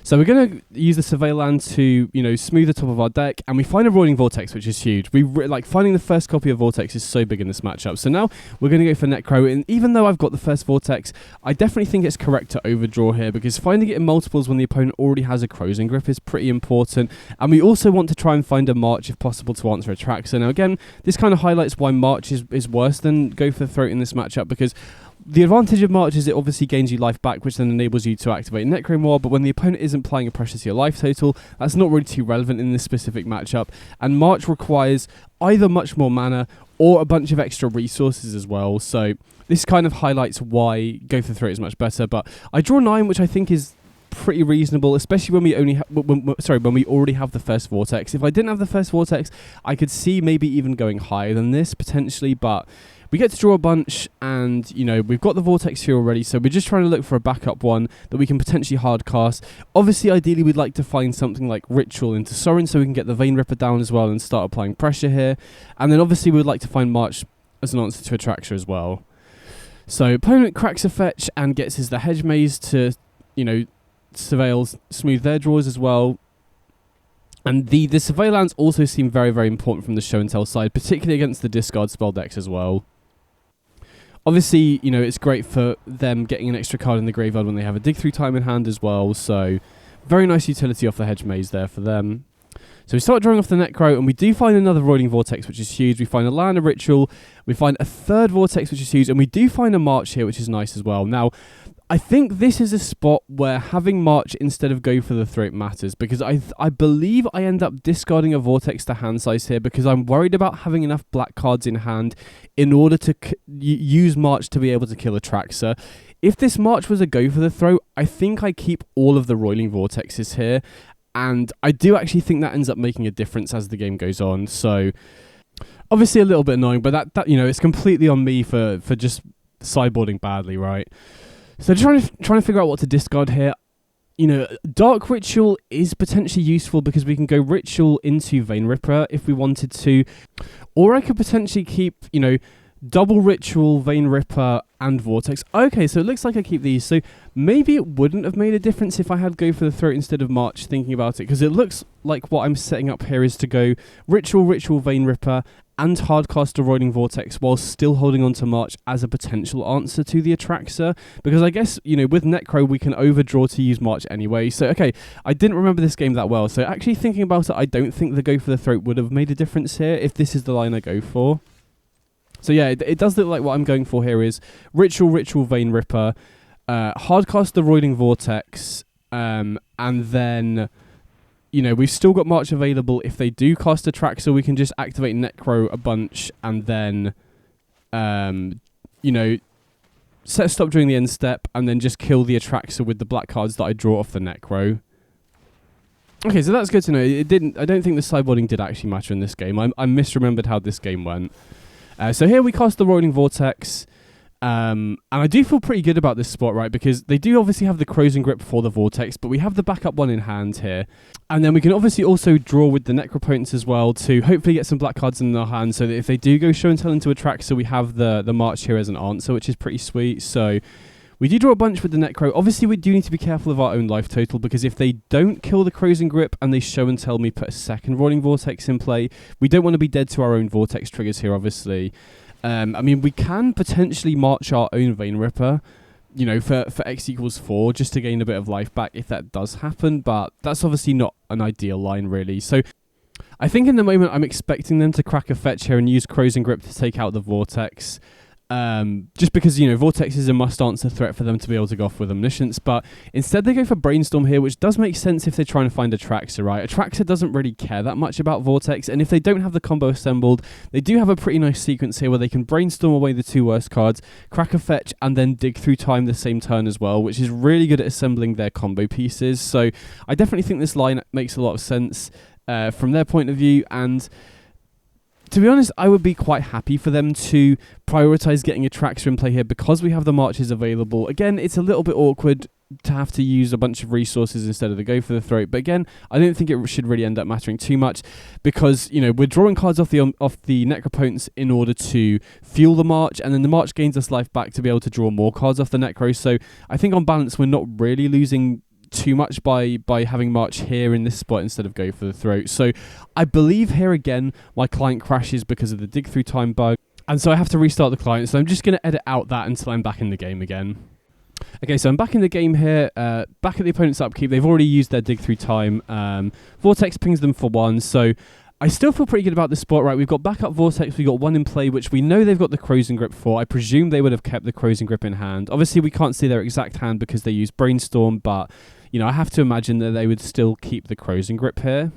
So we're going to use the Surveil Land to, smooth the top of our deck, and we find a Roiling Vortex, which is huge. Finding the first copy of Vortex is so big in this matchup. So now we're going to go for Necro, and even though I've got the first Vortex, I definitely think it's correct to overdraw here, because finding it in multiples when the opponent already has a Crows and Grip is pretty important, and we also want to try and find a March if possible to answer a track. So now again, this kind of highlights why March is worse than Go for the Throat in this matchup, because the advantage of March is it obviously gains you life back, which then enables you to activate Necro more, but when the opponent isn't applying a pressure to your life total, that's not really too relevant in this specific matchup, and March requires either much more mana or a bunch of extra resources as well, so this kind of highlights why Go for the Throat is much better. But I draw 9, which I think is pretty reasonable, especially when we when we already have the first Vortex. If I didn't have the first Vortex, I could see maybe even going higher than this potentially, but we get to draw a bunch, and, we've got the Vortex here already, so we're just trying to look for a backup one that we can potentially hard cast. Obviously, ideally, we'd like to find something like Ritual into Sorin so we can get the Vein Ripper down as well and start applying pressure here. And then, obviously, we'd like to find March as an answer to Attractor as well. So, opponent cracks a fetch and gets his the Hedge Maze to, Surveil, smooth their draws as well. And the Surveil Lands also seem very, very important from the Show and Tell side, particularly against the discard spell decks as well. Obviously, it's great for them getting an extra card in the graveyard when they have a dig through time in hand as well. So, very nice utility off the Hedge Maze there for them. So we start drawing off the Necro, and we do find another Roiling Vortex, which is huge. We find a land, a Ritual. We find a third Vortex, which is huge. And we do find a March here, which is nice as well. Now, I think this is a spot where having March instead of Go for the Throat matters, because I believe I end up discarding a Vortex to hand size here because I'm worried about having enough black cards in hand in order to use March to be able to kill a Traxxer. If this March was a Go for the Throat, I think I keep all of the Roiling Vortexes here, and I do actually think that ends up making a difference as the game goes on. So obviously a little bit annoying, but that it's completely on me for just sideboarding badly, right? So trying to figure out what to discard here. Dark Ritual is potentially useful because we can go Ritual into Vein Ripper if we wanted to. Or I could potentially keep, double Ritual, Vein Ripper, and Vortex. Okay, so it looks like I keep these. So maybe it wouldn't have made a difference if I had Go for the Throat instead of March, thinking about it, because it looks like what I'm setting up here is to go Ritual, Vein Ripper, and Hardcast Roiling Vortex while still holding on to March as a potential answer to the Atraxa. Because I guess, you know, with Necro, we can overdraw to use March anyway. So, okay, I didn't remember this game that well. So actually thinking about it, I don't think the Go for the Throat would have made a difference here if this is the line I go for. So yeah, it does look like what I'm going for here is Ritual, Vein Ripper, Hardcast the Roiling Vortex, and then, you know, we've still got March available. If they do cast a track, so we can just activate Necro a bunch and then, you know, set stop during the end step and then just kill the Atraxa with the black cards that I draw off the Necro. Okay, so that's good to know. I don't think the sideboarding did actually matter in this game. I misremembered how this game went. So here we cast the Roiling Vortex. And I do feel pretty good about this spot, right? Because they do obviously have the Crows Grip for the Vortex, but we have the backup one in hand here. And then we can obviously also draw with the Necropotence as well to hopefully get some black cards in their hand so that if they do go Show and Tell into a track, so we have the March here as an answer, which is pretty sweet. So we do draw a bunch with the Necro. Obviously, we do need to be careful of our own life total, because if they don't kill the Crows Grip and they Show and Tell me put a second Roiling Vortex in play, we don't want to be dead to our own Vortex triggers here, obviously. I mean, we can potentially March our own Vein Ripper, you know, for X equals 4, just to gain a bit of life back if that does happen, but that's obviously not an ideal line, really. So I think in the moment I'm expecting them to crack a fetch here and use Crows Grip to take out the Vortex. Just because, you know, Vortex is a must-answer threat for them to be able to go off with Omniscience, but instead they go for Brainstorm here, which does make sense if they're trying to find Atraxa, right? Atraxa doesn't really care that much about Vortex, and if they don't have the combo assembled, they do have a pretty nice sequence here where they can Brainstorm away the 2 worst cards, crack a fetch, and then dig through time the same turn as well, which is really good at assembling their combo pieces. So I definitely think this line makes a lot of sense from their point of view, and to be honest, I would be quite happy for them to prioritise getting Atraxa in play here because we have the Marches available. Again, it's a little bit awkward to have to use a bunch of resources instead of the Go for the Throat, but again, I don't think it should really end up mattering too much because, you know, we're drawing cards off the Necropotence in order to fuel the March, and then the March gains us life back to be able to draw more cards off the Necro. So I think on balance, we're not really losing too much by having March here in this spot instead of Go for the Throat. So I believe here again my client crashes because of the dig through time bug, and so I have to restart the client. So I'm just going to edit out that until I'm back in the game again. Okay, so I'm back in the game here, back at the opponent's upkeep. They've already used their dig through time. Vortex pings them for 1, so I still feel pretty good about this spot, right? We've got backup Vortex, we've got 1 in play, which we know they've got the Crows Grip for. I presume they would have kept the Crows Grip in hand. Obviously, we can't see their exact hand because they use Brainstorm, but, you know, I have to imagine that they would still keep the Crows Grip here.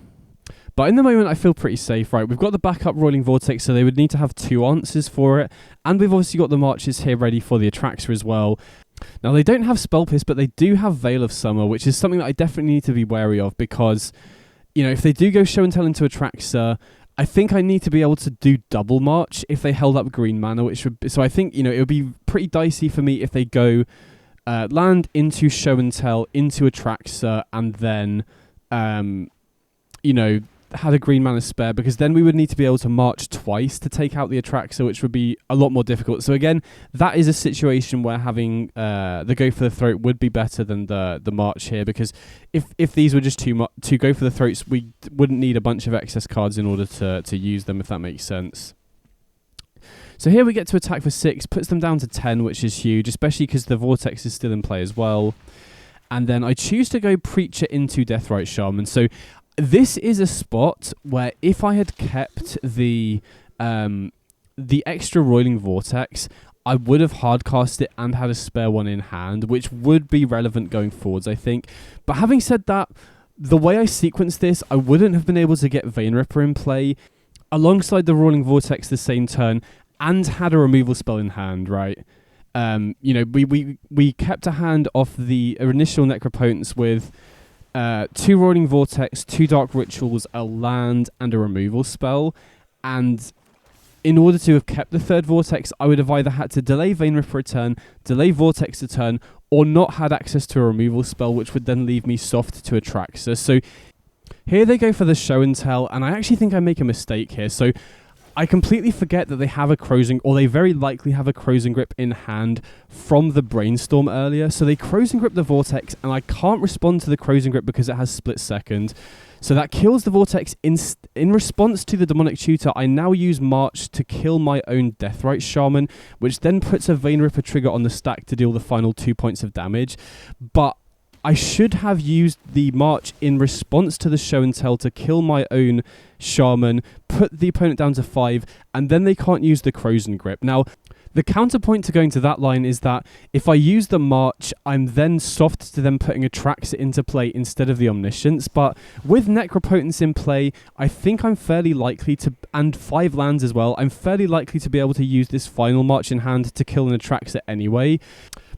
But in the moment, I feel pretty safe, right? We've got the backup Roiling Vortex, so they would need to have 2 answers for it. And we've obviously got the Marches here ready for the Atraxa as well. Now, they don't have Spell Pierce, but they do have Veil of Summer, which is something that I definitely need to be wary of because, you know, if they do go Show and Tell into Atraxa, I think I need to be able to do double March if they held up green mana, which would... So I think, you know, it would be pretty dicey for me if they go land into Show and Tell, into Atraxa, and then, you know, had a green mana spare, because then we would need to be able to March twice to take out the Atraxa, which would be a lot more difficult. So again, that is a situation where having the Go for the Throat would be better than the March here, because if these were just two Go for the Throats, we wouldn't need a bunch of excess cards in order to use them, if that makes sense. So here we get to attack for 6, puts them down to 10, which is huge, especially because the Vortex is still in play as well. And then I choose to go Preacher into Deathrite Shaman. So this is a spot where if I had kept the extra Roiling Vortex, I would have hardcast it and had a spare 1 in hand, which would be relevant going forwards, I think. But having said that, the way I sequenced this, I wouldn't have been able to get Vein Ripper in play alongside the Roiling Vortex the same turn and had a removal spell in hand, right? You know, we kept a hand off the initial Necropotence with 2 Roiling Vortex, 2 Dark Rituals, a land, and a removal spell. And in order to have kept the 3rd Vortex, I would have either had to delay Vein Ripper a turn, delay Vortex a turn, or not had access to a removal spell, which would then leave me soft to Atraxa. So here they go for the Show and Tell, and I actually think I make a mistake here. So I completely forget that they have a Crows or they very likely have a Crows and Grip in hand from the Brainstorm earlier. So they Crows and Grip the Vortex, and I can't respond to the Crows and Grip because it has split second. So that kills the Vortex. In response to the Demonic Tutor, I now use March to kill my own Deathrite Shaman, which then puts a Vein Ripper trigger on the stack to deal the final 2 points of damage. But I should have used the March in response to the Show and Tell to kill my own Shaman, put the opponent down to 5, and then they can't use the Crows and Grip. Now, the counterpoint to going to that line is that if I use the March, I'm then soft to them putting a Traxit into play instead of the Omniscience. But with Necropotence in play, I think I'm fairly likely to, and 5 lands as well, I'm fairly likely to be able to use this final March in hand to kill an Atraxit anyway.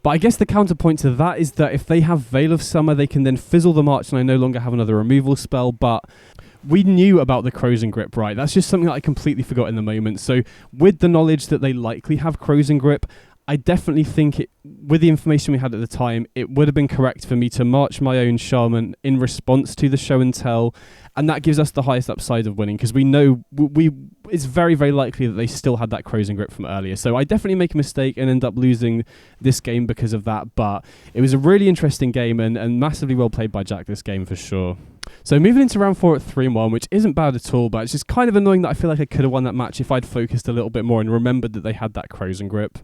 But I guess the counterpoint to that is that if they have Veil of Summer, they can then fizzle the March and I no longer have another removal spell. But we knew about the Crows and Grip, right? That's just something that I completely forgot in the moment. So with the knowledge that they likely have Crows and Grip, I definitely think with the information we had at the time, it would have been correct for me to March my own Shaman in response to the Show and Tell. And that gives us the highest upside of winning because we know it's very, very likely that they still had that Crows and Grip from earlier. So I definitely make a mistake and end up losing this game because of that. But it was a really interesting game and massively well played by Jack this game for sure. So moving into round 4 at 3-1, which isn't bad at all, but it's just kind of annoying that I feel like I could have won that match if I'd focused a little bit more and remembered that they had that Crows and Grip.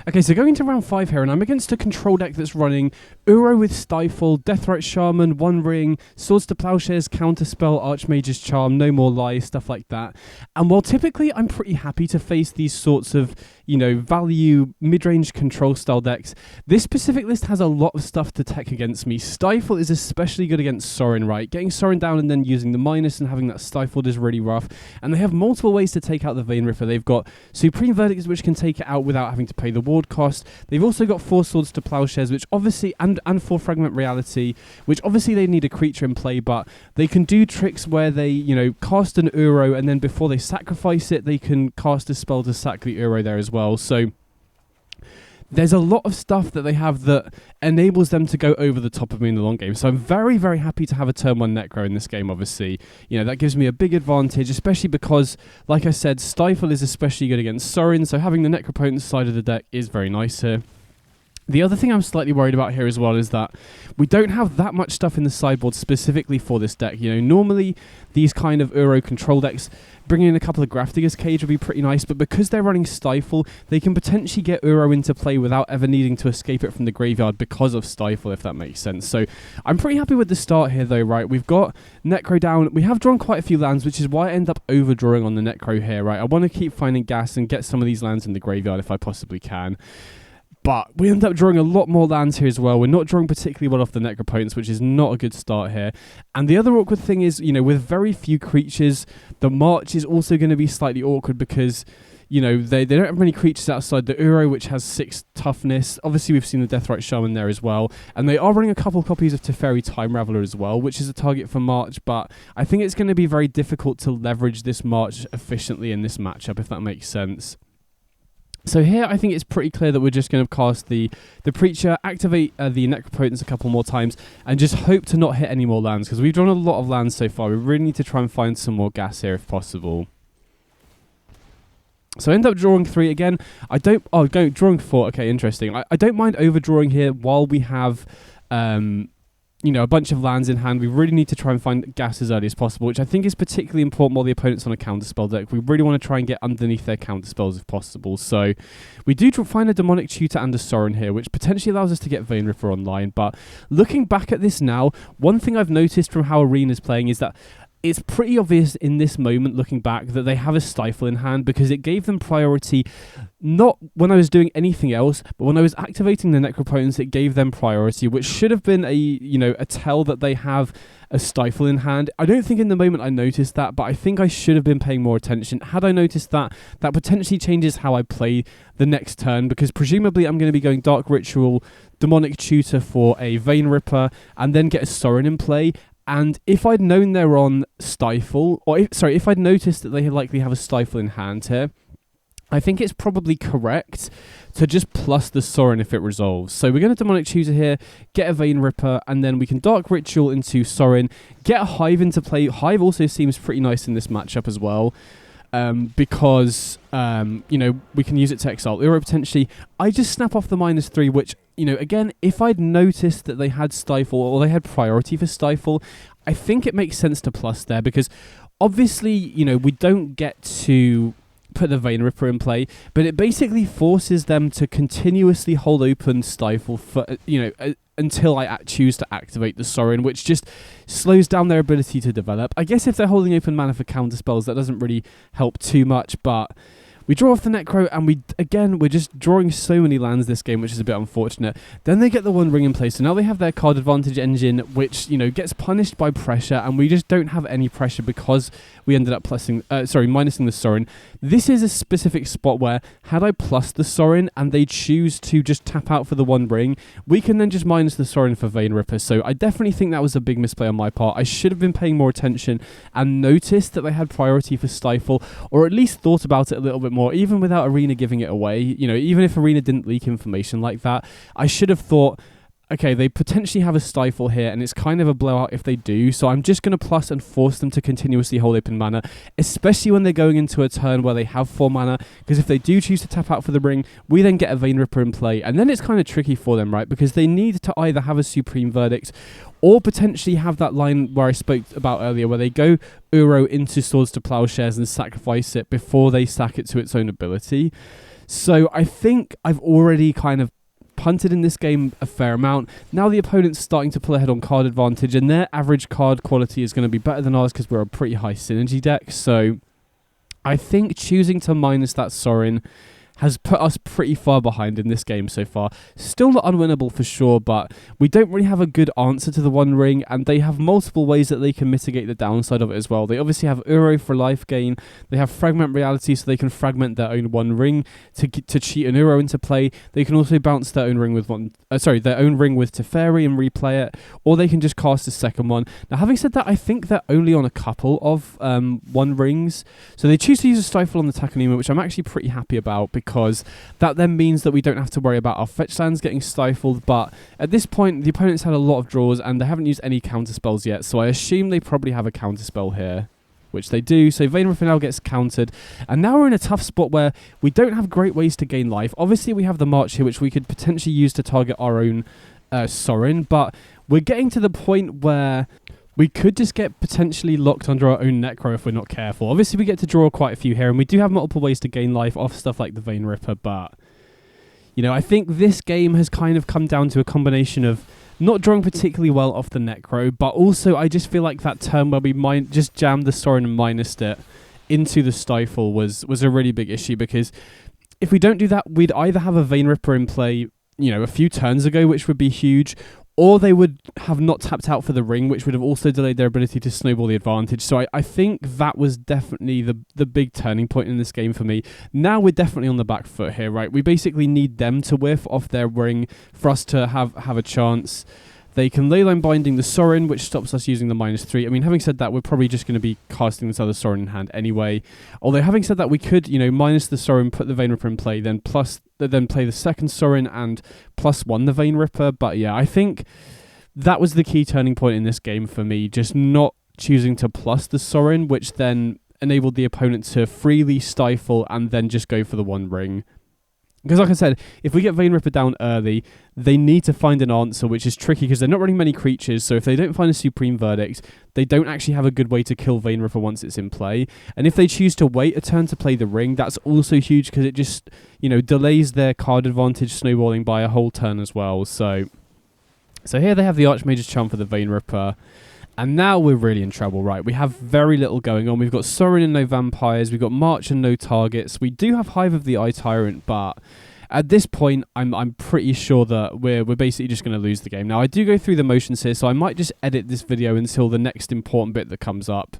Okay, so going into round 5 here, and I'm against a control deck that's running Uro with Stifle, Deathrite Shaman, One Ring, Swords to Plowshares, Counterspell, Archmage's Charm, No More Lies, stuff like that. And while typically I'm pretty happy to face these sorts of, value mid-range control style decks, this specific list has a lot of stuff to tech against me. Stifle is especially good against Sorin, right? Getting Sorin down and then using the minus and having that stifled is really rough. And they have multiple ways to take out the Vein Ripper. They've got Supreme Verdicts, which can take it out without having to pay the ward cost. They've also got 4 Swords to Plowshares, which obviously, and 4 Fragment Reality, which obviously they need a creature in play, but they can do tricks where they, cast an Uro, and then before they sacrifice it, they can cast a spell to sack the Uro there as well. So there's a lot of stuff that they have that enables them to go over the top of me in the long game. So I'm very, very happy to have a turn 1 Necro in this game, obviously. That gives me a big advantage, especially because, like I said, Stifle is especially good against Sorin, so having the Necropotence side of the deck is very nice here. The other thing I'm slightly worried about here as well is that we don't have that much stuff in the sideboard specifically for this deck. Normally these kind of Uro control decks, bringing in a couple of Grafdigger's Cage would be pretty nice, but because they're running Stifle, they can potentially get Uro into play without ever needing to escape it from the graveyard because of Stifle, if that makes sense. So I'm pretty happy with the start here though, right? We've got Necro down. We have drawn quite a few lands, which is why I end up overdrawing on the Necro here, right? I want to keep finding gas and get some of these lands in the graveyard if I possibly can. But we end up drawing a lot more lands here as well. We're not drawing particularly well off the Necropotence, which is not a good start here. And the other awkward thing is, with very few creatures, the March is also going to be slightly awkward because, they don't have many creatures outside the Uro, which has 6 toughness. Obviously, we've seen the Deathrite Shaman there as well. And they are running a couple copies of Teferi Time Raveler as well, which is a target for March. But I think it's going to be very difficult to leverage this March efficiently in this matchup, if that makes sense. So here, I think it's pretty clear that we're just going to cast the Preacher, activate the Necropotence a couple more times, and just hope to not hit any more lands, because we've drawn a lot of lands so far. We really need to try and find some more gas here if possible. So I end up drawing 3 again. Drawing 4. Okay, interesting. I don't mind overdrawing here while we have a bunch of lands in hand. We really need to try and find gas as early as possible, which I think is particularly important while the opponent's on a counterspell deck. We really want to try and get underneath their counterspells if possible. So we do find a Demonic Tutor and a Sorin here, which potentially allows us to get Vein Ripper online. But looking back at this now, one thing I've noticed from how Arena's playing is that it's pretty obvious in this moment, looking back, that they have a Stifle in hand because it gave them priority, not when I was doing anything else, but when I was activating the Necropotence, it gave them priority, which should have been a tell that they have a Stifle in hand. I don't think in the moment I noticed that, but I think I should have been paying more attention. Had I noticed that, that potentially changes how I play the next turn, because presumably I'm going to be going Dark Ritual, Demonic Tutor for a Vein Ripper, and then get a Sorin in play. And if I'd known they're on Stifle, if I'd noticed that they likely have a Stifle in hand here, I think it's probably correct to just plus the Sorin if it resolves. So we're going to Demonic Tutor here, get a Vein Ripper, and then we can Dark Ritual into Sorin, get a Hive into play. Hive also seems pretty nice in this matchup as well. because we can use it to exile Uro potentially. I just snap off the -3, which, again, if I'd noticed that they had Stifle or they had priority for Stifle, I think it makes sense to plus there, because obviously, we don't get to put the Vein Ripper in play, but it basically forces them to continuously hold open Stifle for, until I choose to activate the Sorin, which just slows down their ability to develop. I guess if they're holding open mana for counter spells, that doesn't really help too much, but we draw off the Necro, and we're just drawing so many lands this game, which is a bit unfortunate. Then they get the One Ring in place, so now they have their card advantage engine, which, gets punished by pressure, and we just don't have any pressure because we ended up minusing the Sorin. This is a specific spot where, had I plus the Sorin and they choose to just tap out for the One Ring, we can then just minus the Sorin for Vein Ripper. So I definitely think that was a big misplay on my part. I should have been paying more attention and noticed that they had priority for Stifle, or at least thought about it a little bit more, even without Arena giving it away. Even if Arena didn't leak information like that, I should have thought, okay, they potentially have a Stifle here, and it's kind of a blowout if they do, so I'm just going to plus and force them to continuously hold open mana, especially when they're going into a turn where they have 4 mana, because if they do choose to tap out for the ring, we then get a Vein Ripper in play, and then it's kind of tricky for them, right, because they need to either have a Supreme Verdict, or potentially have that line where I spoke about earlier, where they go Uro into Swords to Plowshares and sacrifice it before they sack it to its own ability. So I think I've already kind of punted in this game a fair amount. Now the opponent's starting to pull ahead on card advantage, and their average card quality is going to be better than ours because we're a pretty high synergy deck. So I think choosing to minus that Sorin has put us pretty far behind in this game so far. Still not unwinnable for sure, but we don't really have a good answer to the One Ring, and they have multiple ways that they can mitigate the downside of it as well. They obviously have Uro for life gain, they have Fragment Reality so they can fragment their own One Ring to cheat an Uro into play. They can also bounce their own ring with their own ring with Teferi and replay it, or they can just cast a second one. Now, having said that, I think they're only on a couple of One Rings, so they choose to use a Stifle on the Takanuma, which I'm actually pretty happy about, because that then means that we don't have to worry about our fetch lands getting stifled. But at this point, the opponent's had a lot of draws and they haven't used any counter spells yet, so I assume they probably have a counter spell here, which they do. So Vein Ripper now gets countered, and now we're in a tough spot where we don't have great ways to gain life. Obviously we have the March here, which we could potentially use to target our own Sorin, but we're getting to the point where we could just get potentially locked under our own Necro if we're not careful. Obviously, we get to draw quite a few here, and we do have multiple ways to gain life off stuff like the Vein Ripper, but, I think this game has kind of come down to a combination of not drawing particularly well off the Necro, but also I just feel like that turn where we just jammed the Sorin and minused it into the Stifle was a really big issue, because if we don't do that, we'd either have a Vein Ripper in play, a few turns ago, which would be huge, or they would have not tapped out for the ring, which would have also delayed their ability to snowball the advantage. So I think that was definitely the big turning point in this game for me. Now we're definitely on the back foot here, right? We basically need them to whiff off their ring for us to have a chance. They can Leyline Binding the Sorin, which stops us using the -3. I mean, having said that, we're probably just going to be casting this other Sorin in hand anyway. Although, having said that, we could, minus the Sorin, put the Vein Ripper in play, then play the second Sorin and +1 the Vein Ripper. But yeah, I think that was the key turning point in this game for me, just not choosing to plus the Sorin, which then enabled the opponent to freely stifle and then just go for the One Ring. Because like I said, if we get Vein Ripper down early, they need to find an answer, which is tricky because they're not running many creatures, so if they don't find a Supreme Verdict, they don't actually have a good way to kill Vein Ripper once it's in play. And if they choose to wait a turn to play the ring, that's also huge because it just, delays their card advantage snowballing by a whole turn as well. So here they have the Archmage's Charm for the Vein Ripper. And now we're really in trouble, right? We have very little going on. We've got Sorin and no vampires. We've got March and no targets. We do have Hive of the Eye Tyrant, but at this point, I'm pretty sure that we're basically just going to lose the game. Now, I do go through the motions here, so I might just edit this video until the next important bit that comes up.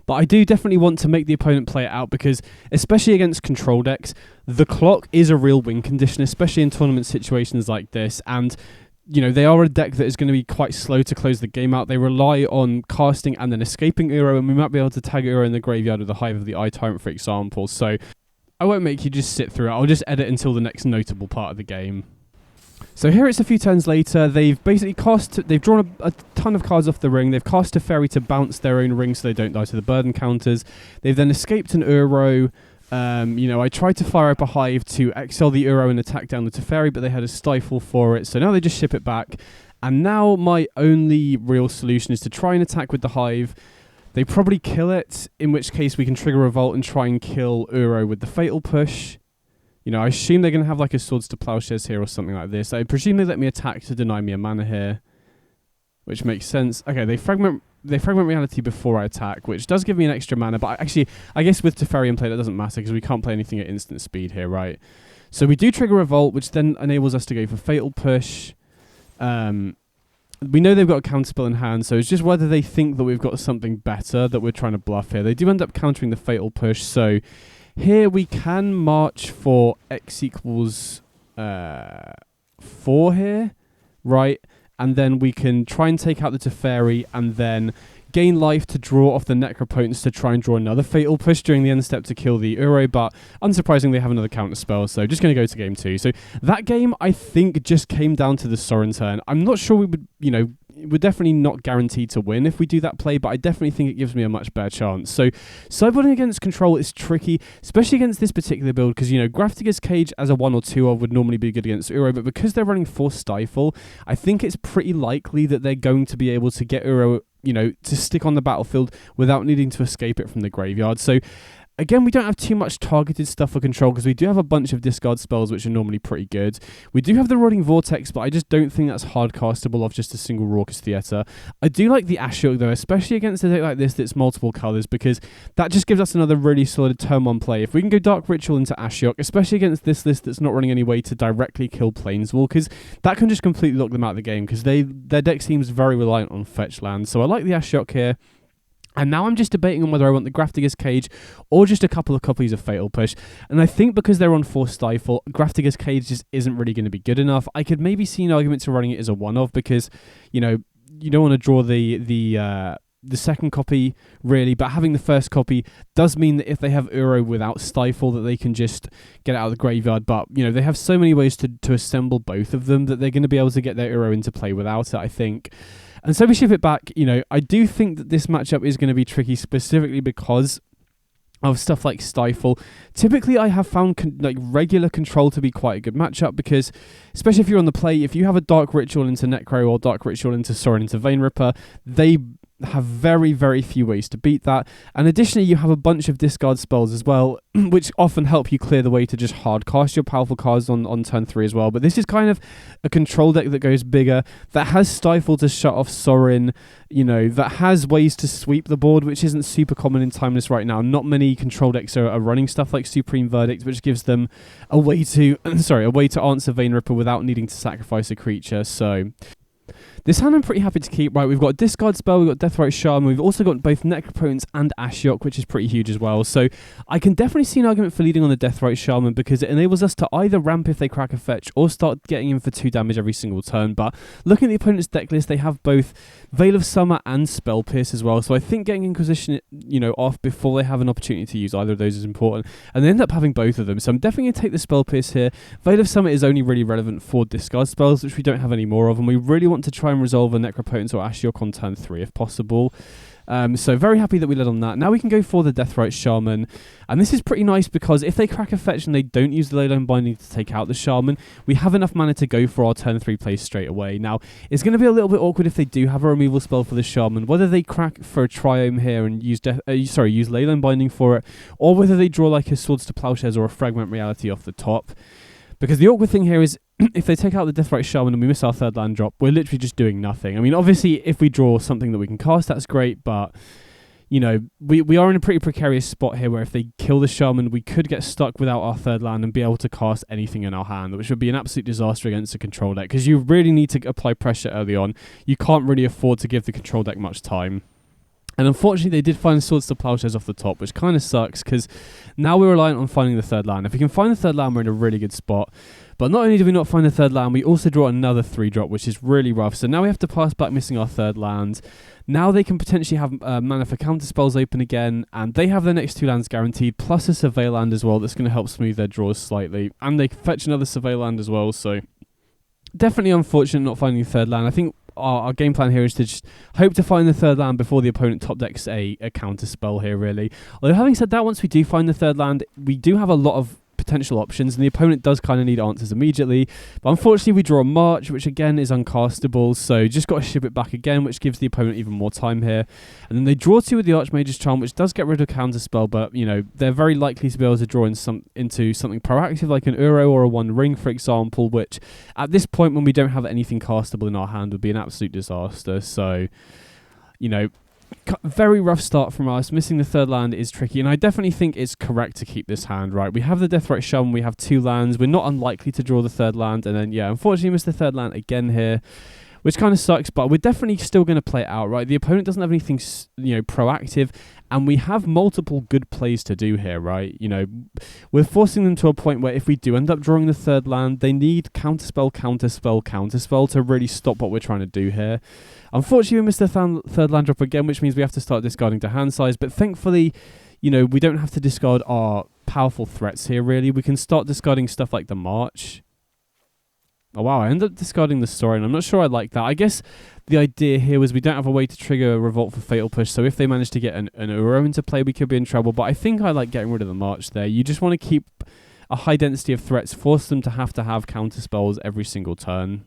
But I do definitely want to make the opponent play it out because, especially against control decks, the clock is a real win condition, especially in tournament situations like this. And they are a deck that is going to be quite slow to close the game out. They rely on casting and then escaping Uro, and we might be able to tag Uro in the graveyard with the Hive of the Eye Tyrant, for example. So I won't make you just sit through it. I'll just edit until the next notable part of the game. So here it's a few turns later. They've basically they've drawn a ton of cards off the ring. They've cast a fairy to bounce their own ring so they don't die to the burden counters. They've then escaped an Uro. I tried to fire up a Hive to exile the Uro and attack down the Teferi, but they had a Stifle for it. So now they just ship it back. And now my only real solution is to try and attack with the Hive. They probably kill it, in which case we can trigger Revolt and try and kill Uro with the Fatal Push. I assume they're going to have like a Swords to Plowshares here or something like this. I presume they let me attack to deny me a mana here, which makes sense. Okay, they fragment reality before I attack, which does give me an extra mana, but I guess with Teferi in play that doesn't matter because we can't play anything at instant speed here, right? So we do trigger Revolt, which then enables us to go for Fatal Push. We know they've got a counterspell in hand, so it's just whether they think that we've got something better that we're trying to bluff here. They do end up countering the Fatal Push, so here we can march for X equals 4 here, right? And then we can try and take out the Teferi and then gain life to draw off the Necropotence to try and draw another Fatal Push during the end step to kill the Uro, but unsurprisingly they have another counter spell, so just going to go to game 2. So that game, I think, just came down to the Sorin turn. I'm not sure we would, we're definitely not guaranteed to win if we do that play, but I definitely think it gives me a much better chance. So sideboarding against control is tricky, especially against this particular build, because, Grafdigger's Cage as a 1 or 2 of would normally be good against Uro, but because they're running Force Stifle, I think it's pretty likely that they're going to be able to get Uro, to stick on the battlefield without needing to escape it from the graveyard. So again, we don't have too much targeted stuff for control because we do have a bunch of discard spells which are normally pretty good. We do have the Rotting Vortex, but I just don't think that's hard castable off just a single Raucous Theatre. I do like the Ashiok though, especially against a deck like this that's multiple colours, because that just gives us another really solid turn 1 play. If we can go Dark Ritual into Ashiok, especially against this list that's not running any way to directly kill Planeswalkers, that can just completely lock them out of the game because their deck seems very reliant on fetch lands. So I like the Ashiok here. And now I'm just debating on whether I want the Grafdigger's Cage or just a couple of copies of Fatal Push. And I think because they're on Force Stifle, Grafdigger's Cage just isn't really going to be good enough. I could maybe see an argument to running it as a one-off because, you don't want to draw the second copy, really, but having the first copy does mean that if they have Uro without Stifle, that they can just get it out of the graveyard. But, they have so many ways to assemble both of them that they're going to be able to get their Uro into play without it, I think. And so we ship it back. I do think that this matchup is going to be tricky specifically because of stuff like Stifle. Typically, I have found regular control to be quite a good matchup because, especially if you're on the play, if you have a Dark Ritual into Necro or Dark Ritual into Sorin into Vein Ripper, they have very, very few ways to beat that. And additionally, you have a bunch of discard spells as well, which often help you clear the way to just hard cast your powerful cards on turn 3 as well. But this is kind of a control deck that goes bigger, that has Stifle to shut off Sorin, that has ways to sweep the board, which isn't super common in Timeless right now. Not many control decks are running stuff like Supreme Verdict, which gives them a way to answer Vein Ripper without needing to sacrifice a creature. So this hand I'm pretty happy to keep. Right, we've got a discard spell, we've got Deathrite Shaman, we've also got both Necropotence and Ashiok, which is pretty huge as well. So I can definitely see an argument for leading on the Deathrite Shaman because it enables us to either ramp if they crack a fetch or start getting in for 2 damage every single turn. But looking at the opponent's deck list, they have both Veil of Summer and Spell Pierce as well. So I think getting Inquisition, off before they have an opportunity to use either of those is important. And they end up having both of them. So I'm definitely going to take the Spell Pierce here. Veil of Summer is only really relevant for discard spells, which we don't have any more of. And we really want to try and resolve a Necropotence or Ashiok on turn 3 if possible. So very happy that we led on that. Now we can go for the Deathrite Shaman. And this is pretty nice because if they crack a fetch and they don't use the Leyline Binding to take out the Shaman, we have enough mana to go for our turn 3 play straight away. Now, it's going to be a little bit awkward if they do have a removal spell for the Shaman, whether they crack for a Triome here and use Leyline Binding for it, or whether they draw like a Swords to Plowshares or a Fragment Reality off the top. Because the awkward thing here is, if they take out the Deathrite Shaman and we miss our 3rd land drop, we're literally just doing nothing. I mean, obviously, if we draw something that we can cast, that's great, but, we are in a pretty precarious spot here where if they kill the Shaman, we could get stuck without our 3rd land and be able to cast anything in our hand, which would be an absolute disaster against a control deck, because you really need to apply pressure early on. You can't really afford to give the control deck much time. And unfortunately, they did find Swords to Plowshares off the top, which kind of sucks, because now we're reliant on finding the 3rd land. If we can find the 3rd land, we're in a really good spot. But not only do we not find the 3rd land, we also draw another 3-drop, which is really rough. So now we have to pass back missing our 3rd land. Now they can potentially have mana for counter spells open again, and they have their next 2 lands guaranteed, plus a Surveil land as well that's going to help smooth their draws slightly. And they fetch another Surveil land as well, so definitely unfortunate not finding the third land. I think our game plan here is to just hope to find the third land before the opponent top decks a counter spell here, really. Although having said that, once we do find the third land, we do have a lot of potential options, and the opponent does kind of need answers immediately. But unfortunately, we draw a March, which again is uncastable, so just got to ship it back again, which gives the opponent even more time here. And then they draw 2 with the Archmage's Charm, which does get rid of counterspell, but you know they're very likely to be able to draw into something proactive like an Uro or a One Ring, for example, which at this point, when we don't have anything castable in our hand, would be an absolute disaster. So, you know, very rough start from us. Missing the third land is tricky, and I definitely think it's correct to keep this hand, right? We have the Deathrite Shaman, we have 2 lands, we're not unlikely to draw the third land, and then, yeah, unfortunately missed the third land again here, which kind of sucks, but we're definitely still going to play it out, right? The opponent doesn't have anything, you know, proactive, and we have multiple good plays to do here, right? You know, we're forcing them to a point where if we do end up drawing the third land, they need counterspell, counterspell, counterspell to really stop what we're trying to do here. Unfortunately, we missed the third land drop again, which means we have to start discarding to hand size, but thankfully, you know, we don't have to discard our powerful threats here, really. We can start discarding stuff like the March. Oh wow, I ended up discarding the Story, and I'm not sure I like that. I guess the idea here was we don't have a way to trigger a Revolt for Fatal Push, so if they manage to get an Uro into play, we could be in trouble, but I think I like getting rid of the March there. You just want to keep a high density of threats, force them to have counter spells every single turn.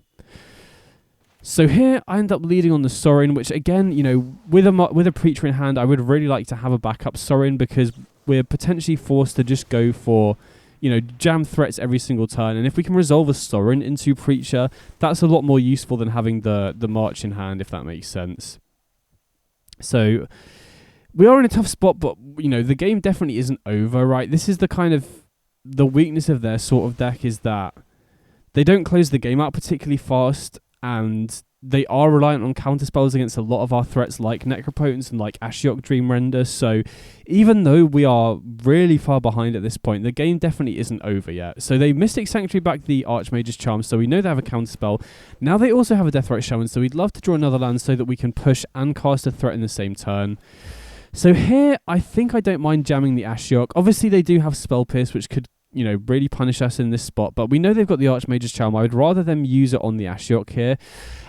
So here I end up leading on the Sorin, which again, you know, with a Preacher in hand, I would really like to have a backup Sorin because we're potentially forced to just go for, you know, jam threats every single turn. And if we can resolve a Sorin into Preacher, that's a lot more useful than having the March in hand, if that makes sense. So we are in a tough spot, but, you know, the game definitely isn't over, right? This is the kind of, the weakness of their sort of deck is that they don't close the game out particularly fast, and they are reliant on counterspells against a lot of our threats like Necropotence and like Ashiok Dream Render. So even though we are really far behind at this point, the game definitely isn't over yet. So they Mystic Sanctuary back the Archmage's Charm, so we know they have a counterspell. Now they also have a Deathrite Shaman, so we'd love to draw another land so that we can push and cast a threat in the same turn. So here, I think I don't mind jamming the Ashiok. Obviously, they do have Spell Pierce, which could, you know, really punish us in this spot, but we know they've got the Archmage's Charm. I would rather them use it on the Ashiok here.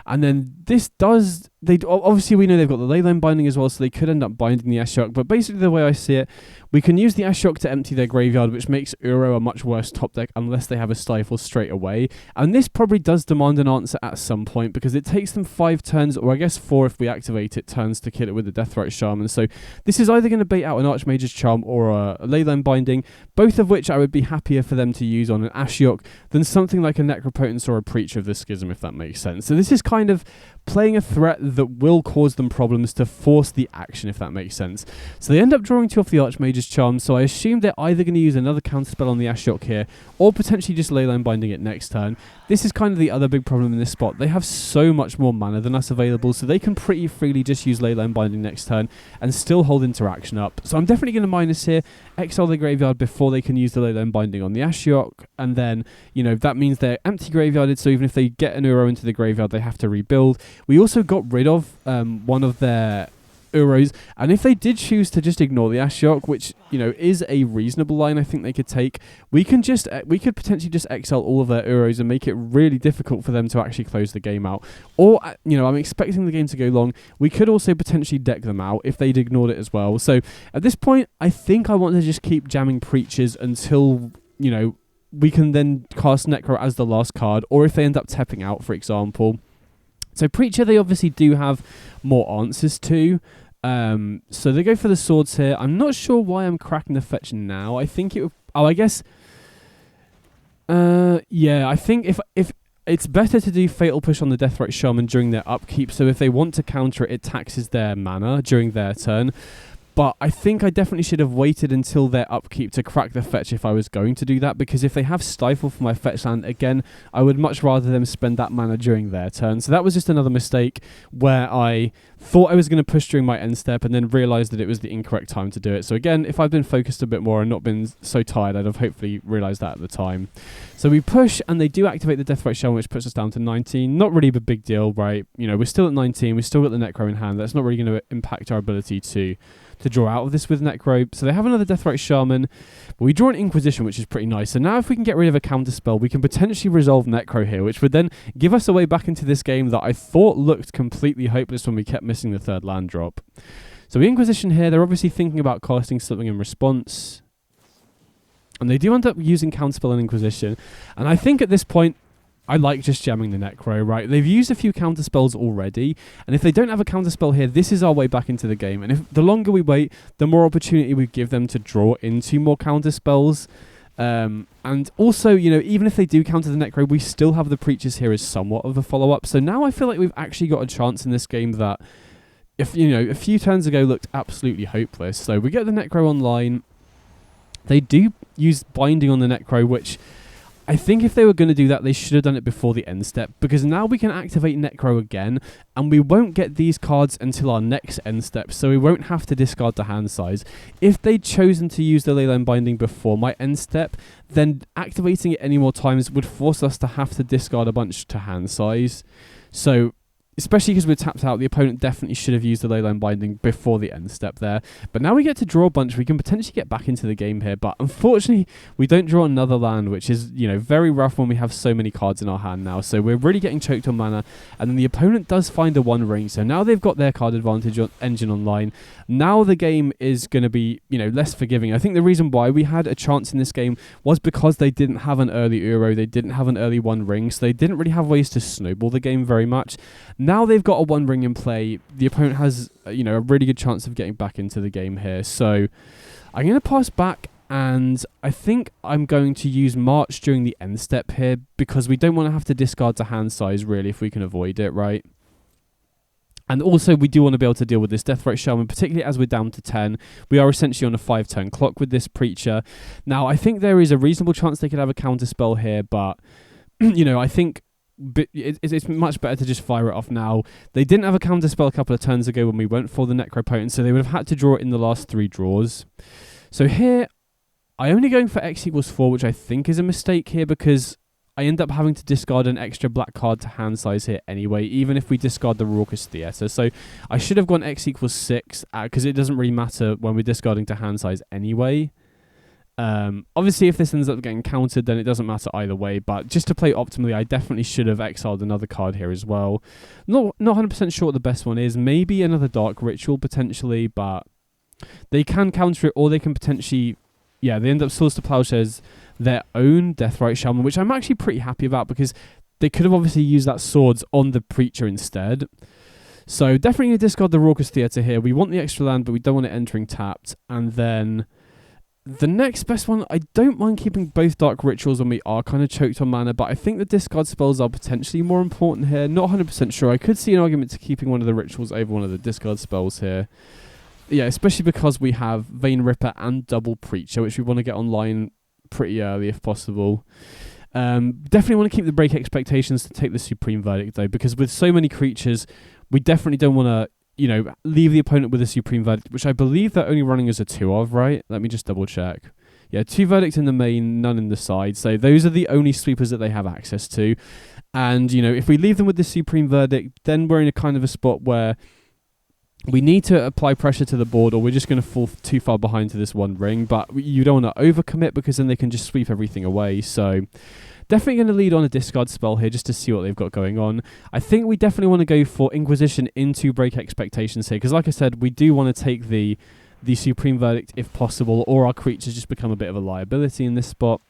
And then this does, obviously we know they've got the Leyline Binding as well, so they could end up binding the Ashiok, but basically the way I see it, we can use the Ashiok to empty their graveyard, which makes Uro a much worse top deck unless they have a Stifle straight away. And this probably does demand an answer at some point, because it takes them 5 turns, or I guess 4 if we activate it, turns to kill it with the Deathrite Shaman. So this is either going to bait out an Archmage's Charm or a Leyline Binding, both of which I would be happier for them to use on an Ashiok than something like a Necropotence or a Preacher of the Schism, if that makes sense. So this is kind of playing a threat that will cause them problems to force the action, if that makes sense. So they end up drawing 2 off the Archmage's Charm, so I assume they're either going to use another counterspell on the Ashiok here, or potentially just Leyline Binding it next turn. This is kind of the other big problem in this spot. They have so much more mana than us available, so they can pretty freely just use Leyline Binding next turn and still hold interaction up. So I'm definitely going to minus here, exile the graveyard before they can use the Leyline Binding on the Ashiok, and then, you know, that means they're empty graveyarded, so even if they get an Uro into the graveyard, they have to rebuild. We also got rid of one of their Uros, and if they did choose to just ignore the Ashiok, which, you know, is a reasonable line I think they could take, we could potentially just exile all of their Uros and make it really difficult for them to actually close the game out. Or, you know, I'm expecting the game to go long. We could also potentially deck them out if they'd ignored it as well. So at this point, I think I want to just keep jamming Preachers until, you know, we can then cast Necro as the last card, or if they end up tapping out, for example. So Preacher, they obviously do have more answers to. So they go for the swords here. I'm not sure why I'm cracking the fetch now. I think it would... Oh, I guess... yeah, I think if it's better to do Fatal Push on the Deathrite Shaman during their upkeep, so if they want to counter it, it taxes their mana during their turn. But I think I definitely should have waited until their upkeep to crack the fetch if I was going to do that, because if they have Stifle for my fetch land, again, I would much rather them spend that mana during their turn. So that was just another mistake where I thought I was going to push during my end step and then realised that it was the incorrect time to do it. So again, if I'd been focused a bit more and not been so tired, I'd have hopefully realised that at the time. So we push, and they do activate the Deathrite Shaman, which puts us down to 19. Not really a big deal, right? You know, we're still at 19, we've still got the Necro in hand. That's not really going to impact our ability to to draw out of this with Necro. So they have another Deathrite Shaman, but we draw an Inquisition, which is pretty nice. So now if we can get rid of a counterspell, we can potentially resolve Necro here, which would then give us a way back into this game that I thought looked completely hopeless when we kept missing the third land drop. So we Inquisition here. They're obviously thinking about casting something in response. And they do end up using counterspell and Inquisition. And I think at this point, I like just jamming the Necro, right? They've used a few counterspells already, and if they don't have a counterspell here, this is our way back into the game. And if the longer we wait, the more opportunity we give them to draw into more counterspells. And also, you know, even if they do counter the Necro, we still have the Preachers here as somewhat of a follow-up. So now I feel like we've actually got a chance in this game that, if you know, a few turns ago looked absolutely hopeless. So we get the Necro online. They do use Binding on the Necro, which I think if they were going to do that, they should have done it before the end step, because now we can activate Necro again, and we won't get these cards until our next end step, so we won't have to discard the hand size. If they'd chosen to use the Leyline Binding before my end step, then activating it any more times would force us to have to discard a bunch to hand size. So especially because we're tapped out, the opponent definitely should have used the Leyline Binding before the end step there. But now we get to draw a bunch, we can potentially get back into the game here. But unfortunately, we don't draw another land, which is, you know, very rough when we have so many cards in our hand now. So we're really getting choked on mana. And then the opponent does find a One Ring. So now they've got their card advantage engine online. Now the game is going to be, you know, less forgiving. I think the reason why we had a chance in this game was because they didn't have an early Uro. They didn't have an early One Ring. So they didn't really have ways to snowball the game very much. Now they've got a One Ring in play. The opponent has, you know, a really good chance of getting back into the game here. So I'm going to pass back, and I think I'm going to use March during the end step here, because we don't want to have to discard to hand size, really, if we can avoid it, right? And also, we do want to be able to deal with this Deathrite Shaman, particularly as we're down to 10. We are essentially on a 5-turn clock with this Preacher. Now, I think there is a reasonable chance they could have a counter spell here, but, you know, I think it's much better to just fire it off now. They didn't have a counter spell a couple of turns ago when we went for the Necropotent, so they would have had to draw it in the last 3 draws. So here, I'm only going for X equals 4, which I think is a mistake here, because I end up having to discard an extra black card to hand size here anyway, even if we discard the Raucous Theatre. So I should have gone X equals 6, because it doesn't really matter when we're discarding to hand size anyway. Obviously, if this ends up getting countered, then it doesn't matter either way, but just to play optimally, I definitely should have exiled another card here as well. Not 100% sure what the best one is. Maybe another Dark Ritual, potentially, but they can counter it, or they can potentially, yeah, they end up Swords to Plowshares their own Deathrite Shaman, which I'm actually pretty happy about, because they could have obviously used that Swords on the Preacher instead. So definitely going to discard the Raucous Theatre here. We want the extra land, but we don't want it entering tapped. And then the next best one, I don't mind keeping both Dark Rituals when we are kind of choked on mana, but I think the discard spells are potentially more important here. Not 100% sure. I could see an argument to keeping one of the Rituals over one of the discard spells here. Yeah, especially because we have Vein Ripper and Double Preacher, which we want to get online pretty early if possible. Definitely want to keep the Break Expectations to take the Supreme Verdict, though, because with so many creatures, we definitely don't want to, you know, leave the opponent with a Supreme Verdict, which I believe they're only running as a 2 of, right? Let me just double check. Yeah, 2 verdicts in the main, none in the side. So those are the only sweepers that they have access to. And, you know, if we leave them with the Supreme Verdict, then we're in a kind of a spot where we need to apply pressure to the board, or we're just going to fall too far behind to this One Ring. But you don't want to overcommit, because then they can just sweep everything away. So definitely going to lead on a discard spell here just to see what they've got going on. I think we definitely want to go for Inquisition into Break Expectations here, because like I said, we do want to take the Supreme Verdict if possible, or our creatures just become a bit of a liability in this spot.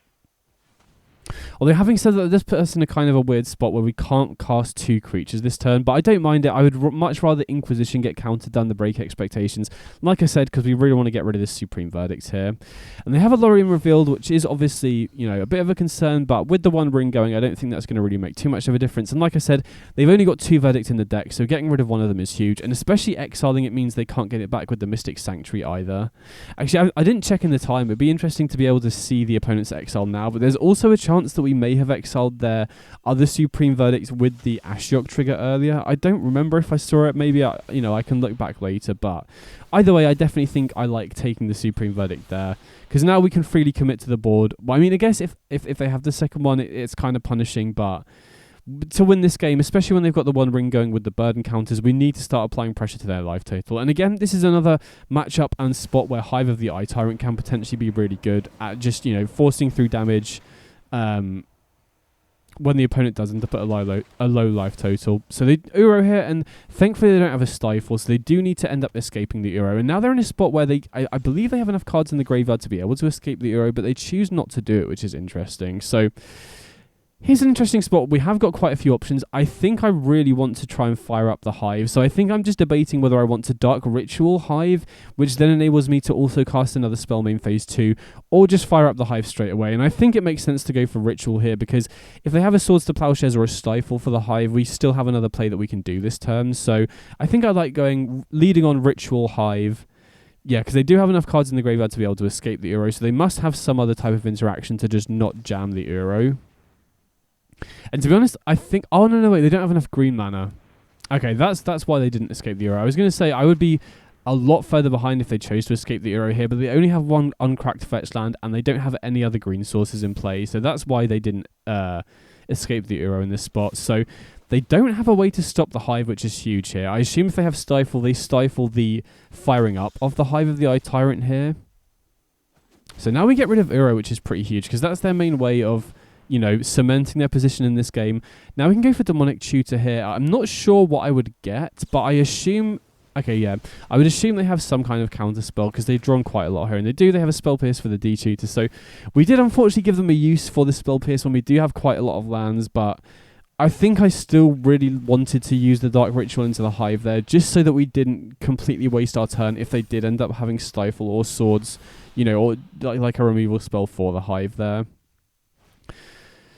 Although having said that, this puts us in a kind of a weird spot where we can't cast 2 creatures this turn, but I don't mind it. I would much rather Inquisition get countered than the Break Expectations, like I said, because we really want to get rid of this Supreme Verdict here. And they have a Lorien revealed, which is obviously, you know, a bit of a concern, but with the One Ring going, I don't think that's going to really make too much of a difference. And like I said, they've only got 2 verdicts in the deck, so getting rid of one of them is huge, and especially exiling it means they can't get it back with the Mystic Sanctuary either. Actually, I didn't check in the time. It'd be interesting to be able to see the opponent's exile now, but there's also a chance that we may have exiled their other Supreme Verdicts with the Ashiok trigger earlier. I don't remember if I saw it. Maybe I can look back later, but either way, I definitely think I like taking the Supreme Verdict there, because now we can freely commit to the board. Well, I mean, I guess if they have the second one, it's kind of punishing, but to win this game, especially when they've got the one ring going with the burden counters, we need to start applying pressure to their life total. And again, this is another matchup and spot where Hive of the Eye Tyrant can potentially be really good at just, forcing through damage when the opponent does end up at a low life total. So they Uro here, and thankfully they don't have a Stifle, so they do need to end up escaping the Uro. And now they're in a spot where I believe they have enough cards in the graveyard to be able to escape the Uro, but they choose not to do it, which is interesting. So here's an interesting spot. We have got quite a few options. I think I really want to try and fire up the Hive. So I think I'm just debating whether I want to Dark Ritual Hive, which then enables me to also cast another spell main phase 2, or just fire up the Hive straight away. And I think it makes sense to go for Ritual here, because if they have a Swords to Plowshares or a Stifle for the Hive, we still have another play that we can do this turn. So I think I like leading on Ritual Hive. Yeah, because they do have enough cards in the graveyard to be able to escape the Uro, so they must have some other type of interaction to just not jam the Uro. And to be honest, I think... Oh, no, wait. They don't have enough green mana. Okay, that's why they didn't escape the Uro. I was going to say I would be a lot further behind if they chose to escape the Uro here, but they only have one uncracked fetch land, and they don't have any other green sources in play, so that's why they didn't escape the Uro in this spot. So they don't have a way to stop the Hive, which is huge here. I assume if they have Stifle, they stifle the firing up of the Hive of the Eye Tyrant here. So now we get rid of Uro, which is pretty huge, because that's their main way of... cementing their position in this game. Now we can go for Demonic Tutor here. I'm not sure what I would get, but I assume... Okay, yeah. I would assume they have some kind of counter spell, because they've drawn quite a lot here, and they have a Spell Pierce for the D-Tutor, so we did unfortunately give them a use for the Spell Pierce when we do have quite a lot of lands, but I think I still really wanted to use the Dark Ritual into the Hive there, just so that we didn't completely waste our turn if they did end up having Stifle or Swords, or like a removal spell for the Hive there.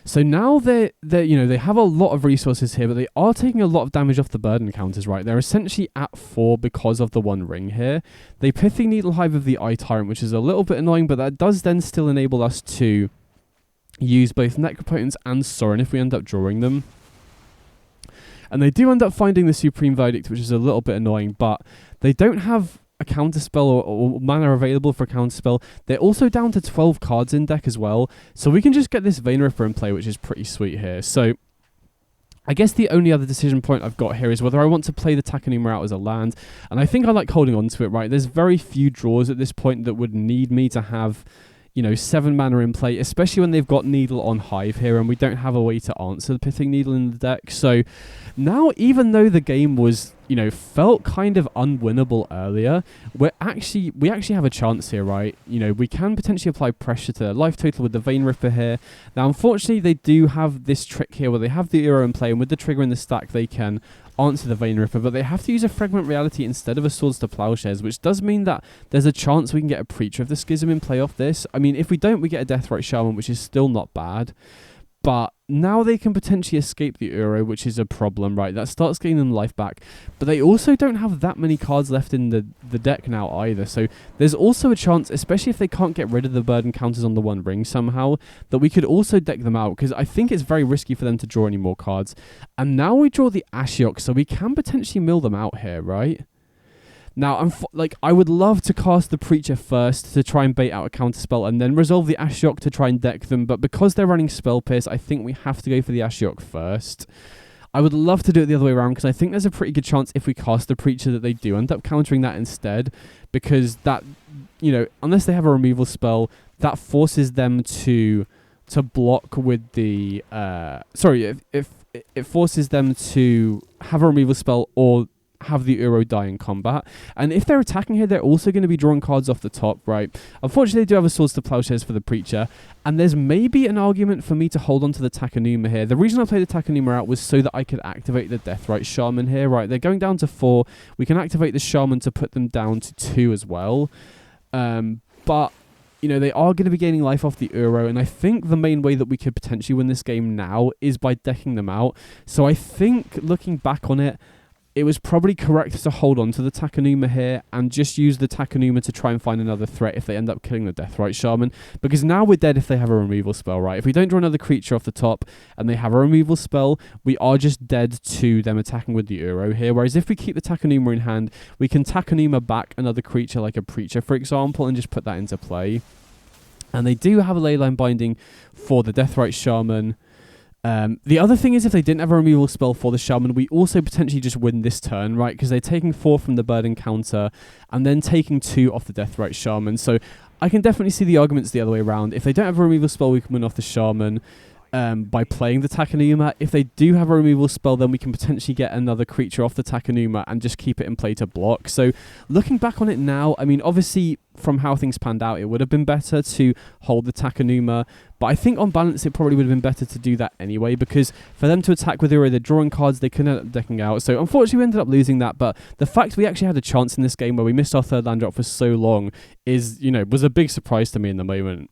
So now they have a lot of resources here, but they are taking a lot of damage off the burden counters, right? They're essentially at 4 because of the one ring here. They Pithy Needle Hive of the Eye Tyrant, which is a little bit annoying, but that does then still enable us to use both Necropotence and Sorin if we end up drawing them. And they do end up finding the Supreme Verdict, which is a little bit annoying, but they don't have a counterspell or mana available for a counterspell. They're also down to 12 cards in deck as well, so we can just get this Vein Ripper in play, which is pretty sweet here. So I guess the only other decision point I've got here is whether I want to play the Takenuma out as a land, and I think I like holding on to it, right? There's very few draws at this point that would need me to have 7 mana in play, especially when they've got Needle on Hive here, and we don't have a way to answer the Pithing Needle in the deck. So now, even though the game was, felt kind of unwinnable earlier, we actually have a chance here, right? We can potentially apply pressure to their life total with the Vein Ripper here. Now, unfortunately, they do have this trick here where they have the Uro in play, and with the trigger in the stack, they can answer the Vein Ripper, but they have to use a Fragment Reality instead of a Swords to Plowshares, which does mean that there's a chance we can get a Preacher of the Schism in play off this. I mean, if we don't, we get a Deathrite Shaman, which is still not bad. But now they can potentially escape the Uro, which is a problem, right? That starts getting them life back. But they also don't have that many cards left in the deck now either. So there's also a chance, especially if they can't get rid of the burden counters on the one ring somehow, that we could also deck them out, because I think it's very risky for them to draw any more cards. And now we draw the Ashiok, so we can potentially mill them out here, right? Now, I would love to cast the Preacher first to try and bait out a counterspell, and then resolve the Ashiok to try and deck them, but because they're running Spell Pierce, I think we have to go for the Ashiok first. I would love to do it the other way around, because I think there's a pretty good chance if we cast the Preacher that they do end up countering that instead, because that, unless they have a removal spell, that forces them to block with the... if it forces them to have a removal spell or have the Uro die in combat. And if they're attacking here, they're also going to be drawing cards off the top, right? Unfortunately, they do have a Swords to Plowshares for the Preacher, and there's maybe an argument for me to hold on to the Takenuma here. The reason I played the Takenuma out was so that I could activate the Deathrite Shaman here, right? They're going down to 4. We can activate the Shaman to put them down to 2 as well. But they are going to be gaining life off the Uro, and I think the main way that we could potentially win this game now is by decking them out. So I think, looking back on it, it was probably correct to hold on to the Takenuma here and just use the Takenuma to try and find another threat if they end up killing the Deathrite Shaman. Because now we're dead if they have a removal spell, right? If we don't draw another creature off the top and they have a removal spell, we are just dead to them attacking with the Uro here. Whereas if we keep the Takenuma in hand, we can Takenuma back another creature like a Preacher, for example, and just put that into play. And they do have a Leyline Binding for the Deathrite Shaman. The other thing is if they didn't have a removal spell for the Shaman, we also potentially just win this turn, right? Because they're taking 4 from the Bird Encounter and then taking 2 off the Deathrite Shaman. So I can definitely see the arguments the other way around. If they don't have a removal spell, we can win off the Shaman by playing the Takenuma. If they do have a removal spell, then we can potentially get another creature off the Takenuma and just keep it in play to block. So looking back on it now, I mean, obviously from how things panned out, it would have been better to hold the Takenuma, but I think on balance it probably would have been better to do that anyway, because for them to attack with they're drawing cards, they couldn't end up decking out. So unfortunately we ended up losing that, but the fact we actually had a chance in this game where we missed our third land drop for so long is, was a big surprise to me in the moment.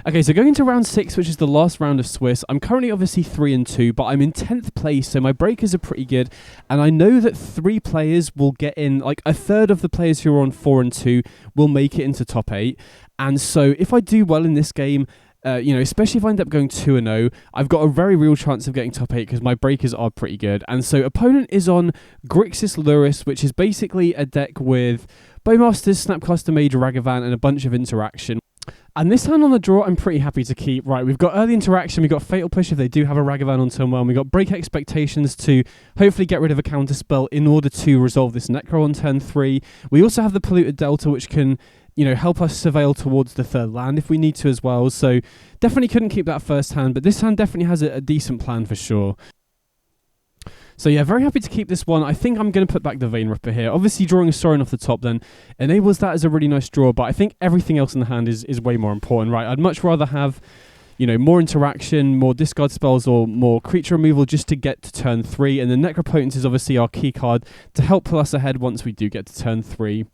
Okay, so going into round 6, which is the last round of Swiss, I'm currently obviously 3-2, but I'm in 10th place, so my breakers are pretty good, and I know that 3 players will get in, like a third of the players who are on 4-2 will make it into top 8, and so if I do well in this game, especially if I end up going 2-0, I've got a very real chance of getting top 8 because my breakers are pretty good. And so opponent is on Grixis Lurrus, which is basically a deck with Bowmasters, Snapcaster Mage, Ragavan, and a bunch of interaction. And this hand on the draw, I'm pretty happy to keep. Right, we've got early interaction, we've got Fatal Push if they do have a Ragavan on turn 1, we've got Break Expectations to hopefully get rid of a counter spell in order to resolve this Necro on turn 3. We also have the Polluted Delta, which can help us surveil towards the third land if we need to as well. So definitely couldn't keep that first hand, but this hand definitely has a decent plan for sure. So yeah, very happy to keep this one. I think I'm going to put back the Vein Ripper here. Obviously drawing a Sorin off the top then enables that as a really nice draw, but I think everything else in the hand is way more important, right? I'd much rather have more interaction, more discard spells, or more creature removal just to get to turn 3. And the Necropotence is obviously our key card to help pull us ahead once we do get to turn 3.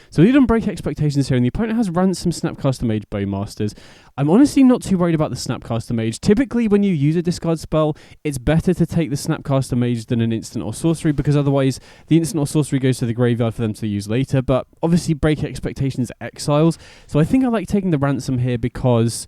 So we don't break expectations here, and the opponent has Ransom, Snapcaster Mage, Bowmasters. I'm honestly not too worried about the Snapcaster Mage. Typically, when you use a discard spell, it's better to take the Snapcaster Mage than an instant or sorcery, because otherwise the instant or sorcery goes to the graveyard for them to use later. But obviously, break expectations exiles. So I think I like taking the Ransom here because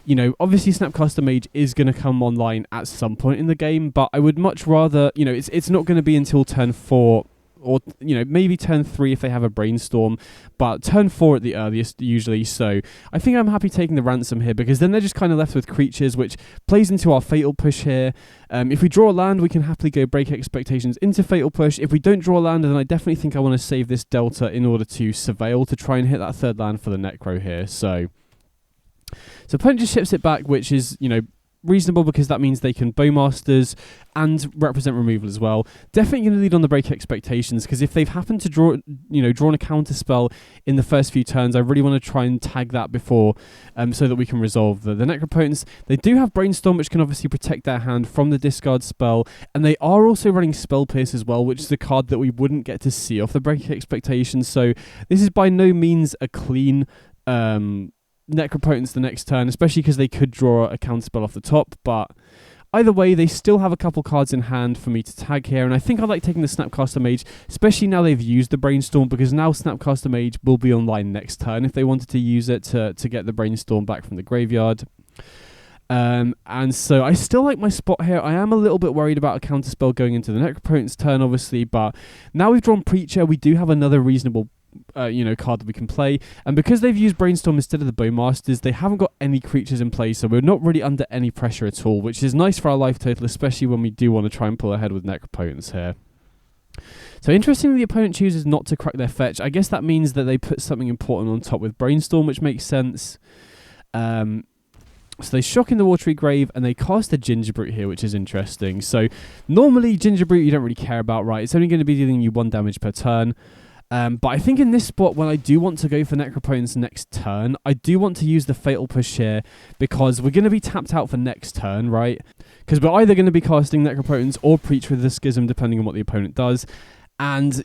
obviously Snapcaster Mage is going to come online at some point in the game, but I would much rather, it's not going to be until turn 4. Or, maybe turn 3 if they have a Brainstorm, but turn 4 at the earliest usually. So I think I'm happy taking the Ransom here, because then they're just kind of left with creatures, which plays into our Fatal Push here. If we draw a land, we can happily go Break Expectations into Fatal Push. If we don't draw a land, then I definitely think I want to save this Delta in order to Surveil to try and hit that third land for the Necro here. So opponent just ships it back, which is, reasonable, because that means they can Bowmasters and represent removal as well. Definitely going to lead on the break expectations, because if they've happened to drawn a counter spell in the first few turns, I really want to try and tag that before, so that we can resolve the Necropotence. They do have Brainstorm, which can obviously protect their hand from the discard spell, and they are also running Spell Pierce as well, which is a card that we wouldn't get to see off the break expectations. So this is by no means a clean Necropotence the next turn, especially because they could draw a counterspell off the top, but either way, they still have a couple cards in hand for me to tag here, and I think I like taking the Snapcaster Mage, especially now they've used the Brainstorm, because now Snapcaster Mage will be online next turn if they wanted to use it to get the Brainstorm back from the graveyard. And so I still like my spot here. I am a little bit worried about a counterspell going into the Necropotence turn, obviously, but now we've drawn Preacher, we do have another reasonable card that we can play, and because they've used Brainstorm instead of the Bowmasters, they haven't got any creatures in play, so we're not really under any pressure at all, which is nice for our life total, especially when we do want to try and pull ahead with Necropotence here. So interestingly, the opponent chooses not to crack their fetch. I guess that means that they put something important on top with Brainstorm, which makes sense. So they shock in the Watery Grave, and they cast a Gingerbrute here, which is interesting. So normally Gingerbrute you don't really care about, right? It's only going to be dealing you 1 damage per turn. But I think in this spot, when I do want to go for Necropotence next turn, I do want to use the Fatal Push here, because we're going to be tapped out for next turn, right? Because we're either going to be casting Necropotence or Preach with the Schism, depending on what the opponent does. And,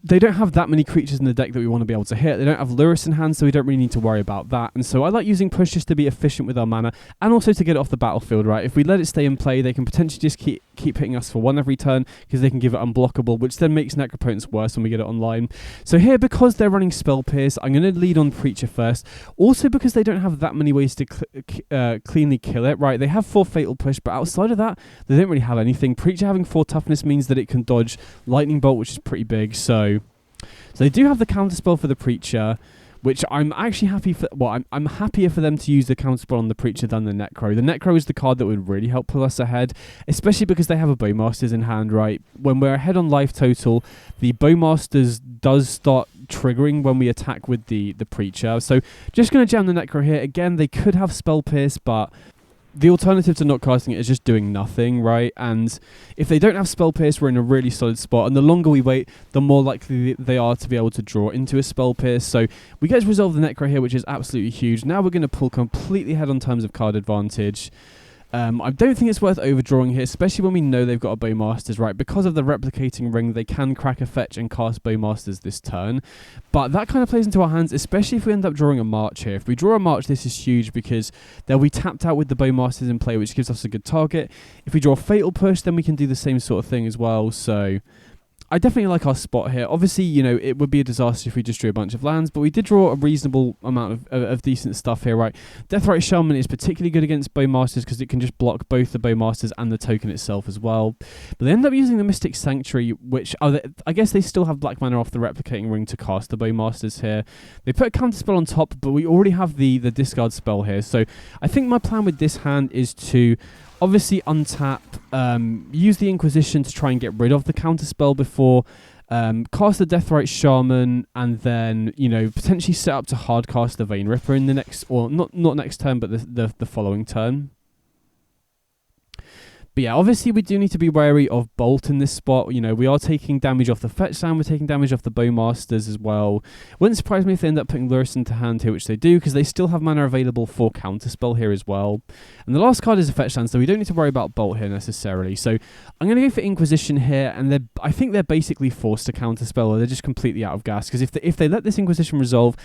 they don't have that many creatures in the deck that we want to be able to hit. They don't have Lurrus in hand, so we don't really need to worry about that. And so I like using Push just to be efficient with our mana, and also to get it off the battlefield, right? If we let it stay in play, they can potentially just keep hitting us for 1 every turn, because they can give it unblockable, which then makes Necropotence worse when we get it online. So here, because they're running Spell Pierce, I'm going to lead on Preacher first. Also because they don't have that many ways to cleanly kill it, right? They have 4 Fatal Push, but outside of that, they don't really have anything. Preacher having 4 Toughness means that it can dodge Lightning Bolt, which is pretty big, so they do have the counterspell for the Preacher. which I'm actually happy for. Well, I'm happier for them to use the counterspell on the Preacher than the Necro. The Necro is the card that would really help pull us ahead, especially because they have a Bowmasters in hand, right? When we're ahead on life total, the Bowmasters does start triggering when we attack with the Preacher. So just going to jam the Necro here. Again, they could have Spell Pierce, but the alternative to not casting it is just doing nothing, right? And if they don't have Spell Pierce, we're in a really solid spot. And the longer we wait, the more likely they are to be able to draw into a Spell Pierce. So we get to resolve the Necro here, which is absolutely huge. Now we're going to pull completely ahead on terms of card advantage. I don't think it's worth overdrawing here, especially when we know they've got a Bowmasters, right? Because of the replicating ring, they can crack a fetch and cast Bowmasters this turn. But that kind of plays into our hands, especially if we end up drawing a March here. If we draw a March, this is huge because they'll be tapped out with the Bowmasters in play, which gives us a good target. If we draw a Fatal Push, then we can do the same sort of thing as well. So I definitely like our spot here. Obviously, you know, it would be a disaster if we just drew a bunch of lands, but we did draw a reasonable amount of decent stuff here, right? Deathrite Shaman is particularly good against Bowmasters because it can just block both the Bowmasters and the token itself as well. But they end up using the Mystic Sanctuary, which I guess they still have black mana off the replicating ring to cast the Bowmasters here. They put a counter spell on top, but we already have the discard spell here. So I think my plan with this hand is to obviously untap, use the Inquisition to try and get rid of the counterspell before, cast the Deathrite Shaman, and then, you know, potentially set up to hardcast the Vein Ripper in the next, or not next turn, but the following turn. But yeah, obviously we do need to be wary of Bolt in this spot. You know, we are taking damage off the fetch land, we're taking damage off the Bowmasters as well. Wouldn't surprise me if they end up putting Lurrus into hand here, which they do, because they still have mana available for Counterspell here as well. And the last card is a fetch land, so we don't need to worry about Bolt here necessarily. So I'm going to go for Inquisition here, and I think they're basically forced to Counterspell, or they're just completely out of gas, because if they let this Inquisition resolve,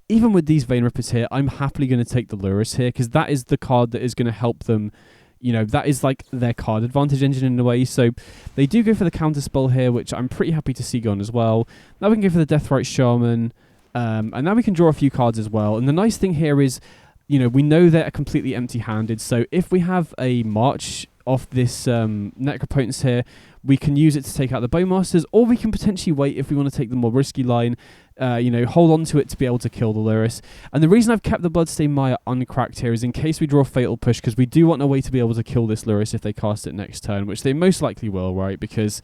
even with these Vein Rippers here, I'm happily going to take the Lurrus here, because that is the card that is going to help them. You know, that is like their card advantage engine in a way. So they do go for the counterspell here, which I'm pretty happy to see gone as well. Now we can go for the Deathrite Shaman. And now we can draw a few cards as well. And the nice thing here is, you know, we know they're completely empty-handed. So if we have a March off this Necropotence here, we can use it to take out the Bowmasters, or we can potentially wait if we want to take the more risky line, you know, hold on to it to be able to kill the Lurrus. And the reason I've kept the Bloodstained Mire uncracked here is in case we draw a Fatal Push, because we do want a way to be able to kill this Lurrus if they cast it next turn, which they most likely will, right? Because,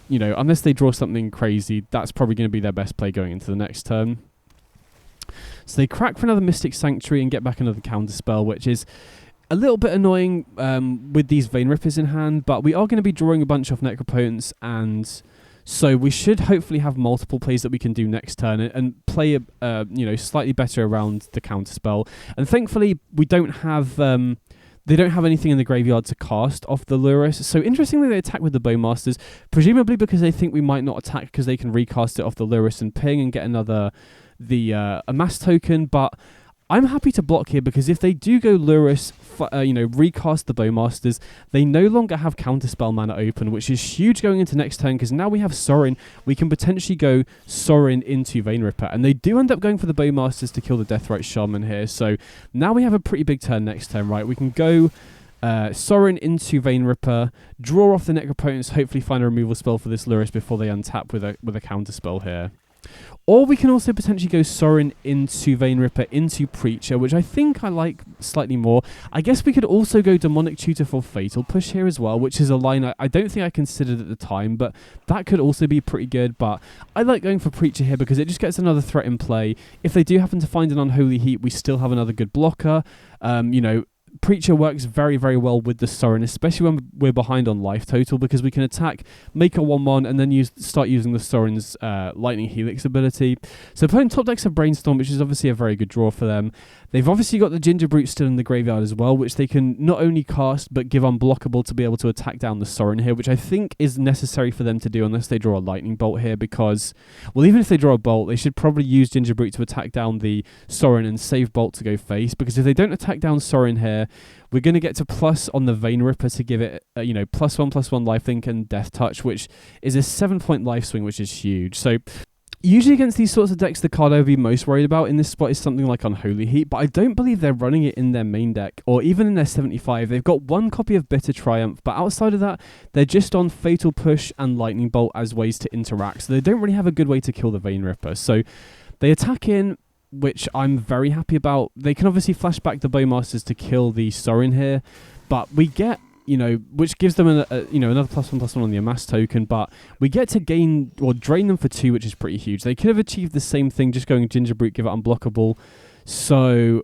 you know, unless they draw something crazy, that's probably going to be their best play going into the next turn. So they crack for another Mystic Sanctuary and get back another Counterspell, which is a little bit annoying with these Vein Rippers in hand, but we are going to be drawing a bunch of Necropotents, and so we should hopefully have multiple plays that we can do next turn and play you know, slightly better around the Counterspell. And thankfully, we don't have they don't have anything in the graveyard to cast off the Lurrus. So interestingly, they attack with the Bowmasters, presumably because they think we might not attack because they can recast it off the Lurrus and ping and get another a mass token, but I'm happy to block here because if they do go Lurrus, you know, recast the Bowmasters, they no longer have Counterspell mana open, which is huge going into next turn because now we have Sorin. We can potentially go Sorin into Vein Ripper, and they do end up going for the Bowmasters to kill the Deathrite Shaman here. So now we have a pretty big turn next turn, right? We can go Sorin into Vein Ripper, draw off the Necropotents, hopefully find a removal spell for this Lurrus before they untap with a Counterspell here. Or we can also potentially go Sorin into Vein Ripper into Preacher, which I think I like slightly more. I guess we could also go Demonic Tutor for Fatal Push here as well, which is a line I don't think I considered at the time, but that could also be pretty good. But I like going for Preacher here because it just gets another threat in play. If they do happen to find an Unholy Heat, we still have another good blocker. You know, Preacher works very, very well with the Sorin, especially when we're behind on life total, because we can attack, make a 1-1, and then start using the Sorin's Lightning Helix ability. So playing top decks of Brainstorm, which is obviously a very good draw for them. They've obviously got the Ginger Brute still in the graveyard as well, which they can not only cast, but give unblockable to be able to attack down the Sorin here, which I think is necessary for them to do unless they draw a Lightning Bolt here, because, well, even if they draw a Bolt, they should probably use Ginger Brute to attack down the Sorin and save Bolt to go face, because if they don't attack down Sorin here, we're going to get to plus on the Vein Ripper to give it, you know, +1/+1 lifelink and Death Touch, which is a 7-point life swing, which is huge. So usually against these sorts of decks, the card I would be most worried about in this spot is something like Unholy Heat, but I don't believe they're running it in their main deck, or even in their 75. They've got one copy of Bitter Triumph, but outside of that, they're just on Fatal Push and Lightning Bolt as ways to interact, so they don't really have a good way to kill the Vein Ripper. So they attack in, which I'm very happy about. They can obviously flash back the Bowmasters to kill the Sorin here, but we get, which gives them another +1/+1 on the amass token, but we get to gain or drain them for 2, which is pretty huge. They could have achieved the same thing just going Gingerbrute, give it unblockable. So,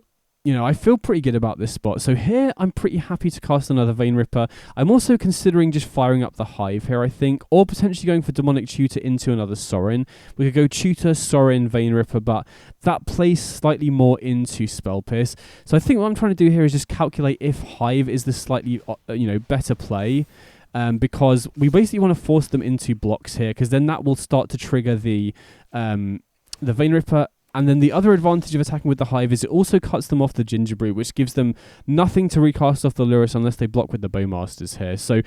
I feel pretty good about this spot. So here, I'm pretty happy to cast another Vein Ripper. I'm also considering just firing up the Hive here, I think, or potentially going for Demonic Tutor into another Sorin. We could go Tutor, Sorin, Vein Ripper, but that plays slightly more into Spell Pierce. So I think what I'm trying to do here is just calculate if Hive is the slightly, better play. Because we basically want to force them into blocks here, because then that will start to trigger the Vein Ripper. And then the other advantage of attacking with the Hive is it also cuts them off the Gingerbrute, which gives them nothing to recast off the Lurrus unless they block with the Bowmasters here. So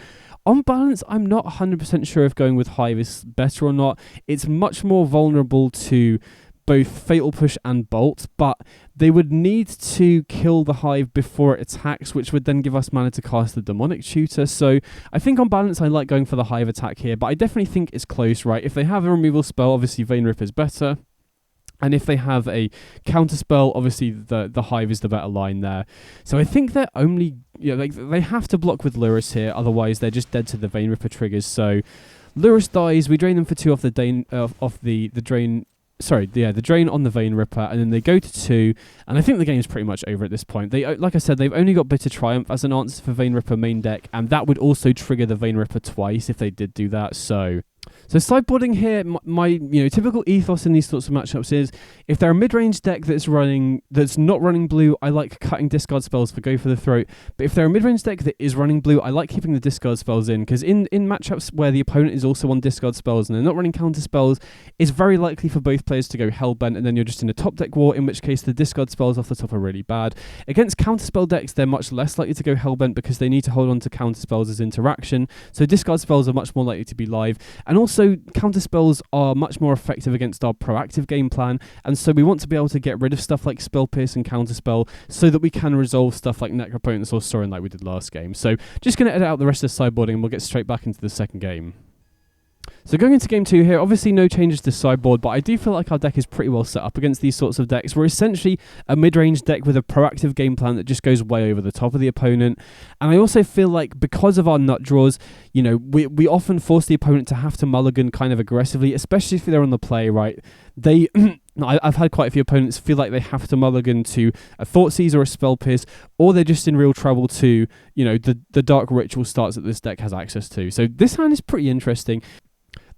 on balance, I'm not 100% sure if going with Hive is better or not. It's much more vulnerable to both Fatal Push and Bolt, but they would need to kill the Hive before it attacks, which would then give us mana to cast the Demonic Tutor. So I think on balance, I like going for the Hive attack here, but I definitely think it's close, right? If they have a removal spell, obviously Vein Ripper is better. And if they have a counterspell, obviously the Hive is the better line there. So I think they're only, they have to block with Lurrus here, otherwise they're just dead to the Vein Ripper triggers. So Lurrus dies, we drain them for 2 off the drain. The drain on the Vein Ripper, and then they go to 2, and I think the game's pretty much over at this point. They, like I said, they've only got Bitter Triumph as an answer for Vein Ripper main deck, and that would also trigger the Vein Ripper twice if they did do that. So sideboarding here, my typical ethos in these sorts of matchups is if they're a mid-range deck that's not running blue, I like cutting discard spells for Go for the Throat. But if they're a mid-range deck that is running blue, I like keeping the discard spells in, because in matchups where the opponent is also on discard spells and they're not running counter spells, it's very likely for both players to go Hellbent, and then you're just in a top deck war, in which case the discard spells off the top are really bad. Against counter spell decks, they're much less likely to go Hellbent because they need to hold on to counter spells as interaction, so discard spells are much more likely to be live. And also, counterspells are much more effective against our proactive game plan, and so we want to be able to get rid of stuff like Spell Pierce and Counterspell so that we can resolve stuff like Necropotence or Sorin like we did last game. So just going to edit out the rest of the sideboarding and we'll get straight back into the second game. So going into game 2 here, obviously no changes to sideboard, but I do feel like our deck is pretty well set up against these sorts of decks. We're essentially a mid-range deck with a proactive game plan that just goes way over the top of the opponent. And I also feel like because of our nut draws, we often force the opponent to have to mulligan kind of aggressively, especially if they're on the play, right? I've had quite a few opponents feel like they have to mulligan to a Thoughtseize or a Spell Pierce, or they're just in real trouble to, the Dark Ritual starts that this deck has access to. So this hand is pretty interesting.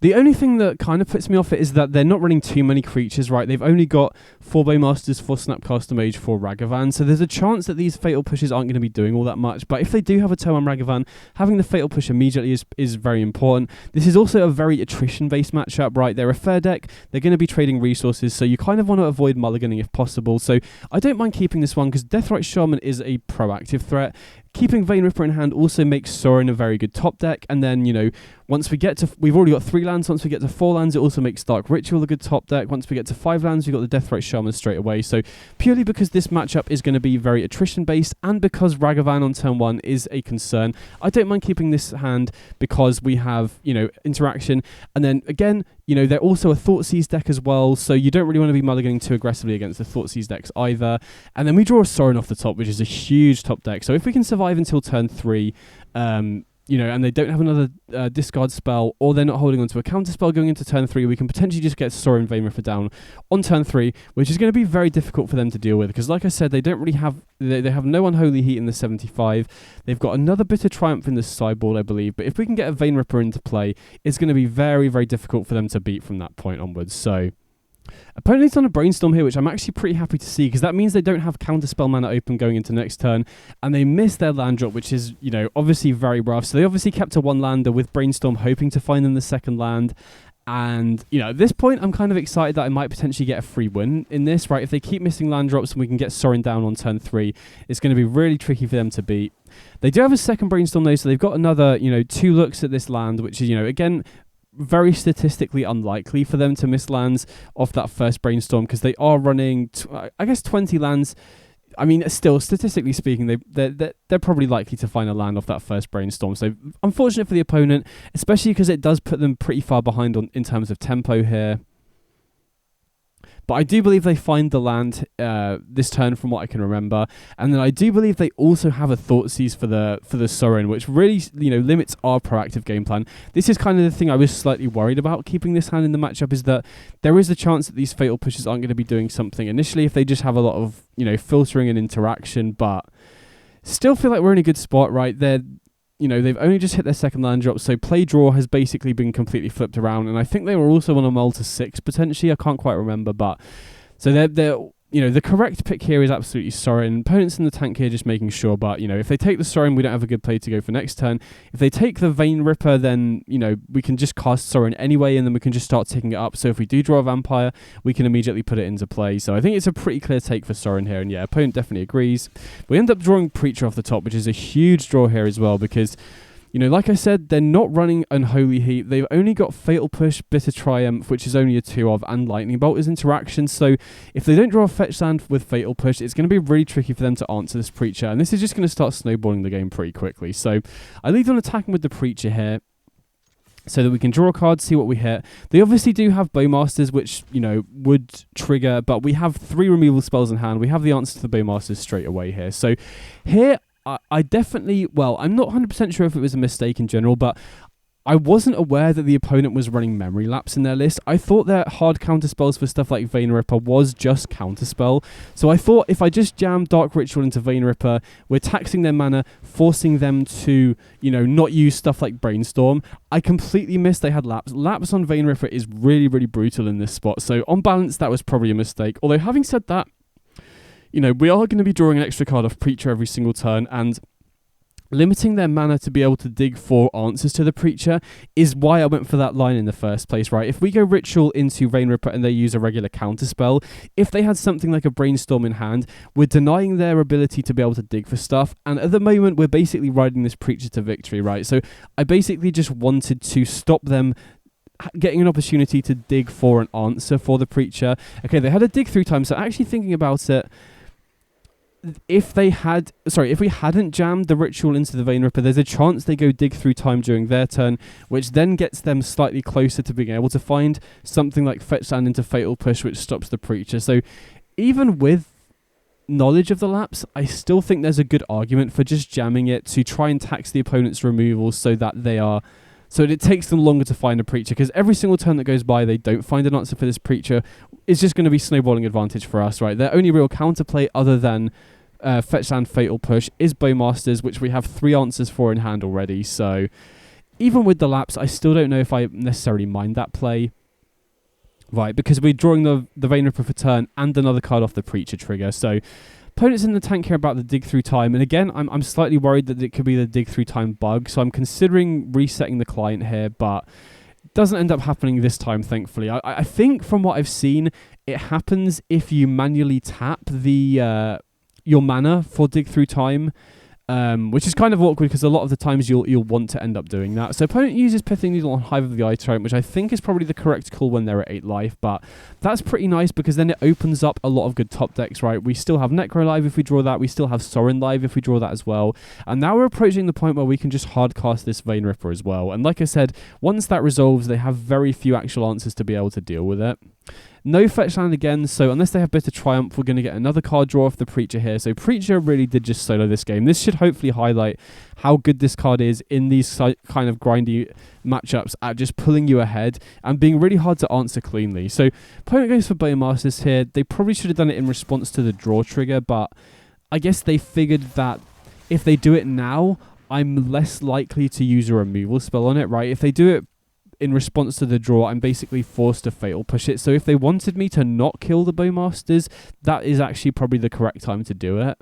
The only thing that kind of puts me off it is that they're not running too many creatures, right? They've only got 4 Bowmasters, 4 Snapcaster Mage, 4 Ragavan, so there's a chance that these Fatal Pushes aren't going to be doing all that much, but if they do have a turn on Ragavan, having the Fatal Push immediately is very important. This is also a very attrition-based matchup, right? They're a fair deck, they're going to be trading resources, so you kind of want to avoid mulliganing if possible, so I don't mind keeping this one, because Deathrite Shaman is a proactive threat. Keeping Vein Ripper in hand also makes Sorin a very good top deck, and then, once we get to, we've already got 3 lands, once we get to 4 lands, it also makes Dark Ritual a good top deck. Once we get to 5 lands, we've got the Deathrite Shaman straight away. So purely because this matchup is going to be very attrition based, and because Ragavan on turn 1 is a concern, I don't mind keeping this hand because we have, interaction. And then again, they're also a Thoughtseize deck as well, so you don't really want to be mulliganing too aggressively against the Thoughtseize decks either. And then we draw a Sorin off the top, which is a huge top deck. So if we can survive until turn 3, and they don't have another discard spell, or they're not holding onto a counter spell going into turn 3, we can potentially just get Sorin Vein Ripper down on turn 3, which is going to be very difficult for them to deal with, because like I said, they don't really have, they have no Unholy Heat in the 75, they've got another Bitter Triumph in the sideboard, I believe, but if we can get a Vein Ripper into play, it's going to be very, very difficult for them to beat from that point onwards. So opponent leads on a Brainstorm here, which I'm actually pretty happy to see, because that means they don't have counterspell mana open going into next turn, and they miss their land drop, which is, obviously very rough. So they obviously kept a 1-lander with Brainstorm, hoping to find them the second land. And, at this point, I'm kind of excited that I might potentially get a free win in this, right? If they keep missing land drops and we can get Sorin down on turn 3, it's going to be really tricky for them to beat. They do have a second Brainstorm, though, so they've got another, 2 looks at this land, which is, again, very statistically unlikely for them to miss lands off that first Brainstorm, because they are running, 20 lands. I mean, still, statistically speaking, they're probably likely to find a land off that first Brainstorm. So unfortunate for the opponent, especially because it does put them pretty far behind in terms of tempo here. But I do believe they find the land this turn from what I can remember. And then I do believe they also have a Thoughtseize for the Sorin, which really, limits our proactive game plan. This is kind of the thing I was slightly worried about keeping this hand in the matchup, is that there is a chance that these Fatal Pushes aren't going to be doing something initially if they just have a lot of, filtering and interaction, but still feel like we're in a good spot, right? They've only just hit their second land drop, so play draw has basically been completely flipped around, and I think they were also on a mull to 6 potentially. I can't quite remember, but so they're the correct pick here is absolutely Sorin. Opponents in the tank here just making sure, but if they take the Sorin, we don't have a good play to go for next turn. If they take the Vein Ripper, then we can just cast Sorin anyway, and then we can just start ticking it up. So if we do draw a Vampire, we can immediately put it into play. So I think it's a pretty clear take for Sorin here, and yeah, opponent definitely agrees. We end up drawing Preacher off the top, which is a huge draw here as well, because like I said, they're not running Unholy Heat. They've only got Fatal Push, Bitter Triumph, which is only a 2 of, and Lightning Bolt as interaction. So if they don't draw a fetch land with Fatal Push, it's going to be really tricky for them to answer this Preacher. And this is just going to start snowballing the game pretty quickly. So I lead on attacking with the Preacher here, so that we can draw a card, see what we hit. They obviously do have Bowmasters, which, would trigger, but we have 3 removal spells in hand. We have the answer to the Bowmasters straight away here. So here, I definitely, I'm not 100% sure if it was a mistake in general, but I wasn't aware that the opponent was running Memory Lapse in their list. I thought their hard counterspells for stuff like Vein Ripper was just counterspell. So I thought if I just jam Dark Ritual into Vein Ripper, we're taxing their mana, forcing them to, not use stuff like Brainstorm. I completely missed they had Lapse. Lapse on Vein Ripper is really, really brutal in this spot. So on balance, that was probably a mistake. Although having said that, we are going to be drawing an extra card off Preacher every single turn, and limiting their mana to be able to dig for answers to the Preacher is why I went for that line in the first place, right? If we go Ritual into Vein Ripper and they use a regular counterspell, if they had something like a Brainstorm in hand, we're denying their ability to be able to dig for stuff, and at the moment we're basically riding this Preacher to victory, right? So I basically just wanted to stop them getting an opportunity to dig for an answer for the Preacher. Okay, they had a dig through time, so actually thinking about it, if we hadn't jammed the Ritual into the Vein Ripper, there's a chance they go dig through time during their turn, which then gets them slightly closer to being able to find something like Fetch Land into Fatal Push, which stops the Preacher. So even with knowledge of the lapse, I still think there's a good argument for just jamming it to try and tax the opponent's removals so that it takes them longer to find a Preacher, because every single turn that goes by, they don't find an answer for this Preacher. It's just going to be snowballing advantage for us, right? Their only real counterplay other than Fetch Land, Fatal Push is Bowmasters, which we have 3 answers for in hand already. So even with the lapse, I still don't know if I necessarily mind that play, right? Because we're drawing the Vein Ripper for turn and another card off the Preacher trigger. So opponents in the tank here about the dig through time, and again, I'm slightly worried that it could be the dig through time bug. So I'm considering resetting the client here, but it doesn't end up happening this time, thankfully. I think from what I've seen, it happens if you manually tap the your mana for dig through time, which is kind of awkward because a lot of the times you'll want to end up doing that. So opponent uses Pithing Needle on Hive of the Eye Tyrant, which I think is probably the correct call when they're at 8 life, but that's pretty nice because then it opens up a lot of good top decks, right? We still have Necro live if we draw that, we still have Sorin live if we draw that as well, and now we're approaching the point where we can just hard cast this Vein Ripper as well. And like I said, once that resolves, they have very few actual answers to be able to deal with it. No fetch land again, so unless they have Bitter Triumph, we're going to get another card draw off the Preacher here. So Preacher really did just solo this game. This should hopefully highlight how good this card is in these kind of grindy matchups at just pulling you ahead and being really hard to answer cleanly. So opponent goes for Bowmasters here. They probably should have done it in response to the draw trigger, but I guess they figured that if they do it now, I'm less likely to use a removal spell on it, right? If they do it in response to the draw, I'm basically forced to Fatal Push it. So if they wanted me to not kill the Bowmasters, that is actually probably the correct time to do it.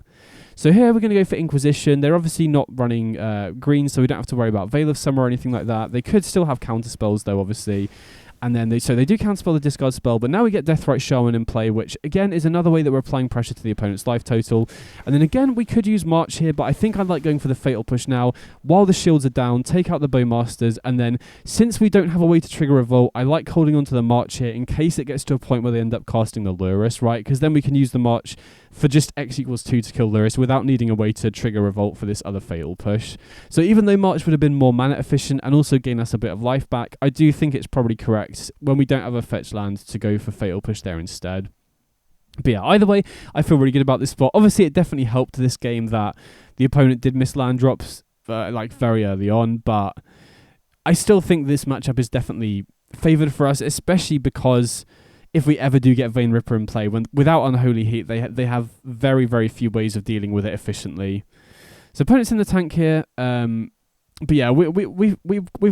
So here we're going to go for Inquisition. They're obviously not running green, so we don't have to worry about Veil of Summer or anything like that. They could still have counter spells though, obviously. And then they do counterspell the discard spell, but now we get Deathrite Shaman in play, which again is another way that we're applying pressure to the opponent's life total. And then again, we could use March here, but I think I'd like going for the Fatal Push now while the shields are down, take out the Bowmasters, and then since we don't have a way to trigger Revolt, I like holding onto the March here in case it gets to a point where they end up casting the Lurrus, right? Because then we can use the March for just X=2 to kill Lurrus without needing a way to trigger Revolt for this other Fatal Push. So even though March would have been more mana efficient and also gain us a bit of life back, I do think it's probably correct when we don't have a fetch land to go for Fatal Push there instead. But yeah, either way, I feel really good about this spot. Obviously, it definitely helped this game that the opponent did miss land drops like very early on, but I still think this matchup is definitely favoured for us, especially because if we ever do get Vein Ripper in play, without Unholy Heat, they have very, very few ways of dealing with it efficiently. So opponents in the tank here, but yeah, we've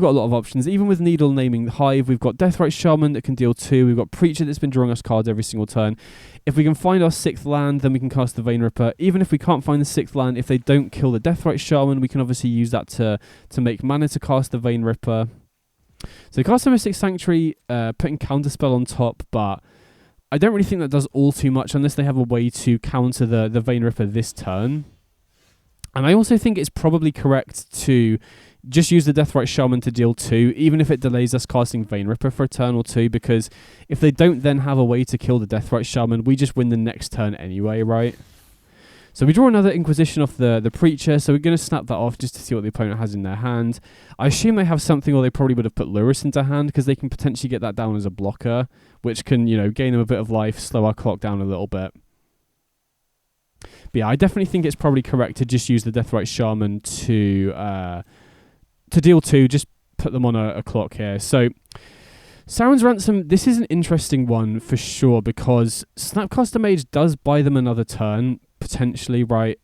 got a lot of options. Even with Needle naming Hive, we've got Deathrite Shaman that can deal 2. We've got Preacher that's been drawing us cards every single turn. If we can find our 6th land, then we can cast the Vein Ripper. Even if we can't find the 6th land, if they don't kill the Deathrite Shaman, we can obviously use that to make mana to cast the Vein Ripper. So cast the Mystic Sanctuary, putting Counterspell on top, but I don't really think that does all too much unless they have a way to counter the Vein Ripper this turn. And I also think it's probably correct to just use the Deathrite Shaman to deal 2, even if it delays us casting Vein Ripper for a turn or 2, because if they don't then have a way to kill the Deathrite Shaman, we just win the next turn anyway, right? So we draw another Inquisition off the Preacher, so we're going to snap that off just to see what the opponent has in their hand. I assume they have something, or they probably would have put Lurrus into hand, because they can potentially get that down as a blocker, which can, gain them a bit of life, slow our clock down a little bit. But yeah, I definitely think it's probably correct to just use the Deathrite Shaman to deal 2, just put them on a clock here. So Sauron's Ransom, this is an interesting one for sure, because Snapcaster Mage does buy them another turn, potentially, right?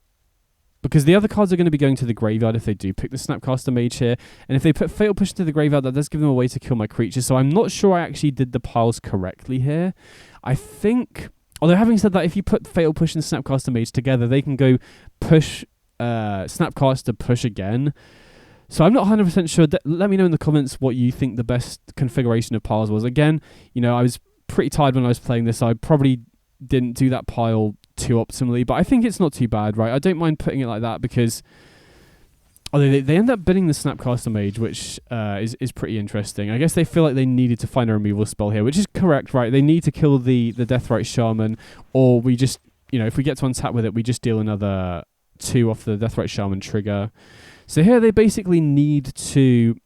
Because the other cards are going to be going to the graveyard if they do pick the Snapcaster Mage here. And if they put Fatal Push to the graveyard, that does give them a way to kill my creature. So I'm not sure I actually did the piles correctly here. I think... Although having said that, if you put Fatal Push and Snapcaster Mage together, they can go push Snapcaster Push again. So I'm not 100% sure. Let me know in the comments what you think the best configuration of piles was. Again, I was pretty tired when I was playing this. So I probably didn't do that pile too optimally, but I think it's not too bad, right? I don't mind putting it like that because... Although they end up binning the Snapcaster Mage, which is pretty interesting. I guess they feel like they needed to find a removal spell here, which is correct, right? They need to kill the Deathrite Shaman, or we just, if we get to untap with it, we just deal another 2 off the Deathrite Shaman trigger. So here they basically need to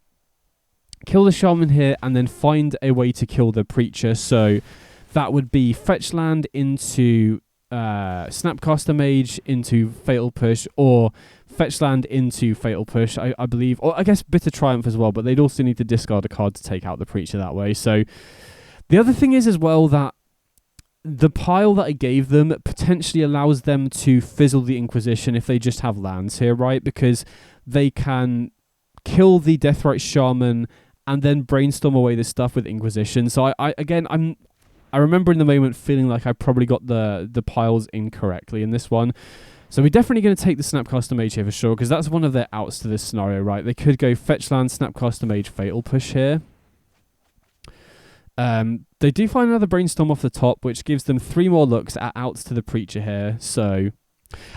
kill the Shaman here and then find a way to kill the Preacher. So that would be fetch land into Snapcaster Mage into Fatal Push, or fetch land into Fatal Push, I believe, or I guess Bitter Triumph as well, but they'd also need to discard a card to take out the Preacher that way. So the other thing is as well that the pile that I gave them potentially allows them to fizzle the Inquisition if they just have lands here, right? Because they can kill the Deathrite Shaman and then brainstorm away this stuff with Inquisition. So I remember in the moment feeling like I probably got the piles incorrectly in this one. So we're definitely going to take the Snapcaster Mage here for sure, because that's one of their outs to this scenario, right? They could go fetch land, Snapcaster Mage, Fatal Push here. They do find another Brainstorm off the top, which gives them 3 more looks at outs to the Preacher here. So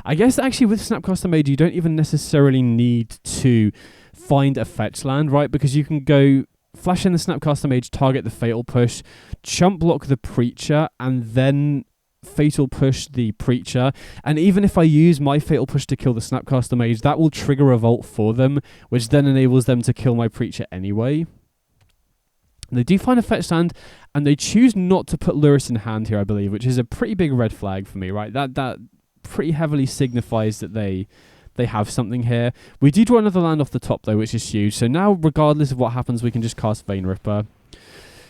I guess actually with Snapcaster Mage, you don't even necessarily need to find a fetch land, right? Because you can go flash in the Snapcaster Mage, target the Fatal Push, chump block the Preacher, and then Fatal Push the Preacher. And even if I use my Fatal Push to kill the Snapcaster Mage, that will trigger Revolt for them, which then enables them to kill my Preacher anyway. They do find a fetch land, and they choose not to put Lurrus in hand here, I believe, which is a pretty big red flag for me, right? That pretty heavily signifies that they have something here. We do draw another land off the top, though, which is huge. So now, regardless of what happens, we can just cast Vein Ripper.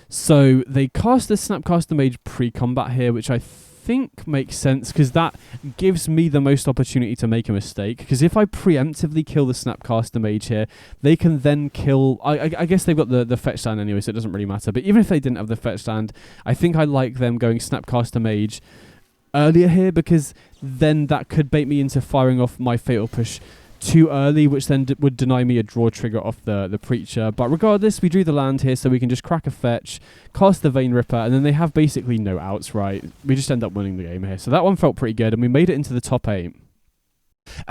So they cast the Snapcaster Mage pre-combat here, which I think makes sense, because that gives me the most opportunity to make a mistake. Because if I preemptively kill the Snapcaster Mage here, they can then kill... I guess they've got the fetch land anyway, so it doesn't really matter. But even if they didn't have the fetch land, I think I like them going Snapcaster Mage earlier here, because then that could bait me into firing off my Fatal Push too early, which then would deny me a draw trigger off the Preacher. But regardless, we drew the land here, so we can just crack a fetch, cast the Vein Ripper, and then they have basically no outs, right? We just end up winning the game here. So that one felt pretty good, and we made it into the top 8.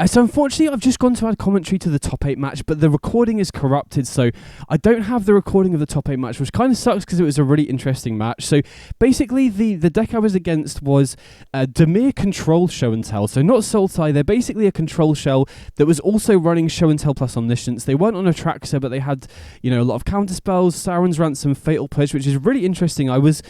So unfortunately, I've just gone to add commentary to the top 8 match, but the recording is corrupted, so I don't have the recording of the top 8 match, which kind of sucks because it was a really interesting match. So basically, the deck I was against was Dimir Control Show and Tell. So not Sultai, they're basically a control shell that was also running Show and Tell plus Omniscience. They weren't on a Traxxas, but they had, you know, a lot of counter spells, Sauron's Ransom, Fatal Push, which is really interesting. I was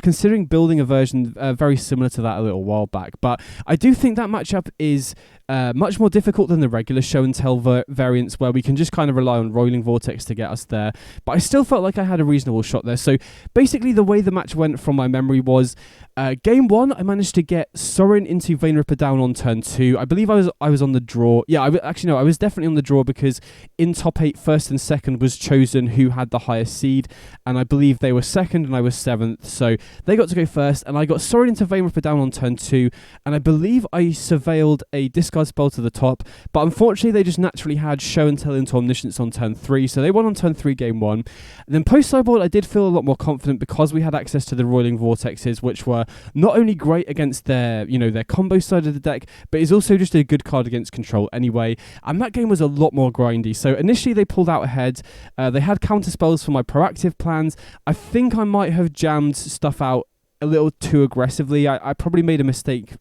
considering building a version very similar to that a little while back, but I do think that matchup is much more difficult than the regular Show and Tell variants, where we can just kind of rely on Roiling Vortex to get us there. But I still felt like I had a reasonable shot there. So basically, the way the match went from my memory was game 1, I managed to get Sorin into Vein Ripper down on turn 2. I believe I was on the draw. Yeah, I was definitely on the draw because in top 8, first and second was chosen who had the highest seed, and I believe they were second and I was 7th. So they got to go first, and I got Sorin into Vein Ripper down on turn 2, and I believe I surveilled a discard spell to the top, but unfortunately they just naturally had Show and Tell into Omniscience on turn 3, so they won on turn 3 game 1. And then post sideboard I did feel a lot more confident because we had access to the Roiling Vortexes, which were not only great against their combo side of the deck, but is also just a good card against control anyway, and that game was a lot more grindy. So initially they pulled out ahead, they had counter spells for my proactive plans. I think I might have jammed stuff out a little too aggressively. I probably made a mistake,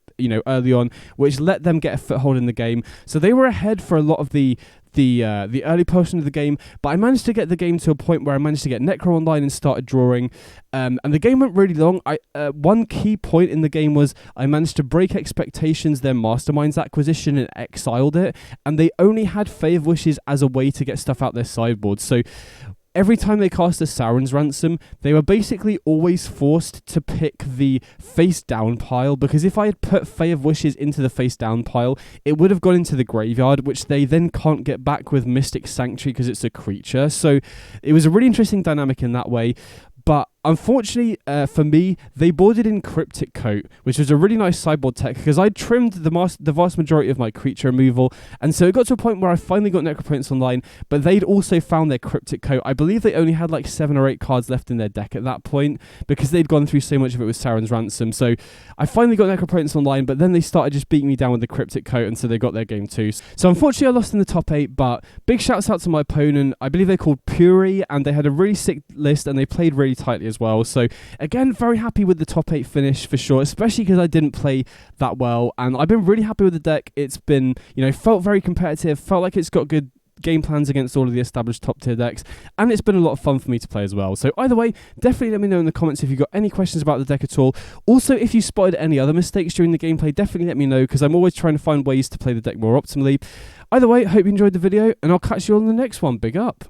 early on, which let them get a foothold in the game. So they were ahead for a lot of the early portion of the game, but I managed to get the game to a point where I managed to get Necro online and started drawing, and the game went really long. One key point in the game was I managed to break Expectations, their Masterminds acquisition, and exiled it, and they only had Fave Wishes as a way to get stuff out their sideboard. So every time they cast a Sauron's Ransom, they were basically always forced to pick the face down pile, because if I had put Fae of Wishes into the face down pile, it would have gone into the graveyard, which they then can't get back with Mystic Sanctuary because it's a creature. So it was a really interesting dynamic in that way. But unfortunately for me, they boarded in Cryptic Coat, which was a really nice sideboard tech because I trimmed the vast majority of my creature removal, and so it got to a point where I finally got Necropoints online, but they'd also found their Cryptic Coat. I believe they only had like 7 or 8 cards left in their deck at that point because they'd gone through so much of it with Sauron's Ransom. So I finally got Necropoints online, but then they started just beating me down with the Cryptic Coat, and so they got their game too. So unfortunately I lost in the top 8, but big shouts out to my opponent. I believe they're called Puri, and they had a really sick list, and they played really tightly as well. So again, very happy with the top 8 finish for sure, especially because I didn't play that well, and I've been really happy with the deck. It's been, felt very competitive, felt like it's got good game plans against all of the established top tier decks, and it's been a lot of fun for me to play as well. So either way, definitely let me know in the comments if you've got any questions about the deck at all. Also, if you spotted any other mistakes during the gameplay, definitely let me know, because I'm always trying to find ways to play the deck more optimally. Either way, hope you enjoyed the video, and I'll catch you on the next one. Big up.